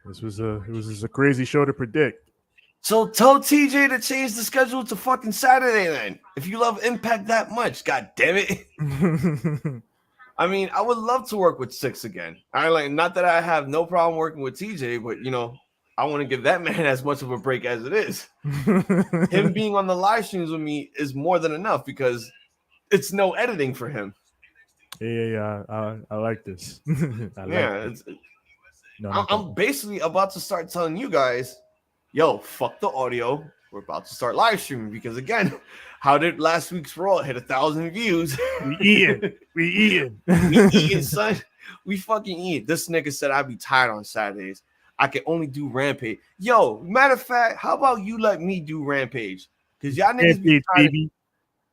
It was a crazy show to predict. So tell TJ to change the schedule to fucking Saturday then. If you love Impact that much, god damn it. I mean, I would love to work with Six again. Not that I have no problem working with TJ, but I want to give that man as much of a break as it is. Him being on the live streams with me is more than enough because it's no editing for him. Yeah. I like this. I'm basically about to start telling you guys, yo, fuck the audio. We're about to start live streaming because, again, how did last week's Raw hit 1,000 views? We eating, son. We fucking eat. This nigga said I'd be tired on Saturdays. I can only do Rampage. Yo, matter of fact, how about you let me do Rampage? Because y'all niggas be tired.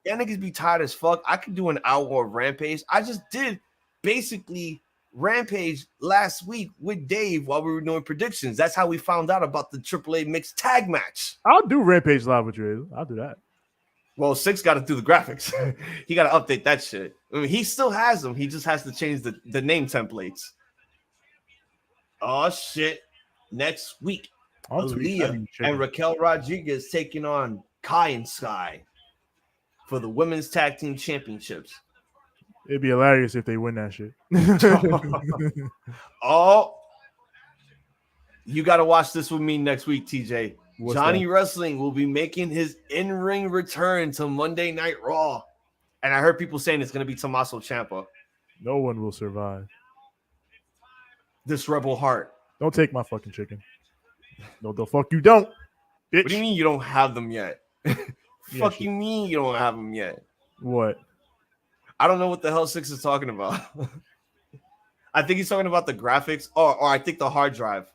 Y'all niggas be tired as fuck. I could do an hour of Rampage. I just did basically Rampage last week with Dave while we were doing predictions. That's how we found out about the AAA mixed tag match. I'll do Rampage live with you. I'll do that. Well, Six got to do the graphics. He got to update that shit. I mean, he still has them. He just has to change the name templates. Oh, shit. Next week, Aaliyah and Raquel Rodriguez taking on Kai and Sky for the Women's Tag Team Championships. It'd be hilarious if they win that shit. Oh, you got to watch this with me next week, TJ. Johnny Wrestling will be making his in-ring return to Monday Night Raw. And I heard people saying it's going to be Tommaso Ciampa. No one will survive. This Rebel Heart. Don't take my fucking chicken. No, the fuck you don't. Bitch. What do you mean you don't have them yet? Fuck you mean you don't have them yet? What? I don't know what the hell Six is talking about. I think he's talking about the graphics, or I think the hard drive.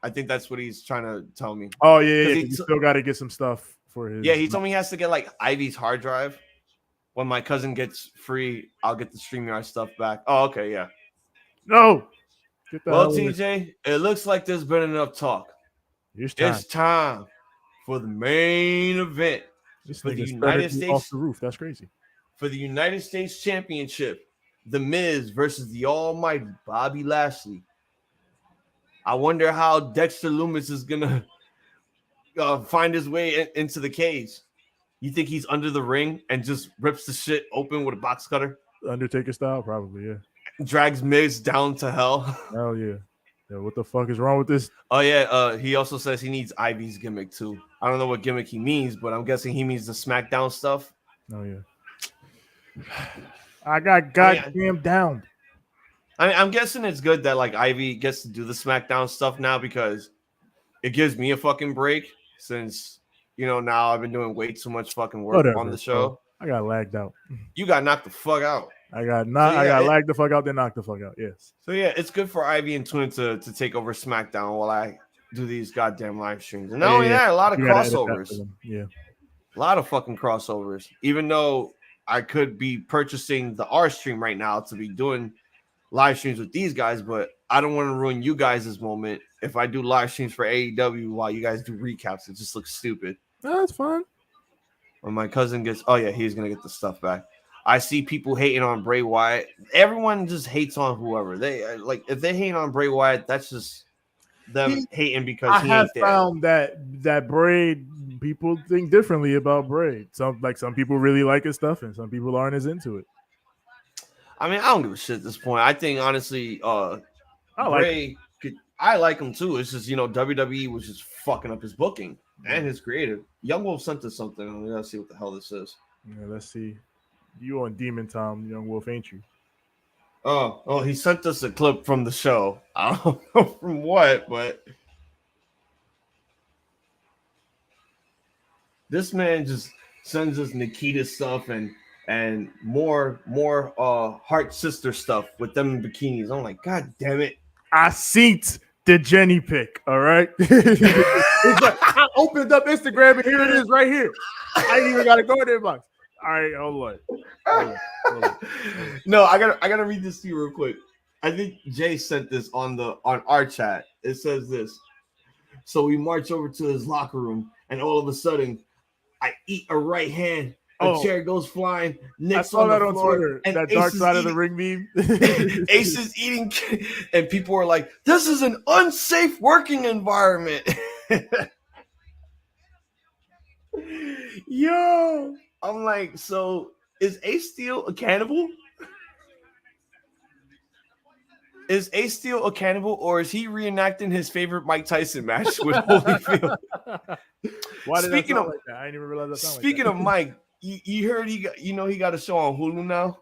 I think that's what he's trying to tell me. Oh yeah. He still got to get some stuff for his. Yeah, he told me he has to get Ivy's hard drive. When my cousin gets free, I'll get the StreamYard stuff back. Oh, okay, yeah. No. Well, TJ, it looks like there's been enough talk. It's time for the main event for the United States off the roof. That's crazy. For the United States Championship, The Miz versus the almighty Bobby Lashley. I wonder how Dexter Lumis is gonna find his way into the cage. You think he's under the ring and just rips the shit open with a box cutter? Undertaker style, probably, yeah. Drags Miz down to hell. Hell yeah. Yo, what the fuck is wrong with this? Oh yeah, he also says he needs Ivy's gimmick too. I don't know what gimmick he means, but I'm guessing he means the SmackDown stuff. Oh yeah. I got goddamn down. I'm guessing it's good that like Ivy gets to do the SmackDown stuff now because it gives me a fucking break since now I've been doing way too much fucking work on the show. I got lagged out. You got knocked the fuck out. I got lagged the fuck out, then knocked the fuck out. Yes. So yeah, it's good for Ivy and Twin to take over SmackDown while I do these goddamn live streams. And not only that, a lot of crossovers. Yeah. A lot of fucking crossovers. Even though I could be purchasing the R stream right now to be doing live streams with these guys, but I don't want to ruin you guys' moment if I do live streams for AEW while you guys do recaps. It just looks stupid. No, that's fine. When my cousin gets, he's gonna get the stuff back. I see people hating on Bray Wyatt. Everyone just hates on whoever they like. If they hate on Bray Wyatt, that's just them hating because he ain't there. I have found that Bray, people think differently about Bray. Some people really like his stuff, and some people aren't as into it. I mean, I don't give a shit at this point. I think honestly, Bray, I like him too. It's just WWE was just fucking up his booking and his creative. Young Wolf sent us something. We gotta see what the hell this is. Yeah, let's see. You on Demon Time, Young Wolf, ain't you? Oh, he sent us a clip from the show. I don't know from what, but this man just sends us Nikita stuff and more Heart Sister stuff with them in bikinis. I'm like, God damn it. I seen the Jenny pic, all right? I opened up Instagram and here it is right here. I ain't even got to go in the inbox. All right, hold on. No, I gotta read this to you real quick. I think Jay sent this on our chat. It says this. So we march over to his locker room, and all of a sudden, I eat a right hand. A chair goes flying. Nick's on the floor, on Twitter. And that dark side of the ring meme. Ace is eating, and people are like, "This is an unsafe working environment." Yo. I'm like, so is Ace Steel a cannibal? Is Ace Steel a cannibal, or is he reenacting his favorite Mike Tyson match with Holyfield? Why did that sound like that? I didn't even realize that sound Speaking like of Mike, you heard he got a show on Hulu now?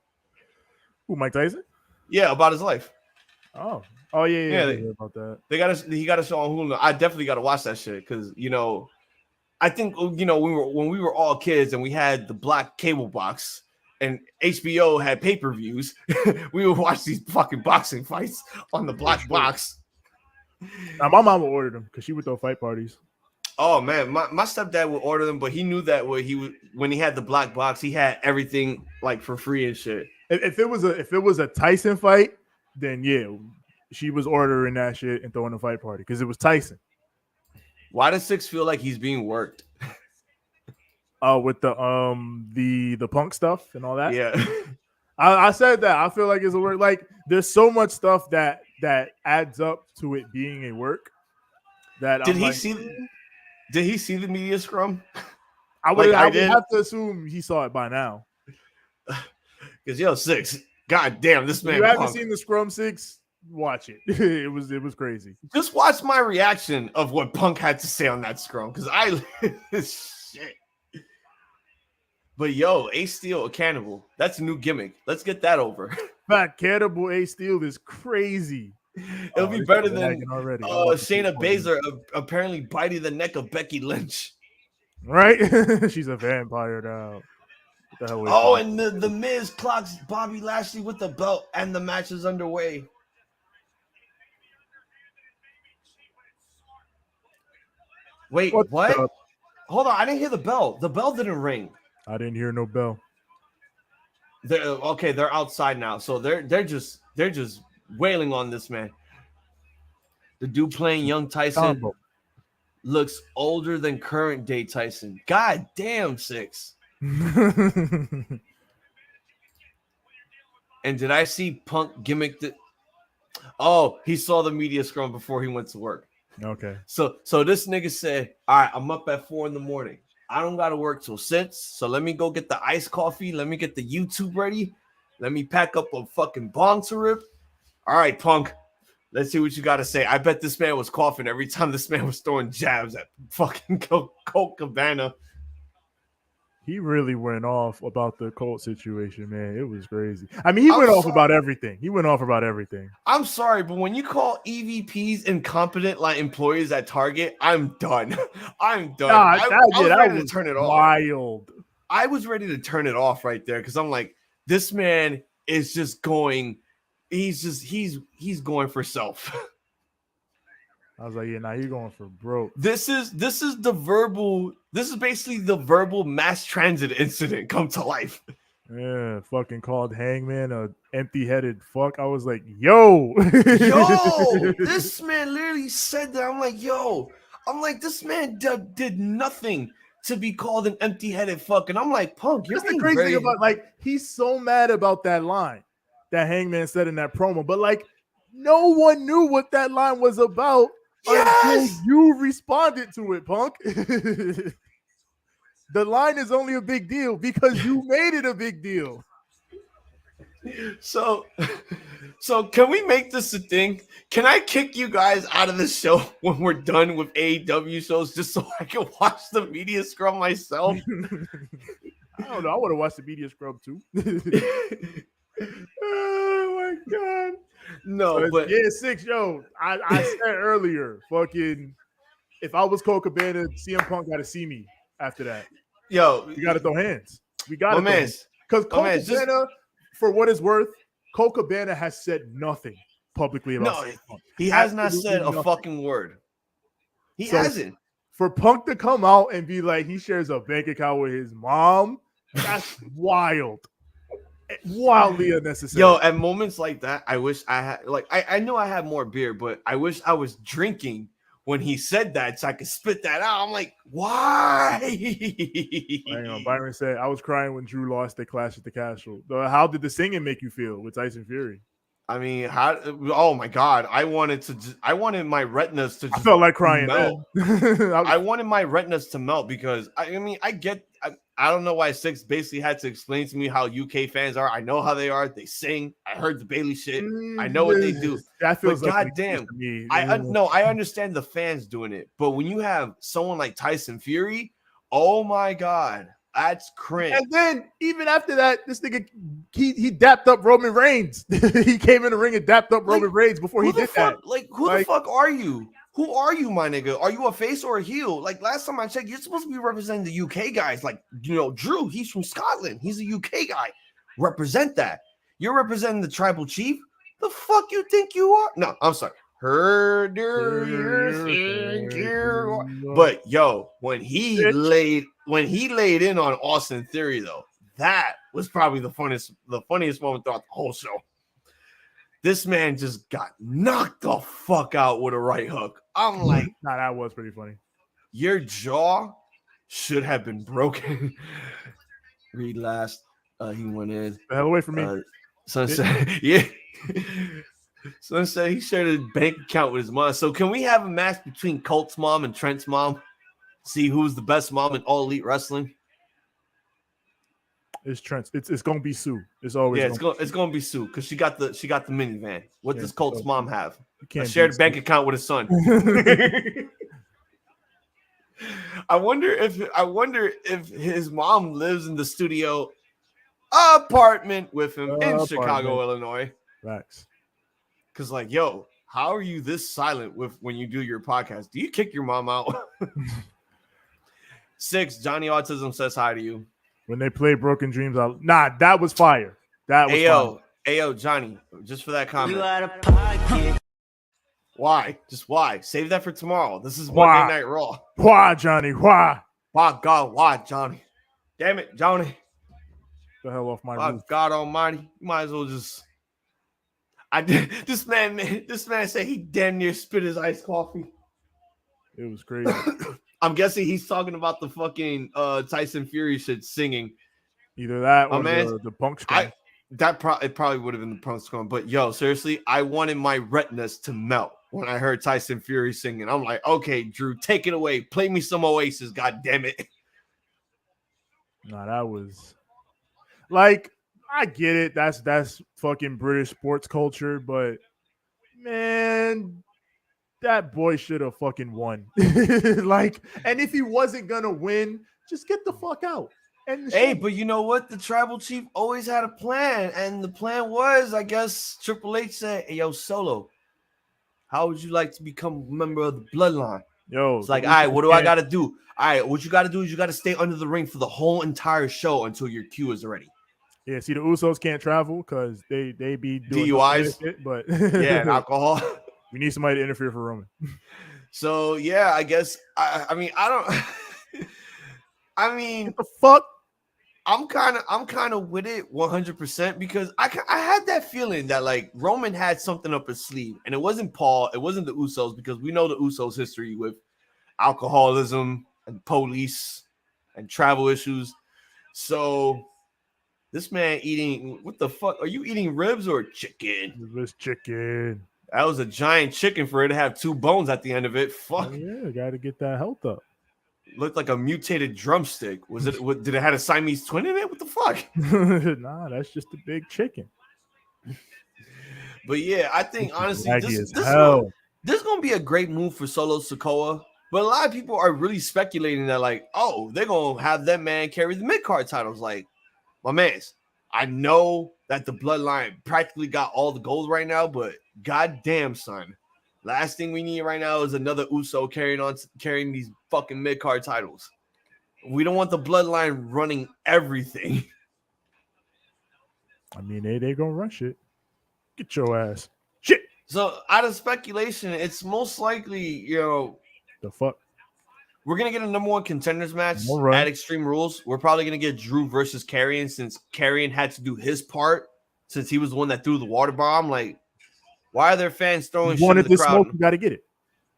Who, Mike Tyson? Yeah, about his life. Oh yeah. About that. He got a show on Hulu. I definitely got to watch that shit because I think when we were all kids and we had the black cable box and HBO had pay-per-views, we would watch these fucking boxing fights on the black box. Now my mom would order them because she would throw fight parties. Oh man, my stepdad would order them, but he knew that when he had the black box, he had everything like for free and shit. If it was a Tyson fight, then yeah, she was ordering that shit and throwing a fight party because it was Tyson. Why does Six feel like he's being worked? With the punk stuff and all that. Yeah, I said that. I feel like it's a work. Like there's so much stuff that adds up to it being a work. Did he see the media scrum? I would have to assume he saw it by now. Because Six, god damn, this man. You haven't seen the scrum, Six? Watch it. It was crazy. Just watch my reaction of what Punk had to say on that scrum because shit. But Ace Steel a cannibal. That's a new gimmick. Let's get that over. Fat cannibal Ace Steel is crazy. It'll be better than Shayna Baszler apparently biting the neck of Becky Lynch. Right? She's a vampire now. What the hell and the Miz clocks Bobby Lashley with the belt and the match is underway. Wait, what? Hold on, I didn't hear the bell. The bell didn't ring. I didn't hear no bell. They're outside now, so they're just wailing on this man. The dude playing young Tyson. looks older than current day Tyson. God damn, 6. And did I see Punk gimmick the? Oh, he saw the media scrum before he went to work. Okay. So this nigga said, all right, I'm up at 4 a.m. I don't got to work till 6. So let me go get the iced coffee. Let me get the YouTube ready. Let me pack up a fucking bong to rip. All right, Punk. Let's see what you got to say. I bet this man was coughing every time this man was throwing jabs at fucking Colt Cabana. He really went off about the Colt situation, man. It was crazy. I mean, he went off about everything. I'm sorry, but when you call EVPs incompetent like employees at Target, I'm done. I'm done. I was ready to turn it off. Wild. I was ready to turn it off right there because I'm like, this man is just going. He's going for self. I was like, yeah, you're going for broke. This is basically the verbal mass transit incident come to life. Yeah, fucking called Hangman a empty-headed fuck. I was like, yo, this man literally said that. I'm like, this man did nothing to be called an empty-headed fuck. And I'm like, Punk, you're the crazy thing about, like, he's so mad about that line that Hangman said in that promo, but like, no one knew what that line was about. Until you responded to it, Punk. The line is only a big deal because you made it a big deal. So can we make this a thing? Can I kick you guys out of the show when we're done with AEW shows just so I can watch the media scrum myself? I don't know. I want to watch the media scrum too. Oh my god. No, but yeah, 6, yo. I said earlier, fucking, if I was Colt Cabana, CM Punk got to see me after that. Yo, we got to throw hands. We got to throw hands. Because Colt Cabana, for what it's worth, Colt Cabana has said nothing publicly about CM Punk. He has not said a fucking word. He hasn't. For Punk to come out and be like, he shares a bank account with his mom, that's wild. Wildly unnecessary. Yo, at moments like that, I wish I had, like, I know I had more beer, but I wish I was drinking when he said that so I could spit that out. I'm like, why? Hang on, Byron said, I was crying when Drew lost the Clash at the Castle. How did the singing make you feel with Tyson Fury? I mean, oh my god, I wanted my retinas to just I felt like crying. Melt. I wanted my retinas to melt because I don't know why 6 basically had to explain to me how UK fans are. I know how they are. They sing. I heard the Bailey shit. I know what they do. That feels but like goddamn, I understand the fans doing it, but when you have someone like Tyson Fury, oh my god, that's cringe. And then even after that, this nigga he dapped up Roman Reigns. He came in the ring and dapped up Roman Reigns before he did that. Like, who the fuck are you? Who are you, my nigga? Are you a face or a heel? Like, last time I checked, you're supposed to be representing the UK guys. Like, Drew, he's from Scotland. He's a UK guy. Represent that. You're representing the tribal chief? The fuck you think you are? No, I'm sorry. But yo, when he laid in on Austin Theory, though, that was probably the funniest moment throughout the whole show. This man just got knocked the fuck out with a right hook. I'm like, nah, that was pretty funny. Your jaw should have been broken. Read last. He went in. The hell away from me. Sunset. Yeah. Sunset, he shared a bank account with his mom. So can we have a match between Colt's mom and Trent's mom? See who's the best mom in All Elite Wrestling? It's Trent. It's gonna be Sue. It's always it's gonna be Sue because she got the minivan. What does Colt's mom have? A shared bank account with his son. I wonder if his mom lives in the studio apartment with him in Chicago, Illinois. Facts. Because like, yo, how are you this silent when you do your podcast? Do you kick your mom out? 6, Johnny Autism says hi to you. When they play Broken Dreams out. Nah, that was fire. That was fire. Ayo, Johnny, just for that comment. You out of pocket. Why? Just why? Save that for tomorrow. This is Monday Night Raw. Why, Johnny? Why? By God, why, Johnny? Damn it, Johnny. The hell off my roof. God almighty. You might as well just... This man said he damn near spit his iced coffee. It was crazy. I'm guessing he's talking about the fucking Tyson Fury shit singing. Either that or man, the punk scrum. It probably would have been the punk scrum. But yo, seriously, I wanted my retinas to melt when I heard Tyson Fury singing. I'm like, okay, Drew, take it away. Play me some Oasis, god damn it. Nah, that was like, I get it. That's fucking British sports culture, but man, that boy should have fucking won. Like, and if he wasn't gonna win, just get the fuck out. And hey, but you know what? The tribal chief always had a plan, and the plan was, I guess, Triple H said, "Hey, yo, Solo, how would you like to become a member of the bloodline?" Yo, it's like, all right, what do I got to do? All right, what you got to do is you got to stay under the ring for the whole entire show until your cue is ready. Yeah, see, the Usos can't travel because they be doing DUIs, shit, but yeah, and alcohol. We need somebody to interfere for Roman. So yeah, I guess I mean I don't. I mean, what the fuck? I'm kind of with it 100% because I had that feeling that like Roman had something up his sleeve, and it wasn't Paul, it wasn't the Usos, because we know the Usos' history with alcoholism and police and travel issues. So this man eating, what the fuck? Are you eating ribs or chicken? It was chicken. That was a giant chicken for it to have 2 bones at the end of it. Fuck. Oh, yeah, got to get that health up. Looked like a mutated drumstick. Was it? Did it have a Siamese twin in it? What the fuck? Nah, that's just a big chicken. But yeah, I think honestly, this is gonna be a great move for Solo Sikoa. But a lot of people are really speculating that, like, oh, they're gonna have that man carry the mid-card titles. Like, my man's, I know that the bloodline practically got all the gold right now, but goddamn, son. Last thing we need right now is another Uso carrying these fucking mid-card titles. We don't want the bloodline running everything. I mean, they gonna rush it. Get your ass. Shit. So out of speculation, it's most likely, you know, the fuck. We're gonna get a number 1 contenders match at Extreme Rules. We're probably gonna get Drew versus Karrion, since Karrion had to do his part, since he was the one that threw the water bomb. Like, why are there fans throwing shit in the crowd? Smoke, you gotta get it.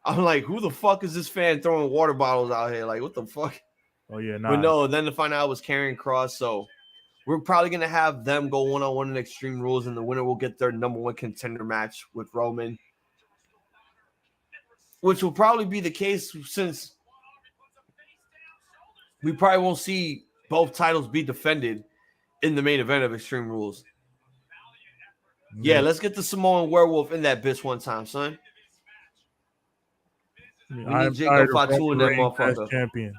I'm like, who the fuck is this fan throwing water bottles out here? Like, what the fuck? Oh yeah, nah. But no, then to find out it was Karrion Kross. So we're probably gonna have them go 1-on-1 in Extreme Rules, and the winner will get their number 1 contender match with Roman, which will probably be the case since we probably won't see both titles be defended in the main event of Extreme Rules. Yeah, let's get the Samoan Werewolf in that bitch one time, son. We need Jacob Fatu in that motherfucker. Champion.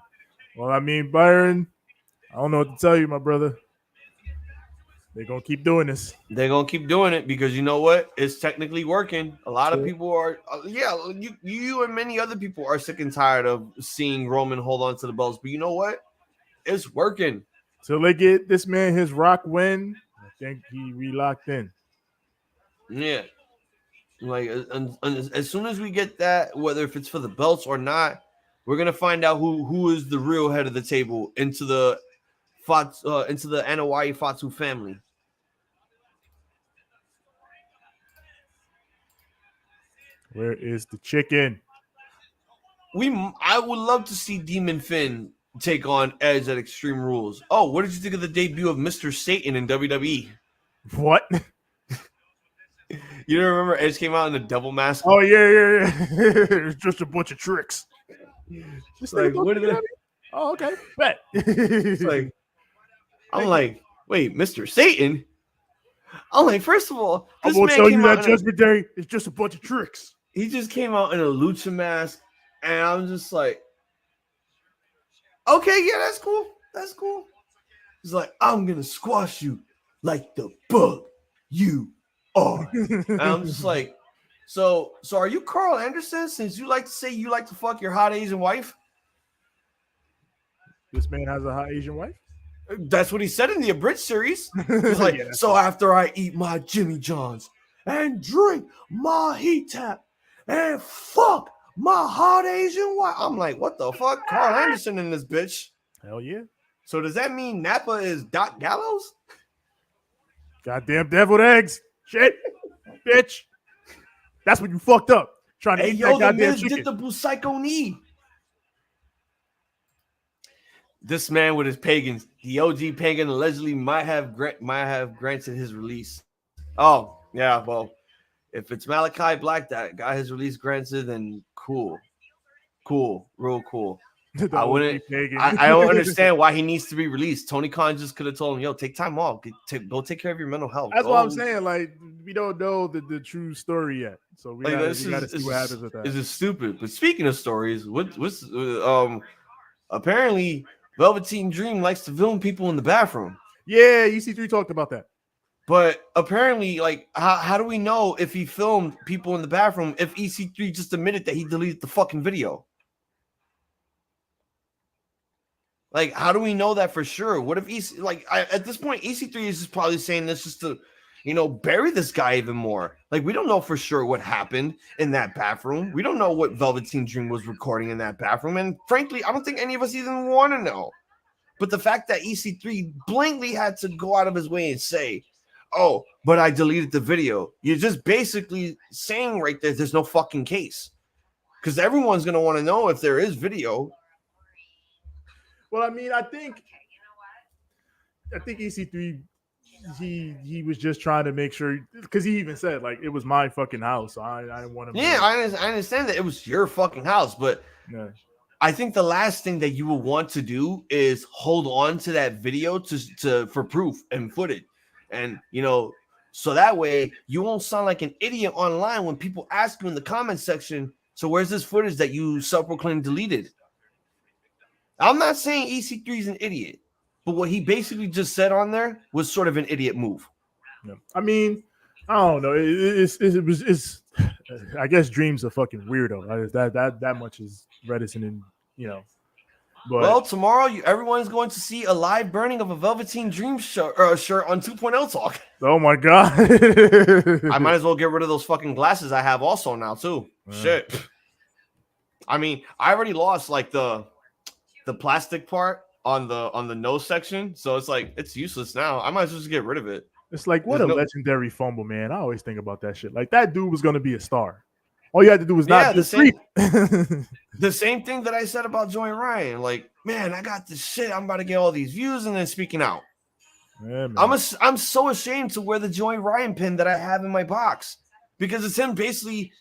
Well, I mean, Byron, I don't know what to tell you, my brother. They're going to keep doing this. They're going to keep doing it because you know what? It's technically working. A lot of people are, you and many other people are sick and tired of seeing Roman hold on to the belts. But you know what? It's working. Till they get this man his Rock win, I think he re-locked in. Yeah. Like, as soon as we get that, whether if it's for the belts or not, we're going to find out who is the real head of the table into the Anoa'i Fatu family. Where is the chicken? I would love to see Demon Finn take on Edge at Extreme Rules. Oh, what did you think of the debut of Mr. Satan in WWE? What? You don't remember Edge came out in the devil mask? Oh, yeah. It's just a bunch of tricks. Just like, what are they? Oh, okay. Bet. It's like, I'm like, wait, Mr. Satan? I'm like, first of all, I'm going to tell you that Judgment Day is just a bunch of tricks. He just came out in a lucha mask, and I'm just like, okay, yeah, that's cool. That's cool. He's like, I'm going to squash you like the bug you are. And I'm just like, so are you Carl Anderson, since you like to say you like to fuck your hot Asian wife? This man has a hot Asian wife? That's what he said in the abridged series. He's like, yeah, so after I eat my Jimmy John's and drink my heat tap and fuck my hot Asian wife. I'm like, what the fuck? Carl Anderson in this bitch. Hell yeah. So does that mean Napa is Doc Gallows? Goddamn deviled eggs. Shit. Bitch. That's when you fucked up. Trying to eat that goddamn chicken. did the Busaiku knee. this man with his pagans, the OG pagan, allegedly might have granted his release. Oh, yeah, well, if it's Malachi Black that got his release granted, then cool, real cool. I wouldn't. I don't understand why he needs to be released. Tony Khan just could have told him, "Yo, take time off. Go take care of your mental health." That's what I'm saying. Like, we don't know the true story yet, so we gotta see what happens with that. This is stupid. But speaking of stories, what's apparently Velveteen Dream likes to film people in the bathroom. Yeah, EC3 talked about that. But apparently, like, how do we know if he filmed people in the bathroom if EC3 just admitted that he deleted the fucking video? Like, how do we know that for sure? What if at this point, EC3 is just probably saying this just to, bury this guy even more. Like, we don't know for sure what happened in that bathroom. We don't know what Velveteen Dream was recording in that bathroom. And frankly, I don't think any of us even want to know. But the fact that EC3 blatantly had to go out of his way and say, "Oh, but I deleted the video," you're just basically saying right there's no fucking case. Because everyone's going to want to know if there is video. Well, I mean, I think EC3, he was just trying to make sure, because he even said, like, it was my fucking house, so I didn't want him. Yeah, I understand that it was your fucking house, but yeah. I think the last thing that you will want to do is hold on to that video for proof and footage, and so that way you won't sound like an idiot online when people ask you in the comment section, "So where's this footage that you self-proclaimed deleted?" I'm not saying EC3 is an idiot, but what he basically just said on there was sort of an idiot move. Yeah. I mean, I don't know. It's I guess Dream's a fucking weirdo. That much is reticent, and But, well, tomorrow everyone's going to see a live burning of a Velveteen Dream shirt on 2.0 Talk. Oh my god! I might as well get rid of those fucking glasses I have also now too. Shit. I mean, I already lost like the plastic part on the nose section, so it's like it's useless now. I might as well just get rid of it. It's like what legendary fumble, man. I always think about that shit. Like that dude was gonna be a star. All you had to do was not the same thing that I said about Joey Ryan. Like, man, I got this shit. I'm about to get all these views and then speaking out. Yeah, I'm so ashamed to wear the Joey Ryan pin that I have in my box because it's him basically,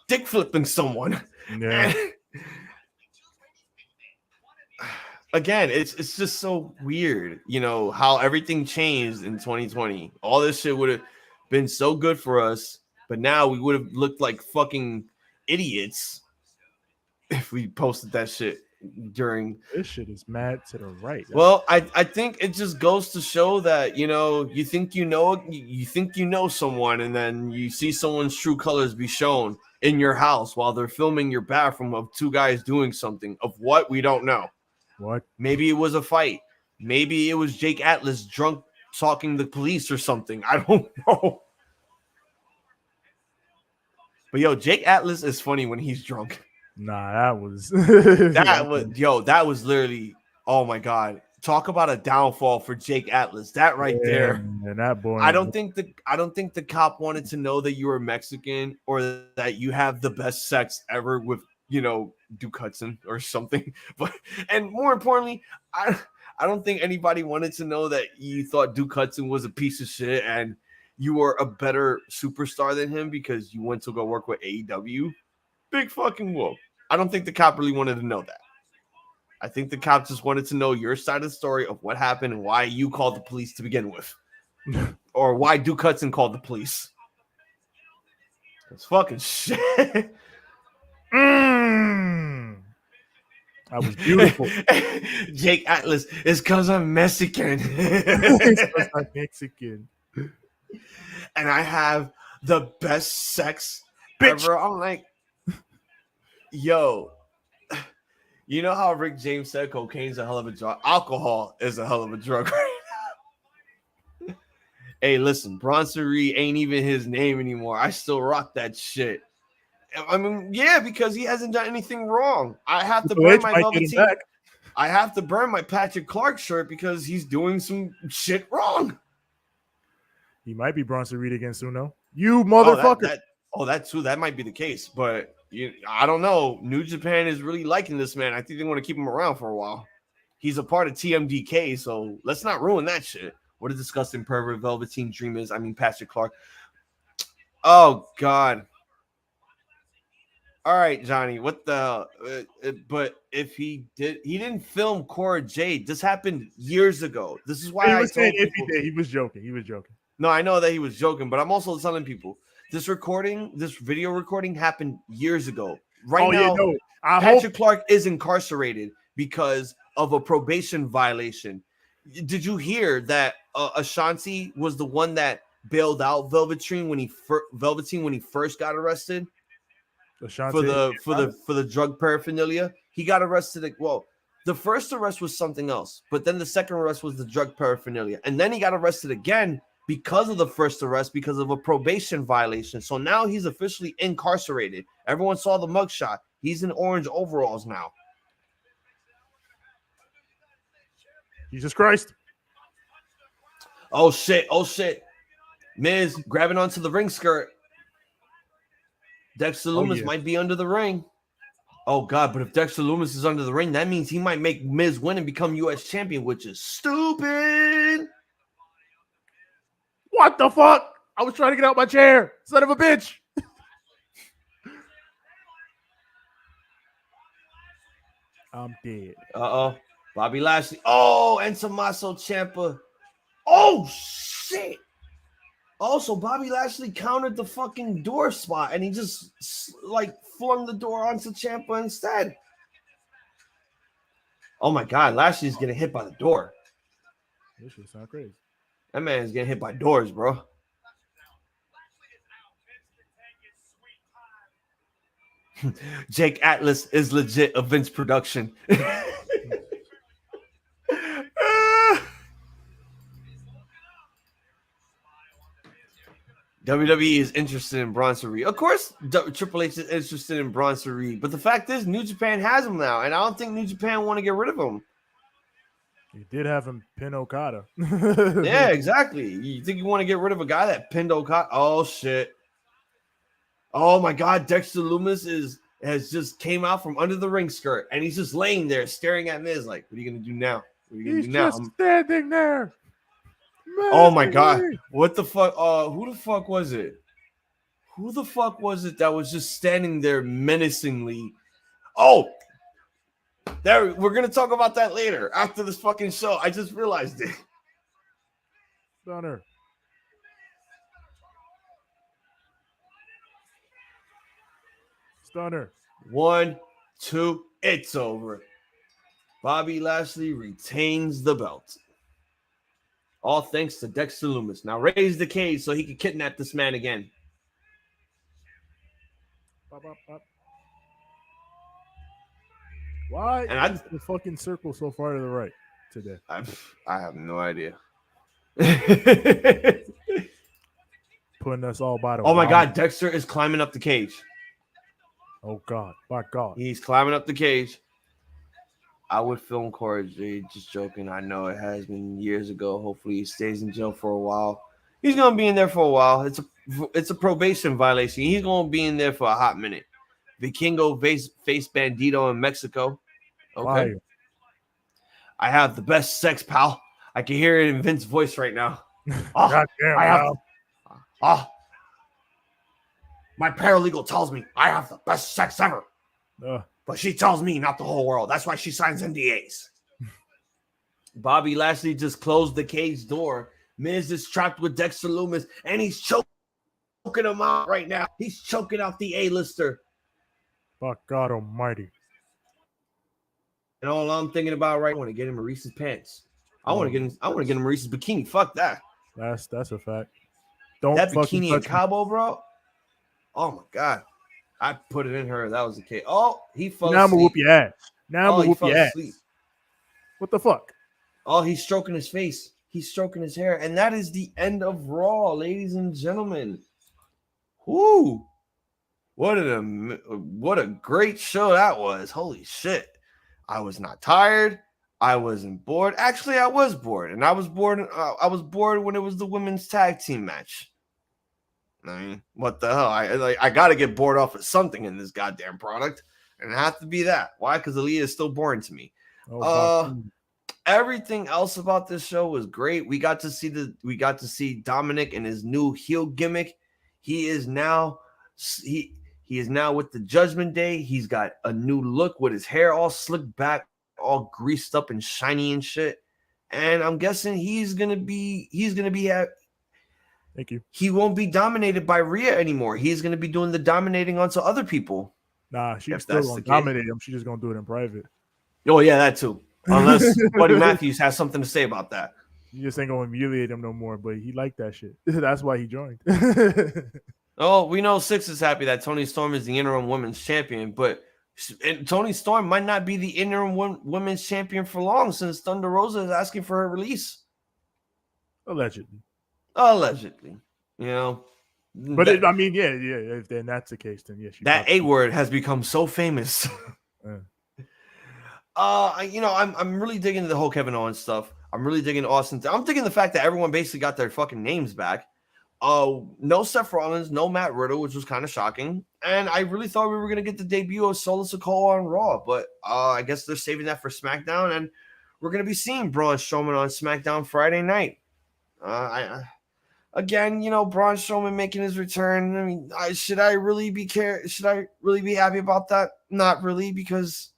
dick flipping someone. Yeah. Again, it's just so weird, how everything changed in 2020. All this shit would have been so good for us, but now we would have looked like fucking idiots if we posted that shit during. This shit is mad to the right. Well, I think it just goes to show that, you think you know someone, and then you see someone's true colors be shown in your house while they're filming your bathroom of two guys doing something of what we don't know. What? Maybe it was a fight. Maybe it was Jake Atlas drunk talking to the police or something. I don't know. But Jake Atlas is funny when he's drunk. Nah, that was that was literally, oh my god. Talk about a downfall for Jake Atlas. That right there. And that boy. I don't think the cop wanted to know that you were Mexican or that you have the best sex ever with Duke Hudson or something. But and more importantly, I don't think anybody wanted to know that you thought Duke Hudson was a piece of shit and you were a better superstar than him because you went to go work with AEW. Big fucking whoop. I don't think the cop really wanted to know that. I think the cop just wanted to know your side of the story of what happened and why you called the police to begin with. Or why Duke Hudson called the police. It's fucking shit. That was beautiful. Jake Atlas is because I'm Mexican. I'm Mexican. And I have the best sex ever. I'm like, yo, you know how Rick James said cocaine's a hell of a drug? Alcohol is a hell of a drug right now. Hey, listen, Bronson Reed ain't even his name anymore. I still rock that shit. I mean, yeah, because he hasn't done anything wrong. I have to burn my Velveteen. I have to burn my Patrick Clark shirt because he's doing some shit wrong. He might be Bronson Reed again soon, though. You motherfucker. That's true. That might be the case, but I don't know. New Japan is really liking this man. I think they want to keep him around for a while. He's a part of TMDK, so let's not ruin that shit. What a disgusting pervert Velveteen Dream is. I mean, Patrick Clark. Oh, God. All right, Johnny, what the but if he didn't film Cora Jade. This happened years ago. This is why he I was told saying people, if he did, he was joking. He was joking. No, I know that he was joking, but I'm also telling people this video recording happened years ago. Right now, Patrick Clark is incarcerated because of a probation violation. Did you hear that Ashanti was the one that bailed out Velveteen when he first got arrested? For the drug paraphernalia, he got arrested. Well, the first arrest was something else, but then the second arrest was the drug paraphernalia, and then he got arrested again because of the first arrest because of a probation violation. So now he's officially incarcerated. Everyone saw the mugshot. He's in orange overalls now. Jesus Christ! Oh shit! Oh shit! Miz grabbing onto the ring skirt. Dexter Lumis might be under the ring. Oh, God, but if Dexter Lumis is under the ring, that means he might make Miz win and become U.S. champion, which is stupid. What the fuck? I was trying to get out my chair. Son of a bitch. I'm dead. Uh-oh. Bobby Lashley. Oh, and Tommaso Ciampa. Oh, shit. Also, Bobby Lashley countered the fucking door spot, and he just, like, flung the door onto Ciampa instead. Oh, my God. Lashley's getting hit by the door. This shit sound crazy. That man's getting hit by doors, bro. Jake Atlas is legit a Vince production. WWE is interested in Braun Strowman. Of course, Triple H is interested in Braun Strowman, but the fact is, New Japan has him now, and I don't think New Japan want to get rid of him. You did have him pin Okada. Yeah, exactly. You think you want to get rid of a guy that pinned Okada? Oh shit! Oh my God, Dexter Lumis has just came out from under the ring skirt, and he's just laying there staring at Miz like, "What are you gonna do now? What are you gonna do now?" Just standing there. Oh my God. What the fuck? Who the fuck was it? Who the fuck was it that was just standing there menacingly? Oh, there. We're gonna talk about that later after this fucking show. I just realized it. Stunner. Stunner. 1, 2, it's over. Bobby Lashley retains the belt. All thanks to Dexter Lumis. Now raise the cage so he can kidnap this man again. Why is the fucking circle so far to the right today? I have no idea. Putting us all by the Oh my God, Dexter is climbing up the cage. Oh God, my God. He's climbing up the cage. I would film Cora Jade, just joking. I know it has been years ago. Hopefully he stays in jail for a while. He's going to be in there for a while. It's a probation violation. He's going to be in there for a hot minute. Vikingo face Bandito in Mexico. Okay. Fire. I have the best sex, pal. I can hear it in Vince's voice right now. Oh, my paralegal tells me I have the best sex ever. But she tells me not the whole world. That's why she signs NDAs. Bobby Lashley just closed the cage door. Miz is trapped with Dexter Lumis, and he's choking him out right now. He's choking out the A-lister. Fuck God almighty. And all I'm thinking about right now, I want to get him Maurice's pants. I want to get him Maurice's bikini. Fuck that. That's a fact. That bikini in Cabo, bro. Oh my God. I put it in her. That was the case. Oh, he fell asleep. Now I'm gonna whoop your ass. Now I'm gonna whoop your ass. Asleep. What the fuck? Oh, he's stroking his face. He's stroking his hair. And that is the end of Raw, ladies and gentlemen. Whoo. What a great show that was. Holy shit. I was not tired. I wasn't bored. Actually, I was bored. And I was bored when it was the women's tag team match. I mean, what the hell? I got to get bored off of something in this goddamn product, and it has to be that. Why? Because Aaliyah is still boring to me. Everything else about this show was great. We got to see Dominic and his new heel gimmick. He is now with the Judgment Day. He's got a new look with his hair all slicked back, all greased up and shiny and shit. And I'm guessing he's gonna be Thank you. He won't be dominated by Rhea anymore. He's gonna be doing the dominating onto other people. Nah, she's still gonna dominate him. She's just gonna do it in private. Oh yeah, that too. Unless Buddy Matthews has something to say about that. You just ain't gonna humiliate him no more, but he liked that shit. That's why he joined. Oh, we know Six is happy that Toni Storm is the interim women's champion, but Toni Storm might not be the interim women's champion for long since Thunder Rosa is asking for her release. Allegedly. You know. But if then that's the case, then yes. That A word has become so famous. I'm really digging the whole Kevin Owens stuff. I'm really digging Austin. I'm digging the fact that everyone basically got their fucking names back. No Seth Rollins, no Matt Riddler, which was kind of shocking. And I really thought we were going to get the debut of Solo Sikoa on Raw, but I guess they're saving that for SmackDown, and we're going to be seeing Braun Strowman on SmackDown Friday night. Braun Strowman making his return. I mean, should I really be happy about that? Not really, because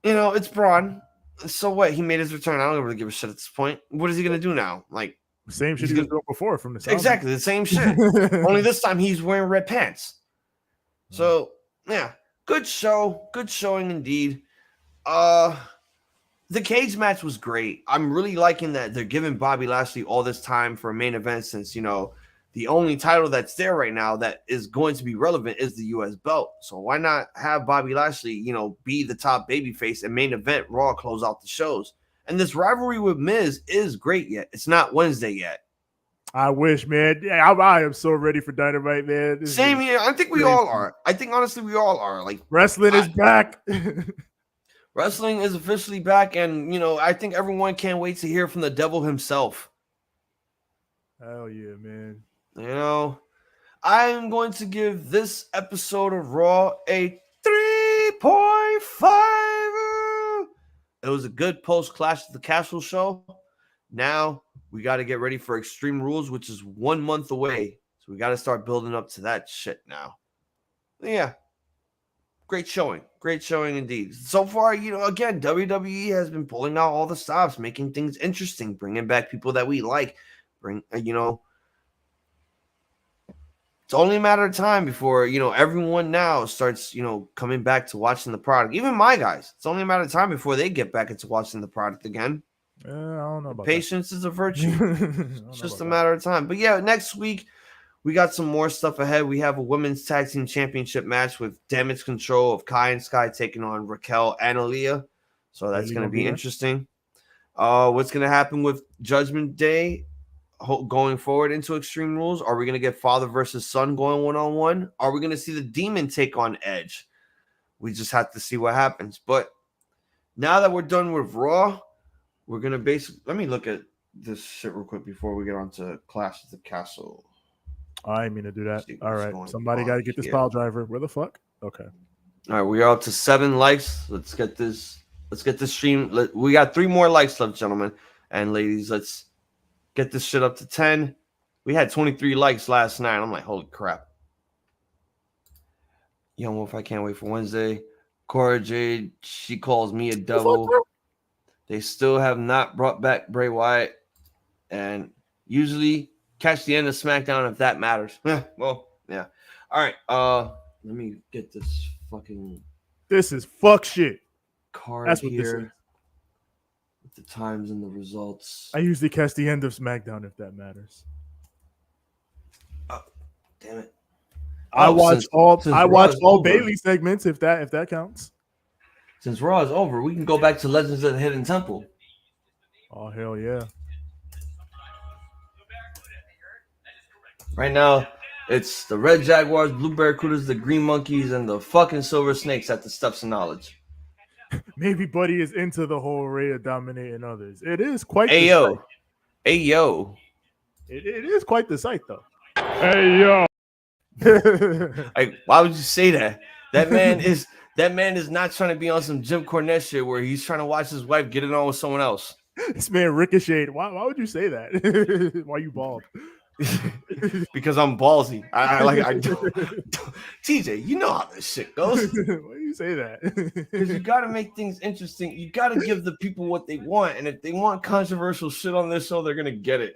it's Braun. So what? He made his return. I don't really give a shit at this point. What is he going to do now? Like, same shit he was doing before from the sound. Exactly the same shit. Only this time he's wearing red pants. So yeah, good showing indeed. The cage match was great. I'm really liking that they're giving Bobby Lashley all this time for a main event, since the only title that's there right now that is going to be relevant is the US belt. So why not have Bobby Lashley, be the top babyface and main event Raw, close out the shows? And this rivalry with Miz is great yet. It's not Wednesday yet. I wish, man. Yeah, I am so ready for Dynamite, man. Same here. I think we all are. I think, honestly, we all are. Like, wrestling is back. Wrestling is officially back. And, I think everyone can't wait to hear from the devil himself. Hell yeah, man. I'm going to give this episode of Raw a 3.5. It was a good post Clash of the Castle show. Now we got to get ready for Extreme Rules, which is 1 month away. So we got to start building up to that shit now. Yeah. Great showing. Great showing indeed. So far, again, WWE has been pulling out all the stops, making things interesting, bringing back people that we like. It's only a matter of time before, everyone now starts, coming back to watching the product. Even my guys. It's only a matter of time before they get back into watching the product again. I don't know about Patience is a virtue. It's just a matter of time. But yeah, next week, we got some more stuff ahead. We have a women's tag team championship match with Damage Control of Kai and Sky taking on Raquel and Aaliyah. So that's going to be interesting. What's going to happen with Judgment Day going forward into Extreme Rules? Are we going to get father versus son going one-on-one? Are we going to see the Demon take on Edge? We just have to see what happens. But now that we're done with Raw, we're going to basically... Let me look at this shit real quick before we get on to Clash of the Castle. I didn't mean to do that. All right. Somebody got to get this pile driver. Where the fuck? Okay. All right. We are up to 7 likes. Let's get this stream. We got 3 more likes left, gentlemen and ladies. Let's get this shit up to 10. We had 23 likes last night. I'm like, holy crap. Young Wolf, I can't wait for Wednesday. Cora Jade, she calls me a devil. They still have not brought back Bray Wyatt. And usually catch the end of SmackDown if that matters. Well, yeah. All right. Let me get this fucking... This is fuck shit. Card That's what here. this is. The times and the results. I usually catch the end of SmackDown if that matters. Oh, damn it! I watch all Bailey segments if that counts. Since Raw is over, we can go back to Legends of the Hidden Temple. Oh hell yeah! Right now, it's the Red Jaguars, Blue Barracudas, the Green Monkeys, and the fucking Silver Snakes at the Steps of Knowledge. Maybe Buddy is into the whole Rhea dominating others. It is quite Ayo. It is quite the sight, though. Hey yo. Like, why would you say that? That man is not trying to be on some Jim Cornette shit where he's trying to watch his wife get it on with someone else. This man ricocheted. Why would you say that? Why you bald? Because I'm ballsy. I TJ, you know how this shit goes. Why do you say that? Because you got to make things interesting. You got to give the people what they want, and if they want controversial shit on this show, they're gonna get it.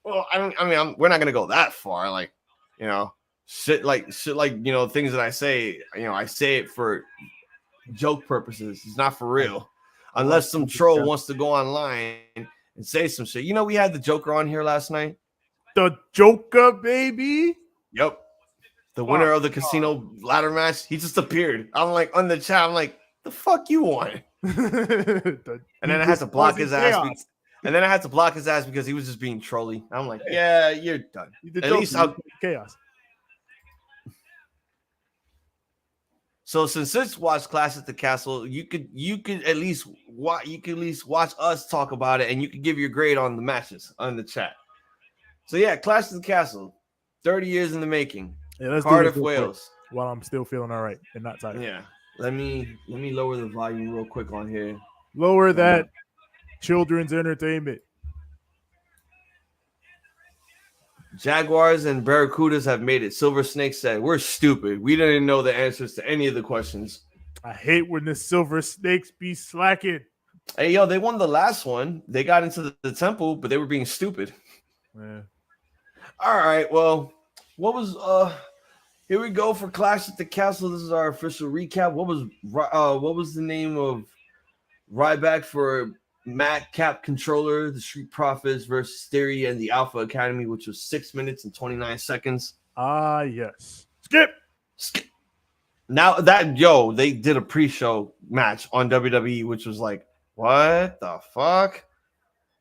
Well, we're not gonna go that far. Like, you know, shit like you know, things that I say. You know, I say it for joke purposes. It's not for real, unless some troll wants to go online and say some shit. You know, we had the Joker on here last night. The Joker, baby. Yep. The winner of the casino ladder match, he just appeared. I'm like on the chat. I'm like, the fuck you want? And then I had to block his ass. And then I had to block his ass because he was just being trolly. I'm like, yeah, you're done. At least I'll chaos. So since it's watch Clash at the Castle, you could at least watch us talk about it, and you could give your grade on the matches on the chat. So yeah, Clash at the Castle, 30 years in the making. Yeah, let's Cardiff, Wales. While I'm still feeling all right and not tired. Yeah. Let me lower the volume real quick on here. Lower that children's entertainment. Jaguars and Barracudas have made it. Silver Snake said, "We're stupid. We didn't know the answers to any of the questions." I hate when the Silver Snakes be slacking. Hey, yo, they won the last one. They got into the temple, but they were being stupid. Yeah. All right, well, what was here we go for Clash at the Castle. This is our official recap. What was the name of Ryback for Matt Cap Controller, the Street Profits versus Theory and the Alpha Academy, which was 6 minutes and 29 seconds. Ah, yes. Skip. Now that they did a pre-show match on WWE, which was like, what the fuck?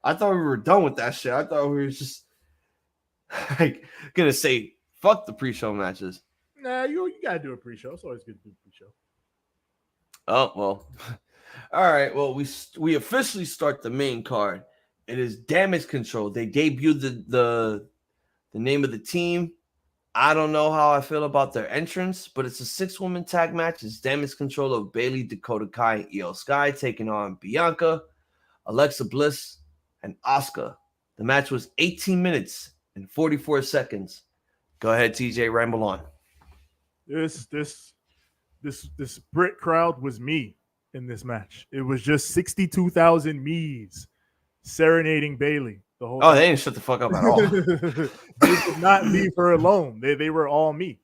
I thought we were done with that shit. I thought we were just like gonna say fuck the pre-show matches. Nah, you gotta do a pre-show. It's always good to do a pre-show. Oh well. All right. Well, we officially start the main card. It is Damage Control. They debuted the name of the team. I don't know how I feel about their entrance, but it's a 6-woman tag match. It's Damage Control of Bayley, Dakota Kai, and Io Sky taking on Bianca, Alexa Bliss, and Asuka. The match was 18 minutes and 44 seconds. Go ahead, TJ, ramble on. This Brit crowd was me in this match. It was just 62,000 me's serenading Bayley the whole time. They didn't shut the fuck up at all. They did not leave her alone. They were all me.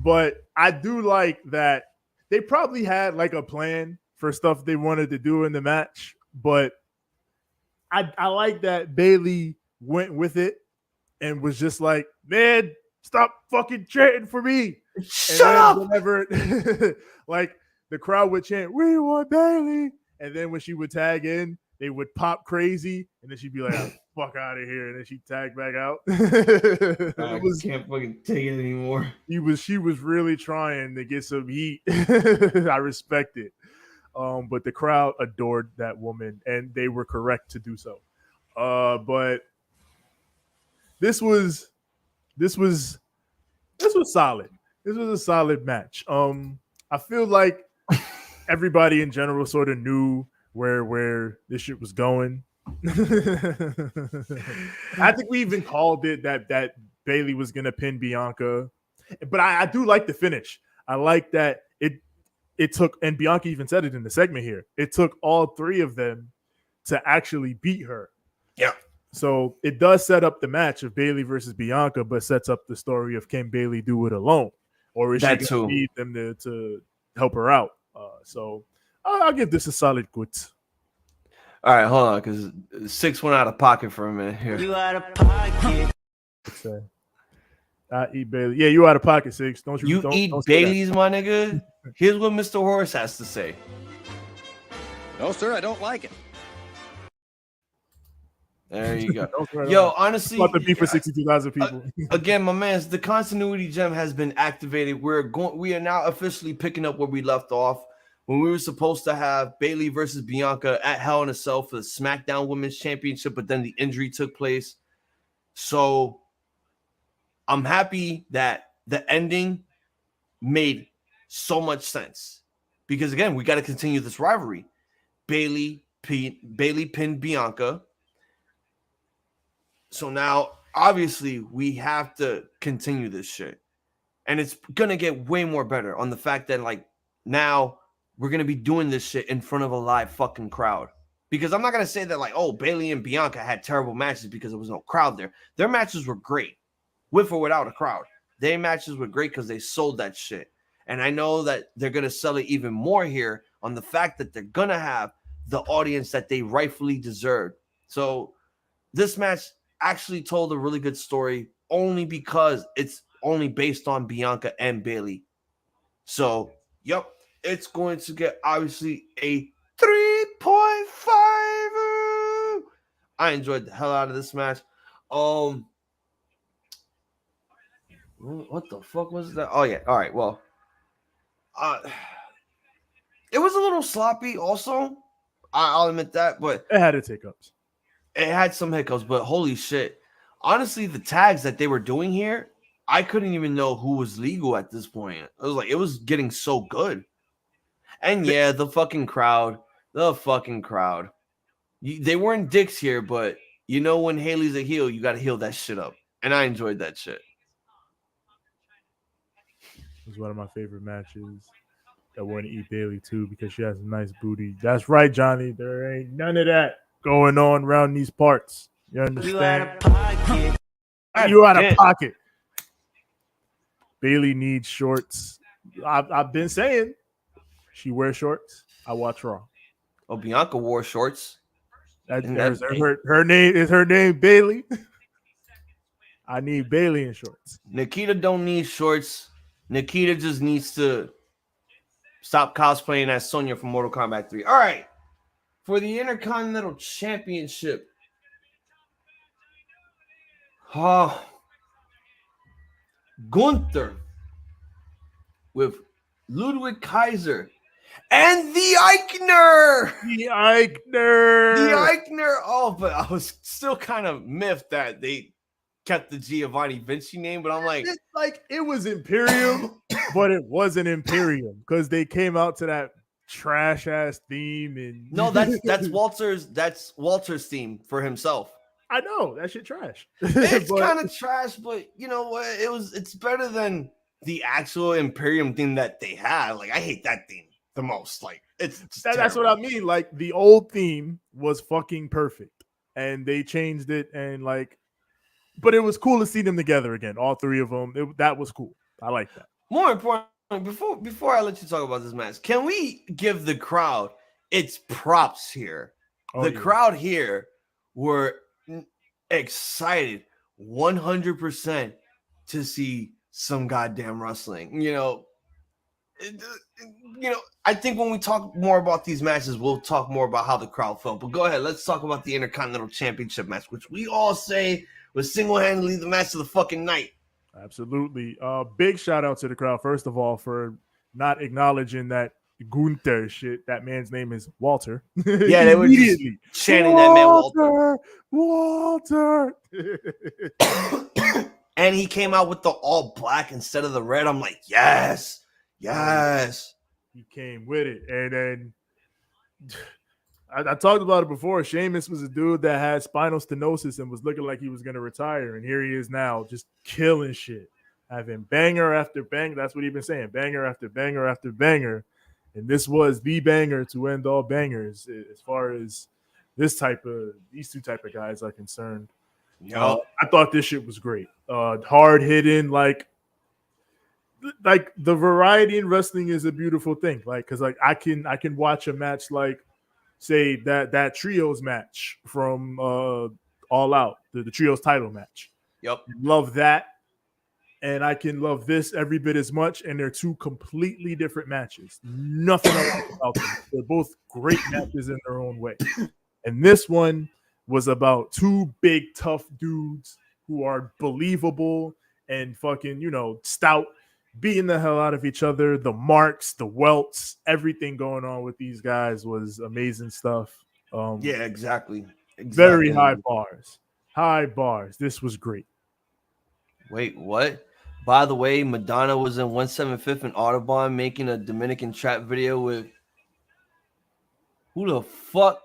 But I do like that they probably had like a plan for stuff they wanted to do in the match, but I like that Bayley went with it and was just like, man, stop fucking chanting for me. Shut up. Whenever, like the crowd would chant, we want Bayley. And then when she would tag in, they would pop crazy. And then she'd be like, oh, fuck out of here. And then she'd tag back out. I can't fucking take it anymore. She was really trying to get some heat. I respect it. But the crowd adored that woman, and they were correct to do so. But this was solid. This was a solid match. I feel like everybody in general sort of knew where this shit was going. I think we even called it that Bayley was gonna pin Bianca, but I do like the finish. I like that it took, and Bianca even said it in the segment here, it took all three of them to actually beat her. Yeah. So it does set up the match of Bayley versus Bianca, but sets up the story of can Bayley do it alone, or is she going to need them to help her out? So I'll give this a solid good. All right, hold on, because 6 went out of pocket for a minute here. You out of pocket. I eat Bayley. Yeah, you out of pocket, 6. Don't eat Bailey's, my nigga? Here's what Mr. Horse has to say. No, sir, I don't like it. There you go. Yo, honestly, about to be for 62,000 people. Again, my man, the continuity gem has been activated. We are now officially picking up where we left off when we were supposed to have Bayley versus Bianca at Hell in a Cell for the SmackDown Women's Championship, but then the injury took place. So I'm happy that the ending made so much sense because, again, we got to continue this rivalry. Bayley pinned Bianca. So now, obviously, we have to continue this shit. And it's going to get way more better on the fact that, like, now we're going to be doing this shit in front of a live fucking crowd. Because I'm not going to say that, like, oh, Bayley and Bianca had terrible matches because there was no crowd there. Their matches were great, with or without a crowd. Their matches were great because they sold that shit. And I know that they're going to sell it even more here on the fact that they're going to have the audience that they rightfully deserved. So this match actually told a really good story only because it's only based on Bianca and Bayley. So, yep, it's going to get obviously a 3.5. I enjoyed the hell out of this match. What the fuck was that? Oh, yeah. All right. Well, it was a little sloppy also. I'll admit that, but it had its hiccups. It had some hiccups, but holy shit. Honestly, the tags that they were doing here, I couldn't even know who was legal at this point. It was getting so good. And yeah, the fucking crowd. They weren't dicks here, but you know when Haley's a heel, you got to heal that shit up. And I enjoyed that shit. It was one of my favorite matches. I want to eat Bayley too because she has a nice booty. That's right, Johnny. There ain't none of that going on around these parts. You understand? You out of pocket. Bayley needs shorts. I've been saying she wears shorts. I watch Raw. Oh, Bianca wore shorts. Her name is Bayley. I need Bayley in shorts. Nikita don't need shorts. Nikita just needs to stop cosplaying as Sonya from Mortal Kombat 3. All right. For the Intercontinental Championship. Gunther with Ludwig Kaiser and the Eichner. Oh, but I was still kind of miffed that they kept the Giovanni Vinci name, but I'm like, it was Imperium, but it wasn't Imperium because they came out to that trash ass theme. And no, that's Walter's theme for himself. I know that shit trash. It's kind of trash, but you know what? It's better than the actual Imperium theme that they had. Like, I hate that theme the most. Like, that's what I mean. Like, the old theme was fucking perfect, and they changed it, and like, but it was cool to see them together again. All three of them. That was cool. I like that. More importantly, before I let you talk about this match, can we give the crowd its props here? The crowd here were excited 100% to see some goddamn wrestling. You know, I think when we talk more about these matches, we'll talk more about how the crowd felt. But go ahead, let's talk about the Intercontinental Championship match, which we all say was single-handedly the match of the fucking night. Absolutely. Big shout out to the crowd, first of all, for not acknowledging that Gunther shit. That man's name is Walter. Yeah, they were just chanting that man Walter. And he came out with the all black instead of the red. I'm like, yes. He came with it. And then I talked about it before. Sheamus was a dude that had spinal stenosis and was looking like he was going to retire. And here he is now just killing shit. Having banger after banger. That's what he's been saying. Banger after banger after banger. And this was the banger to end all bangers as far as these two type of guys are concerned. I thought this shit was great. Hard hitting, like the variety in wrestling is a beautiful thing. Like, cause like I can watch a match like, say that trios match from All Out, the trios title match. Yep, love that. And I can love this every bit as much. And they're two completely different matches. Nothing else about them. They're both great matches in their own way. And this one was about two big, tough dudes who are believable and fucking, stout beating the hell out of each other. The marks, the welts, everything going on with these guys was amazing stuff. Yeah, exactly. Very high bars. High bars. This was great. Wait, what? By the way, Madonna was in 175th and Audubon making a Dominican trap video with who the fuck?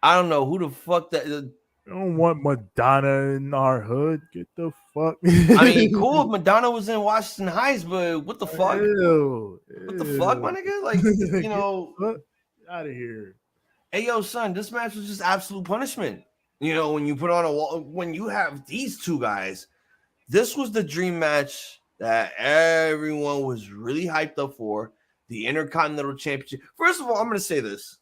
I don't know who the fuck that. I don't want Madonna in our hood. Get the fuck. I mean, cool if Madonna was in Washington Heights, but what the fuck? Ew, what the fuck, my nigga? Like, you know, out of here. Hey, yo, son, this match was just absolute punishment. You know, when you put on a wall, when you have these two guys, this was the dream match that everyone was really hyped up for. The Intercontinental Championship. First of all, I'm going to say this.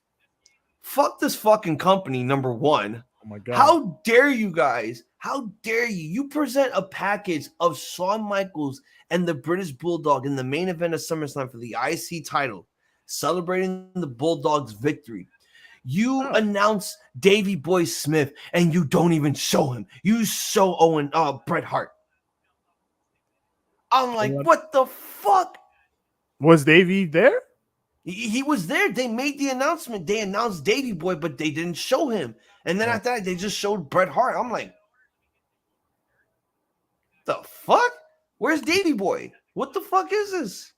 Fuck this fucking company, number one. Oh my God. How dare you guys? How dare you? You present a package of Shawn Michaels and the British Bulldog in the main event of SummerSlam for the IC title, celebrating the Bulldog's victory. You announce Davey Boy Smith and you don't even show him. You show Bret Hart. I'm like, what the fuck? Was Davey there? He was there. They made the announcement. They announced Davey Boy, but they didn't show him. And then after that, they just showed Bret Hart. I'm like, the fuck? Where's Davey Boy? What the fuck is this?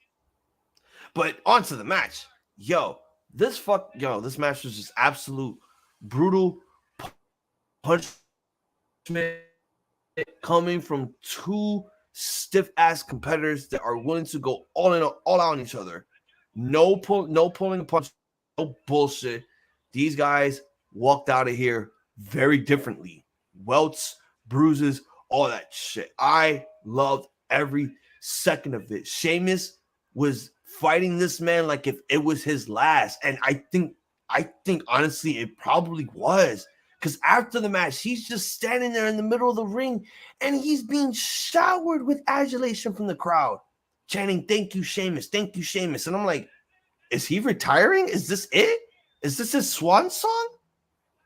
But on to the match. This match was just absolute brutal punishment coming from two stiff-ass competitors that are willing to go all out on each other. No pulling the punch, no bullshit. These guys walked out of here very differently. Welts, bruises, all that shit. I loved every second of it. Sheamus was fighting this man like if it was his last. And I think honestly it probably was. Because after the match, he's just standing there in the middle of the ring and he's being showered with adulation from the crowd, chanting, "Thank you, Sheamus. Thank you, Sheamus." And I'm like, is he retiring? Is this it? Is this his swan song?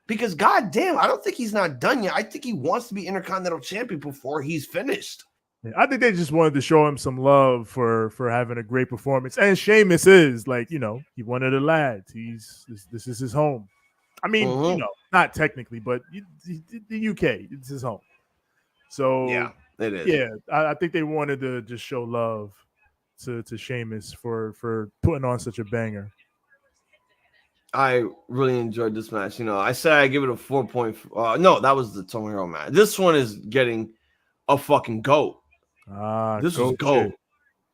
Because goddamn, I don't think he's not done yet. I think he wants to be Intercontinental Champion before he's finished. I think they just wanted to show him some love for having a great performance. And Sheamus is like, he one of the lads. This is his home. I mean, not technically, but the UK, it's his home. So yeah, it is. Yeah, I think they wanted to just show love to Sheamus for putting on such a banger. I really enjoyed this match. I said I give it a 4.5. No, that was the Tomohiro match. This one is getting a fucking GOAT. This was GOAT.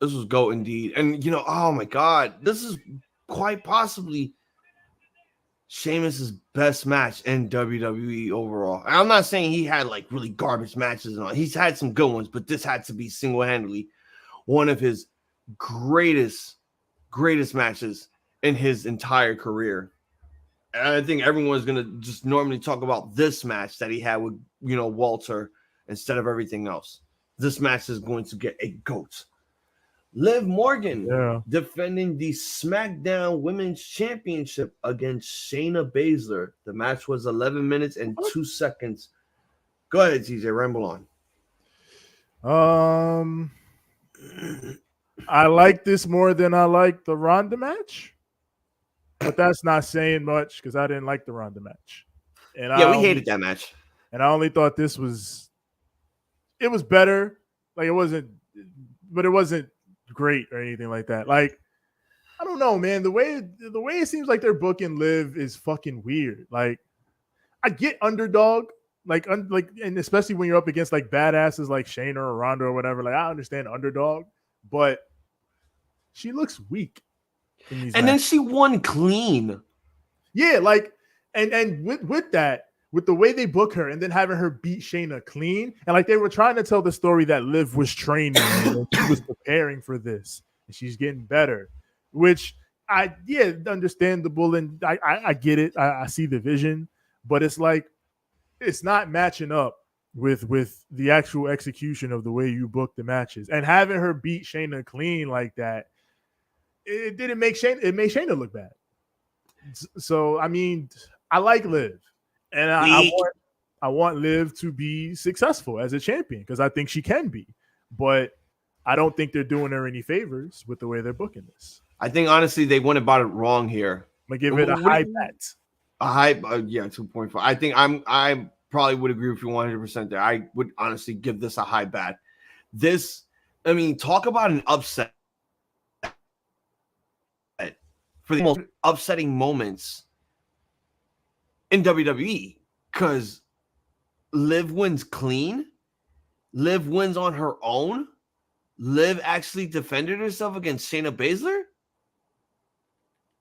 This was GOAT indeed. And, oh my God, this is quite possibly Sheamus's best match in WWE overall. And I'm not saying he had like really garbage matches and all. He's had some good ones, but this had to be single-handedly one of his greatest matches in his entire career. And I think everyone's going to just normally talk about this match that he had with, Walter instead of everything else. This match is going to get a GOAT. Liv Morgan defending the SmackDown Women's Championship against Shayna Baszler. The match was 11 minutes and 2 seconds. Go ahead, TJ, ramble on. I like this more than I like the Ronda match, but that's not saying much because I didn't like the Ronda match. And we hated that match. And I only thought it was better. Like it wasn't great or anything like that. Like, I don't know, man. The way it seems like they're booking Liv is fucking weird. Like, I get underdog, and especially when you're up against like badasses like Shayna or Ronda or whatever. Like, I understand underdog, but she looks weak in these matches. Then she won clean. Yeah, like, and with that, with the way they book her and then having her beat Shayna clean, and like they were trying to tell the story that Liv was training and she was preparing for this and she's getting better, which understandable, and I get it. I see the vision, but it's like it's not matching up with the actual execution of the way you book the matches. And having her beat Shayna clean like that, it didn't make Shayna. It made Shayna look bad. So I mean, I like Liv. And I want Liv to be successful as a champion because I think she can be. But I don't think they're doing her any favors with the way they're booking this. I think honestly they went about it wrong here. I'm gonna give it a high bet. A high, 2.5. I think I probably would agree with you 100% there. I would honestly give this a high bet. This, I mean, talk about an upset for the most upsetting moments in WWE, because Liv wins clean, Liv wins on her own, Liv actually defended herself against Shayna Baszler.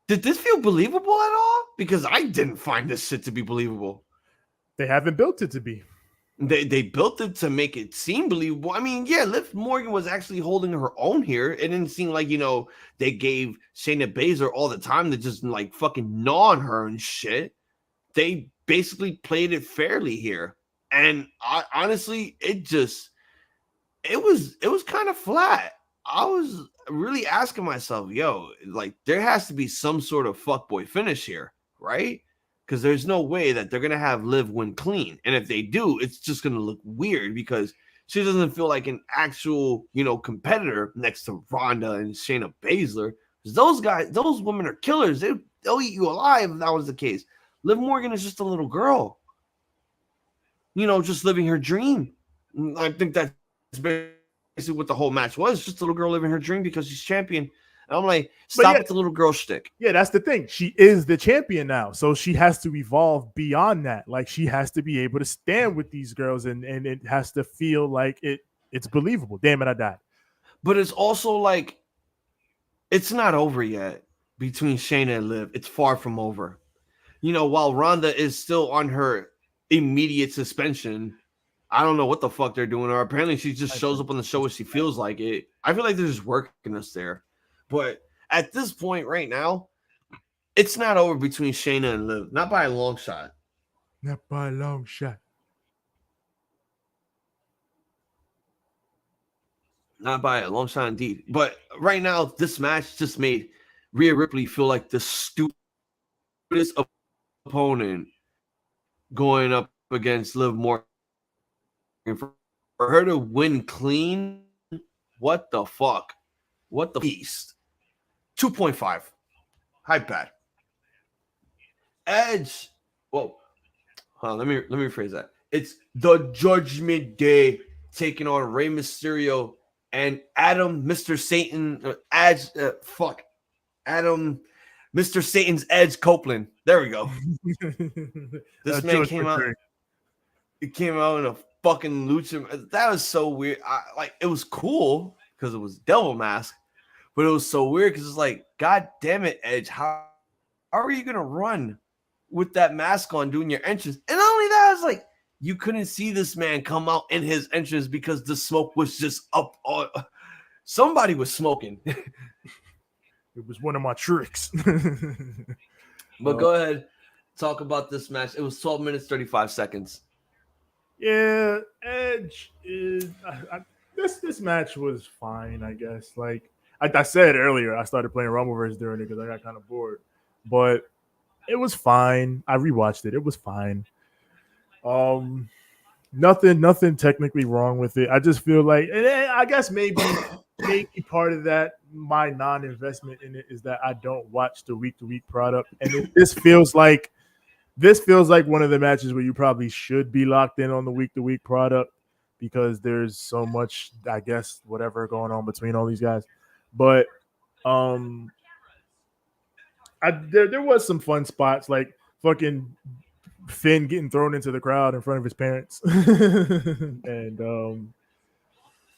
Did this feel believable at all? Because I didn't find this shit to be believable. They haven't built it to be. They built it to make it seem believable. I mean, yeah, Liv Morgan was actually holding her own here. It didn't seem like, they gave Shayna Baszler all the time to just like fucking gnaw on her and shit. They basically played it fairly here. And honestly, it was kind of flat. I was really asking myself, like there has to be some sort of fuckboy finish here, right? Because there's no way that they're going to have Liv win clean. And if they do, it's just going to look weird because she doesn't feel like an actual, competitor next to Ronda and Shayna Baszler. Those women are killers. They'll eat you alive if that was the case. Liv Morgan is just a little girl, just living her dream. I think that's basically what the whole match was, just a little girl living her dream because she's champion. And I'm like, stop with the little girl shtick. Yeah, that's the thing. She is the champion now, so she has to evolve beyond that. Like she has to be able to stand with these girls, and it has to feel like it's believable. Damn it, I died. But it's also like it's not over yet between Shayna and Liv. It's far from over. While Ronda is still on her immediate suspension, I don't know what the fuck they're doing. Or apparently she just shows up on the show when she feels like it. I feel like they're just working us there. But at this point right now, it's not over between Shayna and Liv. Not by a long shot. Not by a long shot. Not by a long shot indeed. But right now, this match just made Rhea Ripley feel like the stupidest opponent going up against Liv Morgan. For her to win clean, what the fuck? What the beast? 2.5. High bet. Edge. Whoa. Let me rephrase that. It's the Judgment Day taking on Rey Mysterio and Adam, Mr. Satan. Adam, Mr. Satan's Edge Copeland. There we go. This man came out. It came out in a fucking lucha. That was so weird. It was cool because it was Devil Mask, but it was so weird because it's like, God damn it, Edge, how are you gonna run with that mask on doing your entrance? And not only that, it's like you couldn't see this man come out in his entrance because the smoke was just up. Somebody was smoking. It was one of my tricks. But go ahead, talk about this match. It was 12 minutes 35 seconds. Yeah, Edge is this match was fine, I guess. Like I said earlier, I started playing Rumbleverse during it because I got kind of bored, but it was fine. I rewatched it. It was fine. Nothing technically wrong with it. I just feel like, and I guess maybe part of that, my non-investment in it is that I don't watch the week-to-week product, and this feels like one of the matches where you probably should be locked in on the week-to-week product because there's so much, I guess, whatever going on between all these guys. But there was some fun spots, like fucking Finn getting thrown into the crowd in front of his parents, and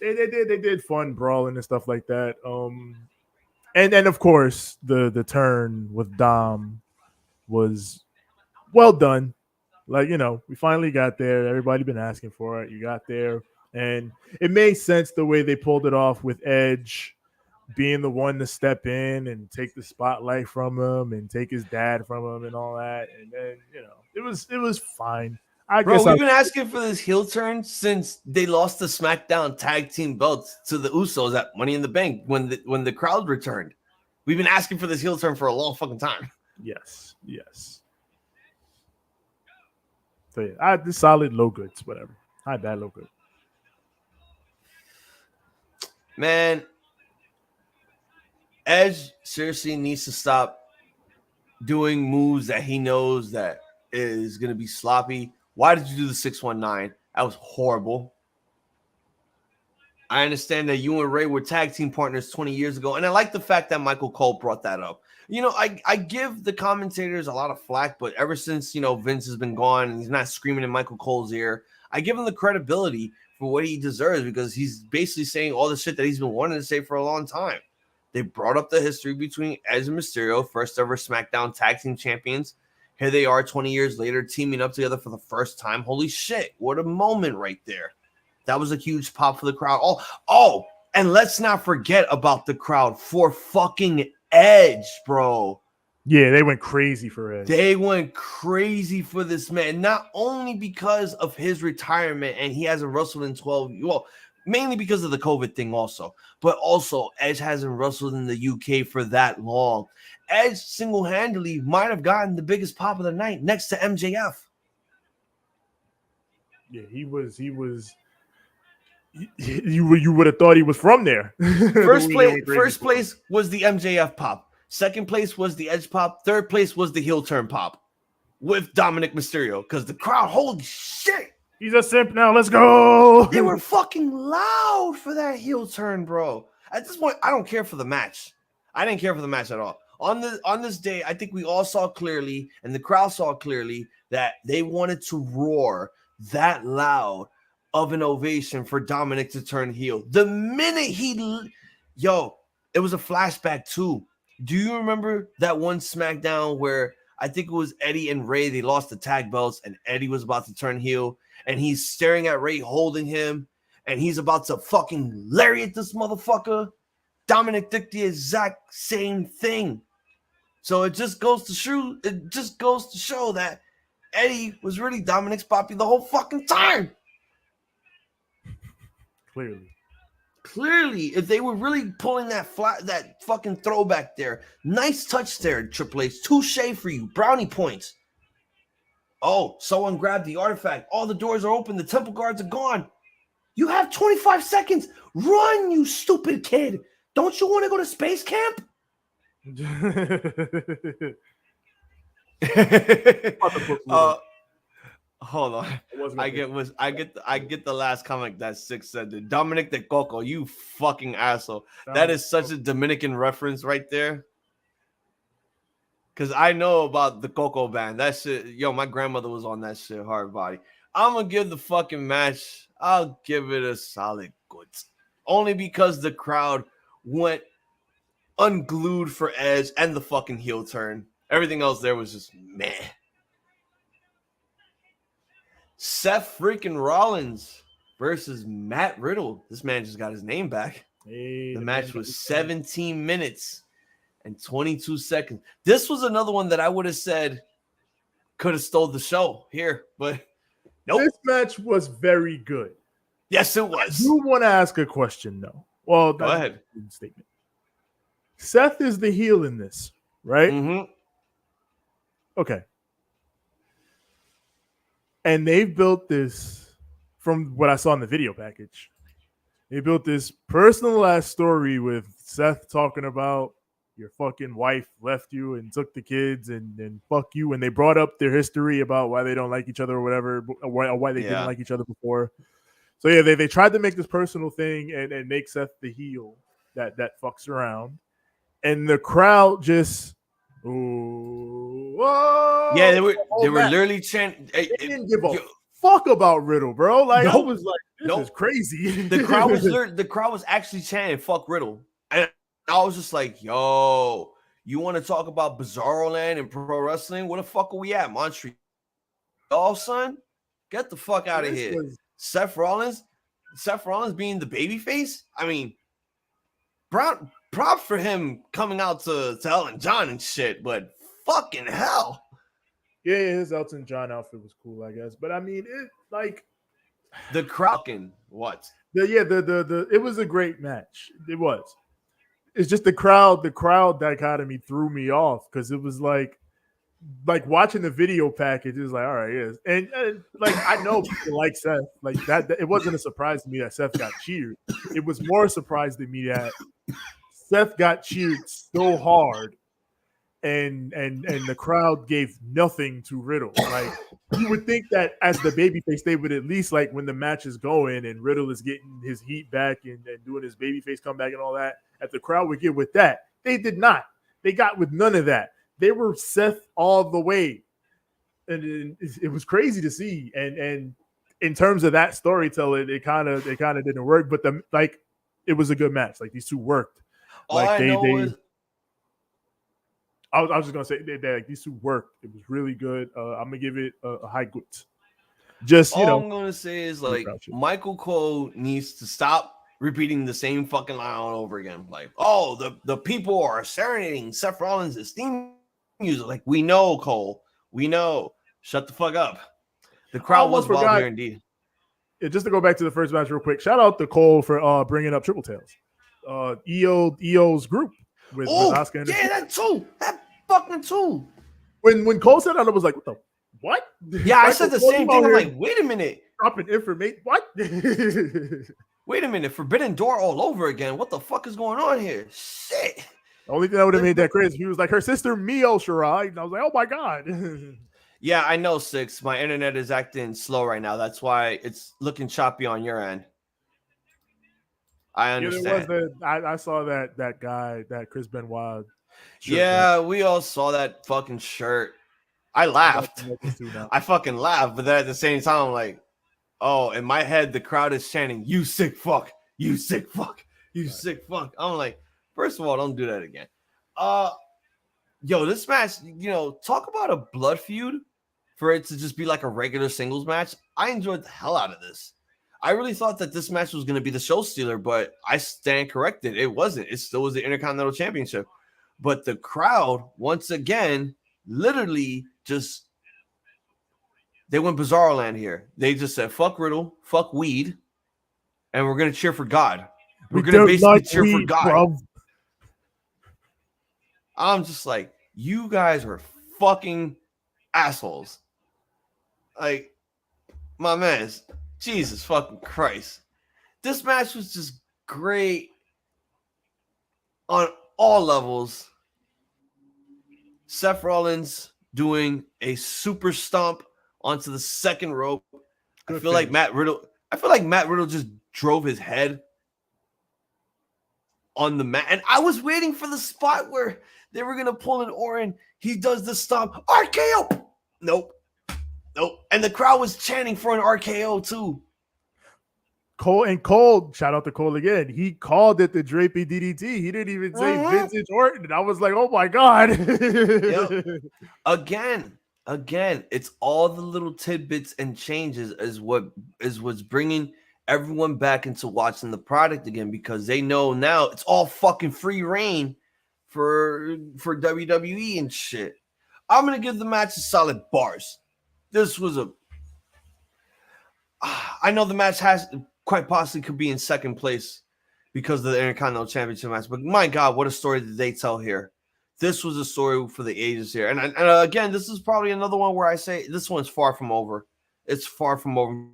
they did fun brawling and stuff like that. And of course the turn with Dom was well done. Like, we finally got there. Everybody been asking for it. You got there, and it made sense the way they pulled it off with Edge being the one to step in and take the spotlight from him and take his dad from him and all that. And then, it was fine. We've been asking for this heel turn since they lost the SmackDown tag team belts to the Usos at Money in the Bank when the crowd returned. We've been asking for this heel turn for a long fucking time. Yes. So yeah, the solid, low goods, whatever. High, bad, low good. Man, Edge seriously needs to stop doing moves that he knows that is going to be sloppy. Why did you do the 619? That was horrible. I understand that you and Ray were tag team partners 20 years ago, and I like the fact that Michael Cole brought that up. You know, I give the commentators a lot of flack, but ever since, you know, Vince has been gone and he's not screaming in Michael Cole's ear, I give him the credibility for what he deserves because he's basically saying all the shit that he's been wanting to say for a long time. They brought up the history between Edge and Mysterio, first ever SmackDown tag team champions. Here they are 20 years later, teaming up together for the first time. Holy shit, what a moment right there. That was a huge pop for the crowd. Oh, and let's not forget about the crowd for fucking Edge, bro. Yeah, they went crazy for Edge. They went crazy for this man, not only because of his retirement and he hasn't wrestled in 12, well, mainly because of the COVID thing also, but also Edge hasn't wrestled in the UK for that long. Edge single-handedly might have gotten the biggest pop of the night next to MJF. Yeah, he was. You would have thought he was from there. First place was the MJF pop. Second place was the Edge pop. Third place was the heel turn pop with Dominic Mysterio because the crowd, holy shit. He's a simp now. Let's go. They were fucking loud for that heel turn, bro. At this point, I don't care for the match. I didn't care for the match at all. On this day, I think we all saw clearly, and the crowd saw clearly, that they wanted to roar that loud of an ovation for Dominic to turn heel. The minute it was a flashback too. Do you remember that one SmackDown where I think it was Eddie and Ray, they lost the tag belts and Eddie was about to turn heel and he's staring at Ray holding him and he's about to fucking lariat this motherfucker? Dominic did the exact same thing. So it just goes to show that Eddie was really Dominic's poppy the whole fucking time. Clearly, if they were really pulling that fucking throwback there, nice touch there, Triple H. Touche for you, brownie points. Oh, someone grabbed the artifact. All the doors are open. The temple guards are gone. You have 25 seconds. Run, you stupid kid. Don't you want to go to space camp? Hold on. I get the last comment that Six said. Dominic de Coco, you fucking asshole. That is such a Dominican reference right there. Cause I know about the Coco band. That shit, my grandmother was on that shit hard body. I'm gonna give the fucking match, I'll give it a solid good. Only because the crowd went unglued for Edge and the fucking heel turn. Everything else there was just meh. Seth freaking Rollins versus Matt Riddle. This man just got his name back. The match was 17 minutes and 22 seconds. This was another one that I would have said could have stole the show here, but nope. This match was very good. Yes, it was. I do want to ask a question, though. Well, go ahead. Statement. Seth is the heel in this, right? Mm-hmm. Okay. And they've built this, from what I saw in the video package, they built this personalized story with Seth talking about your fucking wife left you and took the kids and fuck you. And they brought up their history about why they don't like each other or whatever, or why they didn't like each other before. So yeah, they tried to make this personal thing and make Seth the heel that fucks around. And the crowd just... Whoa. Yeah, they were literally chanting. They didn't give a fuck about Riddle, bro. Like, nope. I was like, this is crazy. The crowd was actually chanting "fuck Riddle," and I was just like, "Yo, you want to talk about Bizarro Land and pro wrestling? Where the fuck are we at, Montreal, son? Get the fuck out of here." Seth Rollins being the babyface. I mean, props for him coming out to Elton John and shit, but fucking hell. Yeah, his Elton John outfit was cool, I guess. But I mean, it like the crowd. What? It was a great match. It was. It's just the crowd dichotomy threw me off because it was like like watching the video package is like, all right, yes. And like I know people like Seth, like that. It wasn't a surprise to me that Seth got cheered. It was more a surprise to me that Seth got cheered so hard, and the crowd gave nothing to Riddle. Like you would think that as the babyface, they would at least like when the match is going and Riddle is getting his heat back and doing his babyface comeback and all that, that the crowd would get with that. They did not. They got with none of that. They were Seth all the way, and it was crazy to see. And in terms of that storytelling, it kind of didn't work. But it was a good match. Like these two worked. I was just gonna say that like, these two worked. It was really good. I'm gonna give it a high good. Just all I'm gonna say is like Michael Cole needs to stop repeating the same fucking line all over again. Like, oh, the people are serenading Seth Rollins' theme music. Like, we know, Cole. We know. Shut the fuck up. The crowd was wild here indeed. Yeah, just to go back to the first match real quick, shout out to Cole for bringing up Triple Tails. EO's group with Asuka and that fucking too. When Cole said that, I was like, what? Yeah, I said the same thing. I'm like, wait a minute. Dropping information. What? Wait a minute. Forbidden Door all over again. What the fuck is going on here? Shit. The only thing that would have made that crazy, he was like, her sister Mio Shirai. And I was like, oh my God. Yeah, I know, Six. My internet is acting slow right now. That's why it's looking choppy on your end. I understand. I saw that guy, that Chris Benoit. Yeah, we all saw that fucking shirt. I laughed. I fucking laughed, but then at the same time, I'm like, oh, in my head, the crowd is chanting, "You sick fuck, you sick fuck, you sick fuck." I'm like, first of all, don't do that again. Yo, this match, talk about a blood feud for it to just be like a regular singles match. I enjoyed the hell out of this. I really thought that this match was going to be the show stealer, but I stand corrected. It wasn't. It still was the Intercontinental Championship. But the crowd, once again, literally just, they went bizarro land here. They just said, fuck Riddle, fuck weed, and we're going to cheer for God. We're going to basically cheer for God. Bro. I'm just like, you guys are fucking assholes. Like, my man, Jesus fucking Christ. This match was just great on all levels. Seth Rollins doing a super stomp onto the second rope. I feel like Matt Riddle just drove his head on the mat. And I was waiting for the spot where they were going to pull an Orton. He does the stomp. RKO! Nope. And the crowd was chanting for an RKO too. Cole, shout out to Cole again. He called it the drapey DDT. He didn't even say vintage Orton. And I was like, oh my God. Yep. Again, it's all the little tidbits and changes is what's bringing everyone back into watching the product again, because they know now it's all fucking free reign for WWE and shit. I'm going to give the match a solid bars. This was I know the match has quite possibly could be in second place because of the Intercontinental Championship match, but my God, what a story did they tell here. This was a story for the ages here. And again, this is probably another one where I say this one's far from over. It's far from over.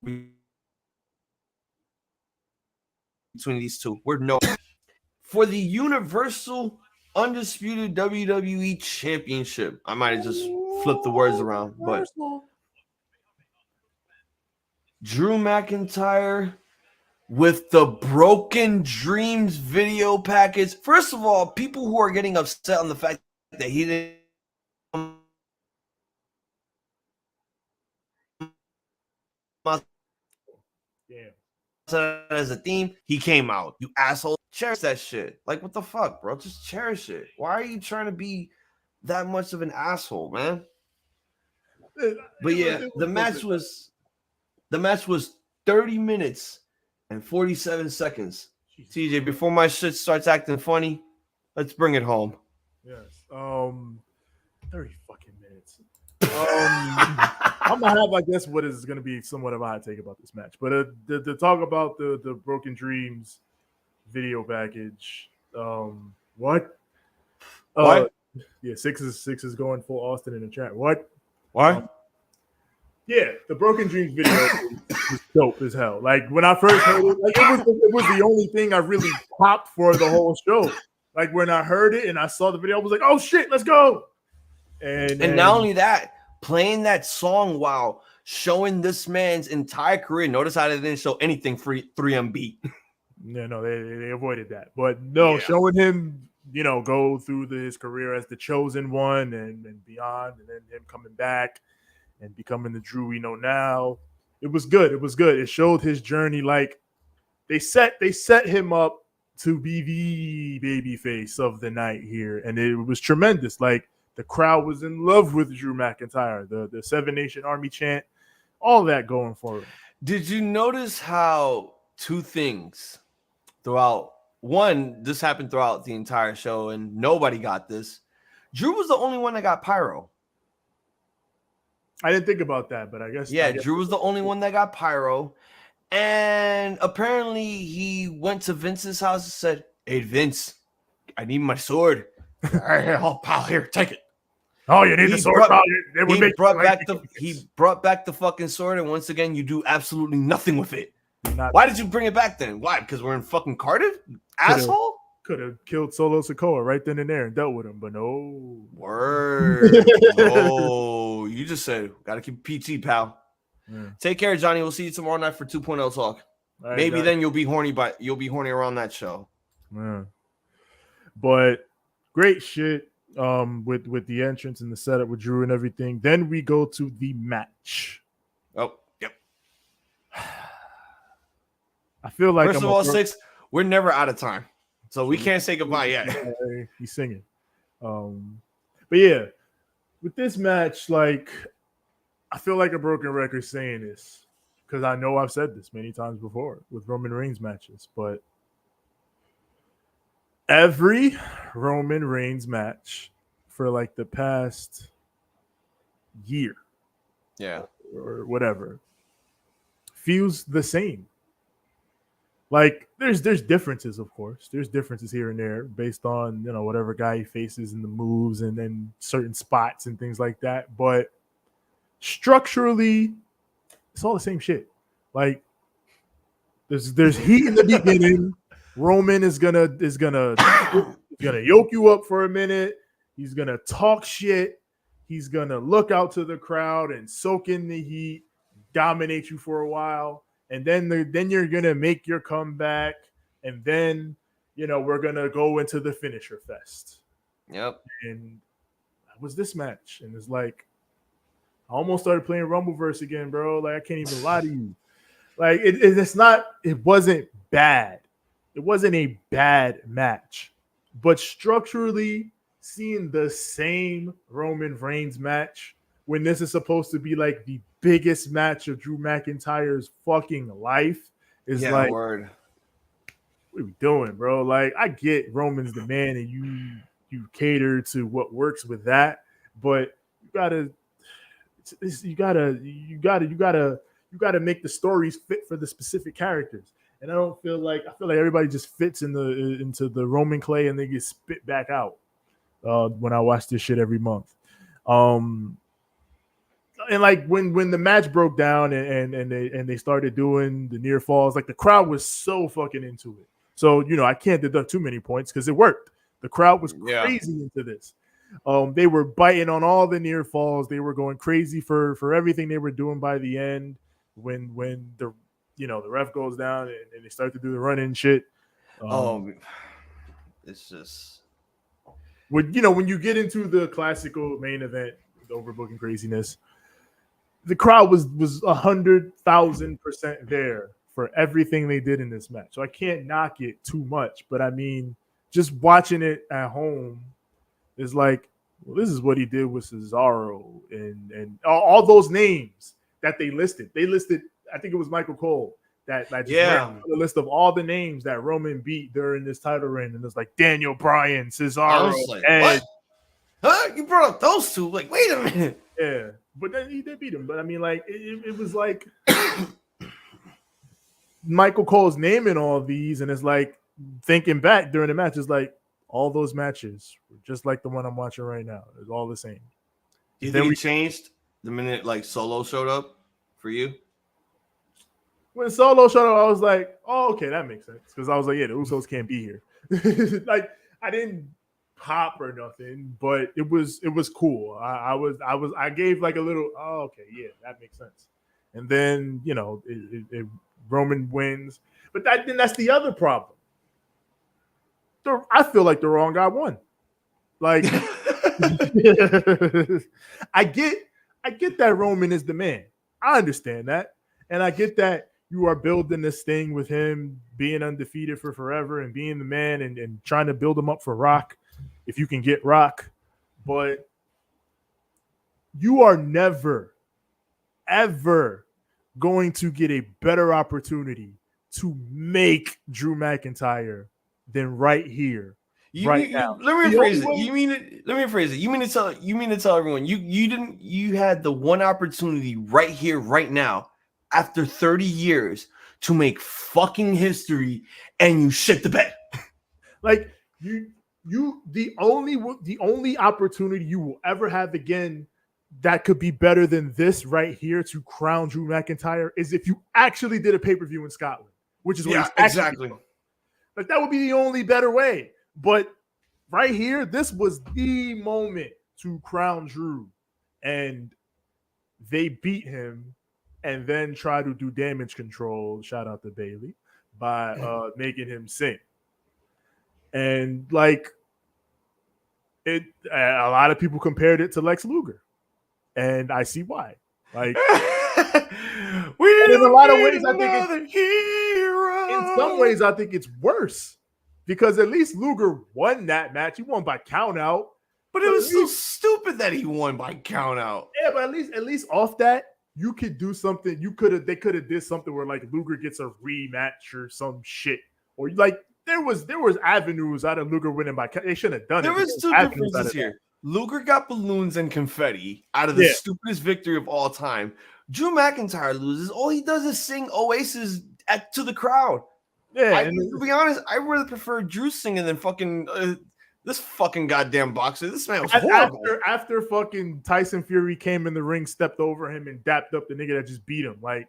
Between these two. For the Universal Undisputed WWE Championship. I might have just flipped the words around, but Drew McIntyre with the Broken Dreams video package. First of all, people who are getting upset on the fact that he didn't as a theme, he came out. You asshole. Cherish that shit. Like, what the fuck, bro? Just cherish it. Why are you trying to be that much of an asshole, man? But yeah, the match was 30 minutes and 47 seconds. TJ, before my shit starts acting funny, let's bring it home. Yes. 30 fucking minutes. I'm gonna have, I guess, what is going to be somewhat of a hot take about this match. But to talk about the Broken Dreams video package, what? What? Yeah, six is going full Austin in the chat. What? What? Yeah, the Broken Dreams video was dope as hell. Like when I first heard it, like it was the only thing I really popped for the whole show. Like when I heard it and I saw the video, I was like, "Oh shit, let's go!" And not only that, playing that song while showing this man's entire career. Notice how they didn't show anything for 3M beat. Yeah, no, they avoided that. But no, showing him, go through his career as the chosen one and beyond, and then him coming back and becoming the Drew we know now. It was good. It was good. It showed his journey. Like they set him up to be the babyface of the night here, and it was tremendous. Like the crowd was in love with Drew McIntyre. The Seven Nation Army chant, all that going for him. Did you notice how two things throughout? One, this happened throughout the entire show, and nobody got this. Drew was the only one that got pyro. I didn't think about that, but I guess Drew was the only one that got pyro. And apparently he went to Vince's house and said, "Hey, Vince, I need my sword." "All right, pal, here, take it." Oh, you need the sword, pal. He brought back the fucking sword, and once again, you do absolutely nothing with it. Why did you bring it back then? Why? Because we're in fucking Cardiff? Asshole? Could have killed Solo Sikoa right then and there and dealt with him, but no. Word. No. You just said, gotta keep PT, pal. Yeah. Take care, Johnny. We'll see you tomorrow night for 2.0 talk. Right, maybe Johnny. Then you'll be horny around that show. Yeah. But great shit with the entrance and the setup with Drew and everything. Then we go to the match. Oh, yep. I feel like first of all, 6, we're never out of time. So we can't say goodbye yet. He's singing. But yeah, with this match, like, I feel like a broken record saying this because I know I've said this many times before with Roman Reigns matches, but every Roman Reigns match for like the past year, or whatever, feels the same. Like there's differences, of course. There's differences here and there based on whatever guy he faces and the moves and then certain spots and things like that. But structurally, it's all the same shit. Like there's heat in the beginning. Roman is gonna yoke you up for a minute. He's gonna talk shit. He's gonna look out to the crowd and soak in the heat, dominate you for a while. And then you're going to make your comeback. And then, we're going to go into the finisher fest. Yep. And that was this match. And it's like, I almost started playing Rumbleverse again, bro. Like, I can't even lie to you. Like, it wasn't bad. It wasn't a bad match. But structurally, seeing the same Roman Reigns match when this is supposed to be like the biggest match of Drew McIntyre's fucking life is like, word. What are we doing, bro? Like, I get Roman's the man and you cater to what works with that, but you gotta make the stories fit for the specific characters. And I feel like everybody just fits into the Roman clay and they get spit back out when I watch this shit every month. And like when the match broke down and they started doing the near falls, like the crowd was so fucking into it. So I can't deduct too many points because it worked. The crowd was crazy into this. They were biting on all the near falls. They were going crazy for everything they were doing by the end. When the ref goes down and they start to do the run-in shit. It's just when you get into the classical main event, the overbooking craziness. The crowd was 100,000% there for everything they did in this match. So I can't knock it too much, but I mean, just watching it at home is like, well, this is what he did with Cesaro and all those names that they listed. They listed, I think it was Michael Cole that just ran the list of all the names that Roman beat during this title reign, and it's like Daniel Bryan, Cesaro, like, Edge. What? Huh? You brought up those two? Like, wait a minute. Yeah, but then he did beat him. But I mean, like, it was like Michael Cole's naming all of these, and it's like thinking back during the match, it's like, All those matches were just like the one I'm watching right now. It's all the same. Do you think it changed the minute like Solo showed up for you? When Solo showed up, I was like, "Oh, okay, that makes sense." Because I was like, "Yeah, the Usos can't be here." Like, I didn't pop or nothing, but it was cool. I gave like a little, "Oh, okay, yeah, that makes sense." And then Roman wins, but that's the other problem. I feel like the wrong guy won. Like, I get that Roman is the man. I understand that, and I get that you are building this thing with him being undefeated for forever and being the man and trying to build him up for Rock, if you can get Rock. But you are never, ever going to get a better opportunity to make Drew McIntyre than right here. Let me rephrase it. You mean to tell everyone you had the one opportunity right here, right now, after 30 years to make fucking history, and you shit the bed. Like the only opportunity you will ever have again that could be better than this right here to crown Drew McIntyre is if you actually did a pay-per-view in Scotland, which is what exactly. Like, that would be the only better way. But right here, this was the moment to crown Drew, and they beat him and then try to do damage control, shout out to Bailey, by making him sing. And like a lot of people compared it to Lex Luger, and I see why. Like, in a lot of ways, I think in some ways I think it's worse, because at least Luger won that match. He won by count out, but it was so stupid that he won by count out. Yeah, but at least off that, you could do something. They could have did something where like Luger gets a rematch or some shit, or like there was avenues out of Luger winning by count. They shouldn't have done it. There was two differences here. Luger got balloons and confetti out of the stupidest victory of all time. Drew McIntyre loses. All he does is sing Oasis to the crowd. Yeah, to be honest, I really prefer Drew singing than fucking this fucking goddamn boxer. This man was horrible. After fucking Tyson Fury came in the ring, stepped over him, and dapped up the nigga that just beat him. Like,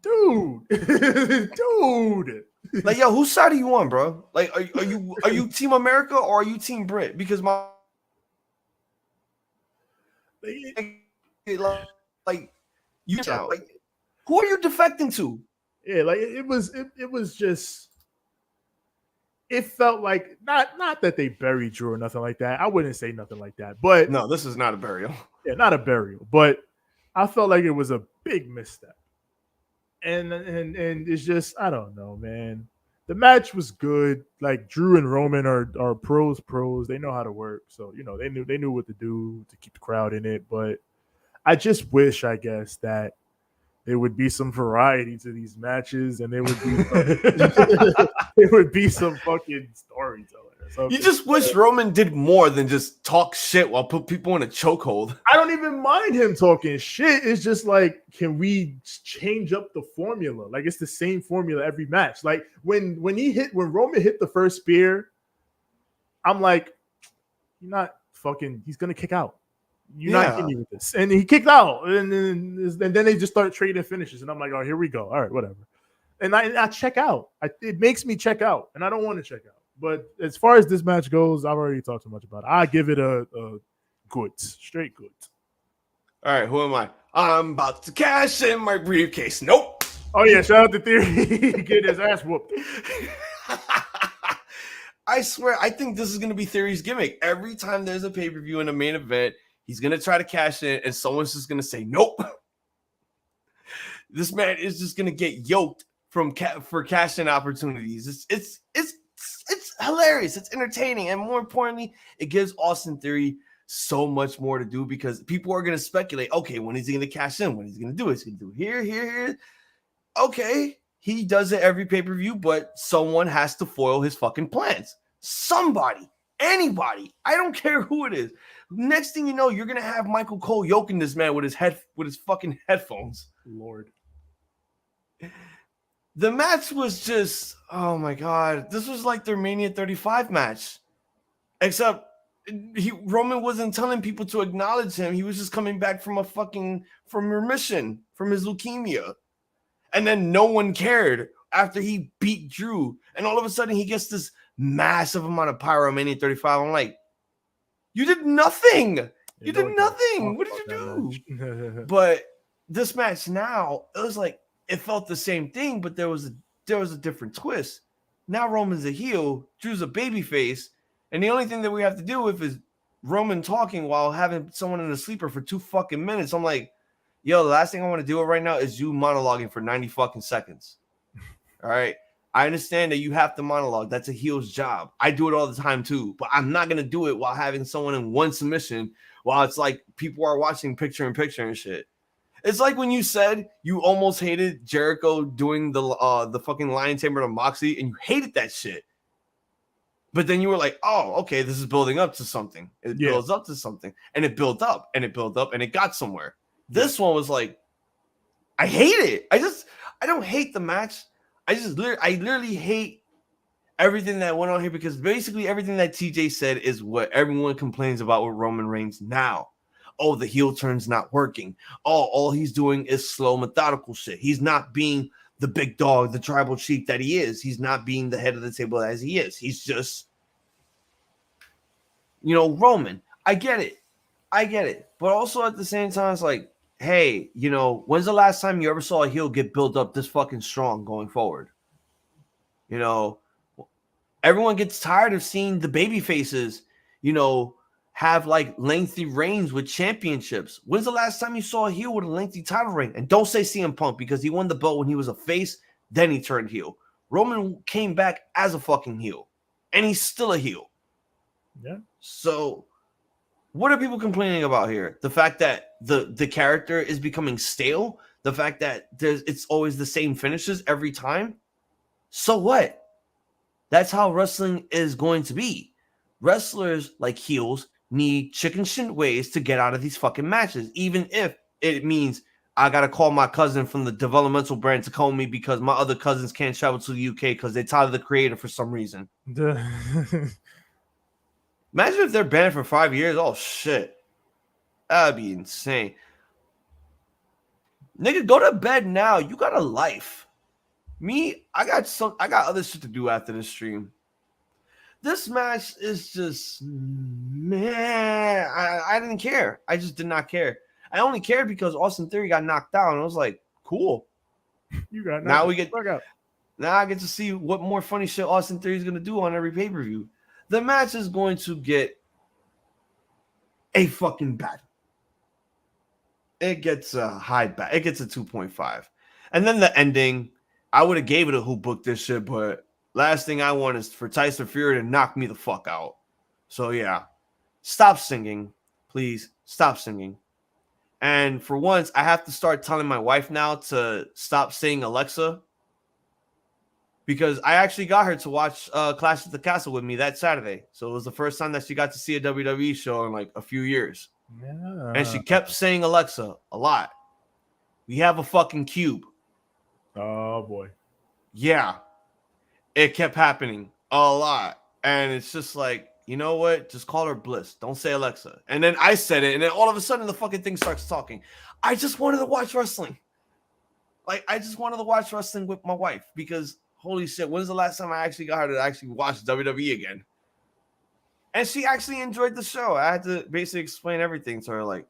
dude. Like, yo, whose side are you on, bro? Like, are you Team America or are you Team Brit? Because who are you defecting to? Yeah, like it was just, it felt like not that they buried Drew or nothing like that. I wouldn't say nothing like that, but no, this is not a burial. Yeah, not a burial, but I felt like it was a big misstep. And it's just, I don't know, man. The match was good. Like, Drew and Roman are pros. They know how to work, so they knew what to do to keep the crowd in it. But I just wish, I guess, that there would be some variety to these matches, and there would be some fucking storytelling. You just wish Roman did more than just talk shit while put people in a chokehold. I don't even mind him talking shit. It's just like, can we change up the formula? Like, it's the same formula every match. Like, when Roman hit the first spear, I'm like, he's gonna kick out. You're not getting me with this. And he kicked out, and then they just start trading finishes, and I'm like, oh, here we go. All right, whatever. And I check out. It makes me check out, and I don't want to check out. But as far as this match goes, I've already talked too much about it. I give it a good, straight good. All right, who am I? I'm about to cash in my briefcase. Nope. Oh yeah, shout out to Theory getting his ass whooped. I swear, I think this is going to be Theory's gimmick. Every time there's a pay-per-view in a main event, he's going to try to cash in, and someone's just going to say, nope. This man is just going to get yoked for cash-in opportunities. It's hilarious. It's entertaining. And more importantly, it gives Austin Theory so much more to do, because people are going to speculate, okay, when is he going to cash in? When is he going to do it? He's going to do here. Okay, he does it every pay-per-view, but someone has to foil his fucking plans. Somebody, anybody. I don't care who it is. Next thing you know, you're going to have Michael Cole yoking this man with his fucking headphones. Lord. The match was just, oh my God. This was like their Mania 35 match. Except Roman wasn't telling people to acknowledge him. He was just coming back from from remission from his leukemia. And then no one cared after he beat Drew. And all of a sudden he gets this massive amount of pyro Mania 35. I'm like, you did nothing. You did nothing. What did you do? But this match now, it was like, it felt the same thing, but there was a different twist. Now Roman's a heel, Drew's a babyface, and the only thing that we have to deal with is Roman talking while having someone in a sleeper for 2 fucking minutes. I'm like, yo, the last thing I want to do right now is you monologuing for 90 fucking seconds. All right. I understand that you have to monologue. That's a heel's job. I do it all the time too, but I'm not going to do it while having someone in one submission while it's like people are watching picture in picture and shit. It's like when you said you almost hated Jericho doing the fucking lion tamer to Moxley and you hated that shit. But then you were like, oh, okay, this is building up to something. It builds up to something. And it built up and it built up and it got somewhere. This one was like, I hate it. I don't hate the match. I literally hate everything that went on here because basically everything that TJ said is what everyone complains about with Roman Reigns now. Oh, the heel turn's not working. Oh, all he's doing is slow, methodical shit. He's not being the big dog, the tribal chief that he is. He's not being the head of the table as he is. He's just, Roman. I get it. But also at the same time, it's like, hey, when's the last time you ever saw a heel get built up this fucking strong going forward? Everyone gets tired of seeing the baby faces, have like lengthy reigns with championships. When's the last time you saw a heel with a lengthy title reign? And don't say CM Punk because he won the belt when he was a face, then he turned heel. Roman came back as a fucking heel, and he's still a heel. Yeah. So what are people complaining about here? The fact that the character is becoming stale? The fact that it's always the same finishes every time? So what? That's how wrestling is going to be. Wrestlers like heels need chicken shit ways to get out of these fucking matches, even if it means I gotta call my cousin from the developmental brand to call me because my other cousins can't travel to the UK because they're tired of the creator for some reason. Imagine if they're banned for 5 years. Oh shit, that'd be insane. Nigga, go to bed now. You got a life. Me, I got other shit to do after this stream. This match is just, man, I didn't care. I just did not care. I only cared because Austin Theory got knocked out, and I was like, cool. You got now I get to see what more funny shit Austin Theory is gonna do on every pay-per-view. The match is going to get a fucking bad. It gets a high bat. It gets a 2.5. And then the ending, I would have gave it a who booked this shit, but last thing I want is for Tyson Fury to knock me the fuck out. So yeah, stop singing, please. Stop singing. And for once, I have to start telling my wife now to stop saying Alexa because I actually got her to watch Clash at the Castle with me that Saturday. So it was the first time that she got to see a WWE show in like a few years. Yeah. And she kept saying Alexa a lot. We have a fucking cube. Oh boy. Yeah. It kept happening a lot. And it's just like, you know what? Just call her Bliss. Don't say Alexa. And then I said it. And then all of a sudden the fucking thing starts talking. I just wanted to watch wrestling. Like, I just wanted to watch wrestling with my wife because holy shit, when's the last time I actually got her to actually watch WWE again? And she actually enjoyed the show. I had to basically explain everything to her. Like,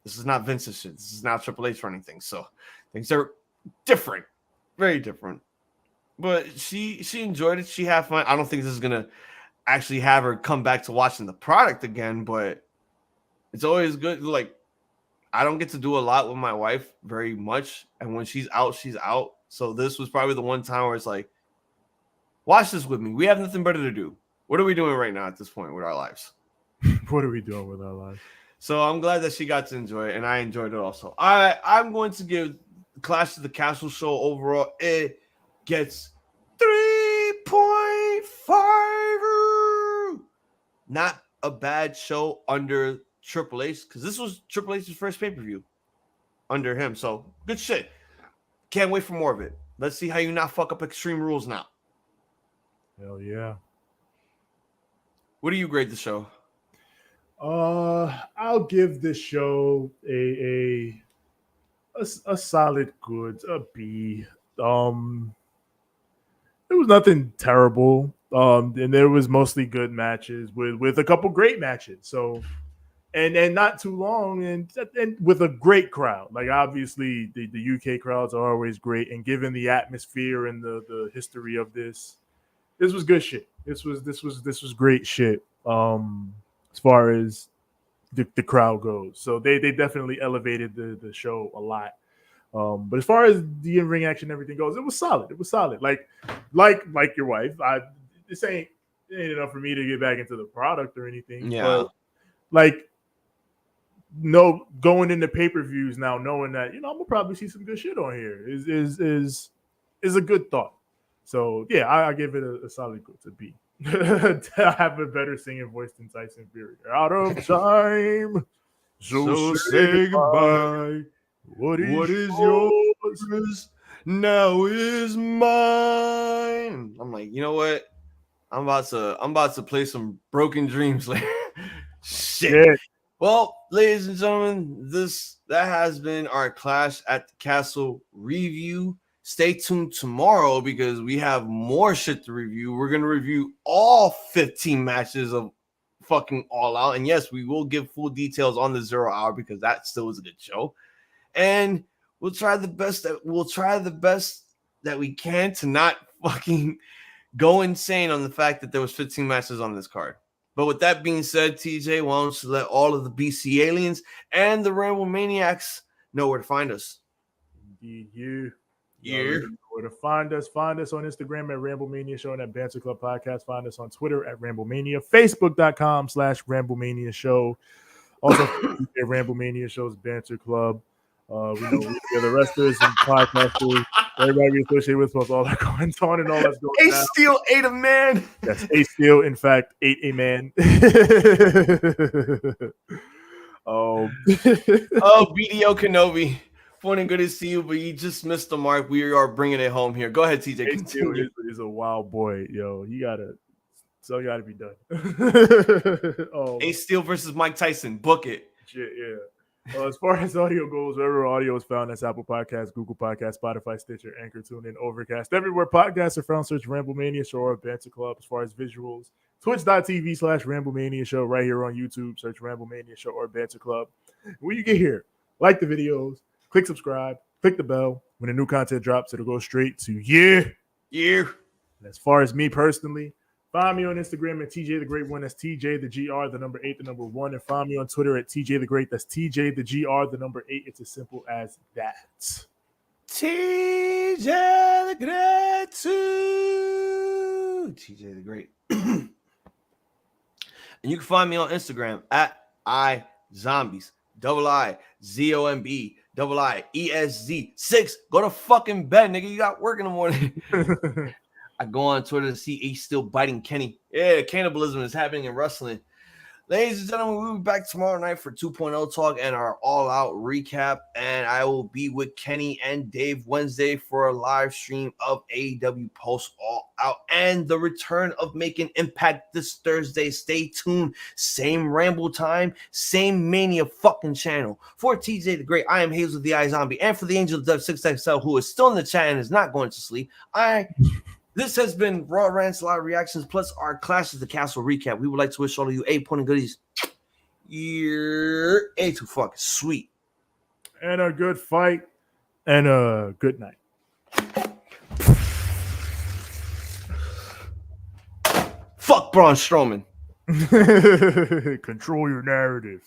this is not Vince's shit. This is not Triple H running things. So things are different. Very different. But she enjoyed it. She had fun. I don't think this is going to actually have her come back to watching the product again, but it's always good. Like, I don't get to do a lot with my wife very much. And when she's out, she's out. So this was probably the one time where it's like, watch this with me. We have nothing better to do. What are we doing right now at this point with our lives? What are we doing with our lives? So I'm glad that she got to enjoy it, and I enjoyed it also. I'm going to give Clash of the Castle show overall, it gets 3.5. Not a bad show under Triple H, because this was Triple H's first pay-per-view under him. So good shit. Can't wait for more of it. Let's see how you not fuck up Extreme Rules now. Hell yeah. What do you grade the show? I'll give this show a solid good, a B. There was nothing terrible. And there was mostly good matches with a couple great matches. So and not too long and with a great crowd. Like obviously the UK crowds are always great, and given the atmosphere and the history of this was good shit. This was great shit. As far as the crowd goes. So they definitely elevated the show a lot. But as far as the in-ring action and everything goes, it was solid. It was solid. Like your wife, this ain't enough for me to get back into the product or anything. Yeah. But like going into pay-per-views now, knowing that, I'm gonna probably see some good shit on here is a good thought. So yeah, I give it a solid good to B. To have a better singing voice than Tyson Fury. Out of time. So say goodbye. What is yours now is mine. I'm like, you know what? I'm about to play some Broken Dreams later. Shit. Well, ladies and gentlemen, that has been our Clash at the Castle review. Stay tuned tomorrow because we have more shit to review. We're going to review all 15 matches of fucking All Out. And yes, we will give full details on the 0 hour because that still is a good show. And we'll try the best that we can to not fucking go insane on the fact that there was 15 matches on this card. But with that being said, TJ, why don't you let all of the BC aliens and the Ramble Maniacs know where to find us? You. Yeah. Where to find us on Instagram at Ramblemania Show and at Banter Club Podcast. Find us on Twitter at Ramblemania, Facebook.com/Ramblemania Show. Also, at Ramblemania Show's Banter Club. We know the wrestlers and podcasters, everybody we associated with, plus all that going on and all that's going on. Ace Steel ate a man. Yes, Ace Steel, in fact, ate a man. BDO Kenobi. Fun and good to see you, but you just missed the mark. We are bringing it home here. Go ahead, TJ. Ace Steel is a wild boy, yo. You gotta be done. Ace Steel versus Mike Tyson. Book it. Shit, yeah. As far as audio goes, wherever audio is found, that's Apple Podcasts, Google Podcasts, Spotify, Stitcher, Anchor, TuneIn, Overcast. Everywhere podcasts are found, search Ramblemania Show or Banter Club. As far as visuals, twitch.tv/Ramblemania Show, right here on YouTube. Search Ramblemania Show or Banter Club. When you get here, like the videos, click subscribe, click the bell. When the new content drops, it'll go straight to you. Yeah. And as far as me personally, find me on Instagram at TJ the Great One. That's TJ the GR, the number 8, the number 1. And find me on Twitter at TJ the Great. That's TJ the GR, the number 8. It's as simple as that. TJ the Great too. TJ the Great. And you can find me on Instagram at iZombies. IZOMBIIESZ6. Go to fucking bed, nigga. You got work in the morning. I go on Twitter to see Ace still biting Kenny. Yeah, cannibalism is happening in wrestling. Ladies and gentlemen, we'll be back tomorrow night for 2.0 talk and our all-out recap. And I will be with Kenny and Dave Wednesday for a live stream of AEW Post All Out and the return of Making Impact this Thursday. Stay tuned. Same Ramble time, same Mania fucking channel. For TJ the Great, I am Hazel the iZombie. And for the Angel of Death 6XL, who is still in the chat and is not going to sleep, this has been Raw Rants Live Reactions plus our Clash at the Castle recap. We would like to wish all of you 8-point goodies. You're too fucking sweet. And a good fight. And a good night. Fuck Braun Strowman. Control your narrative.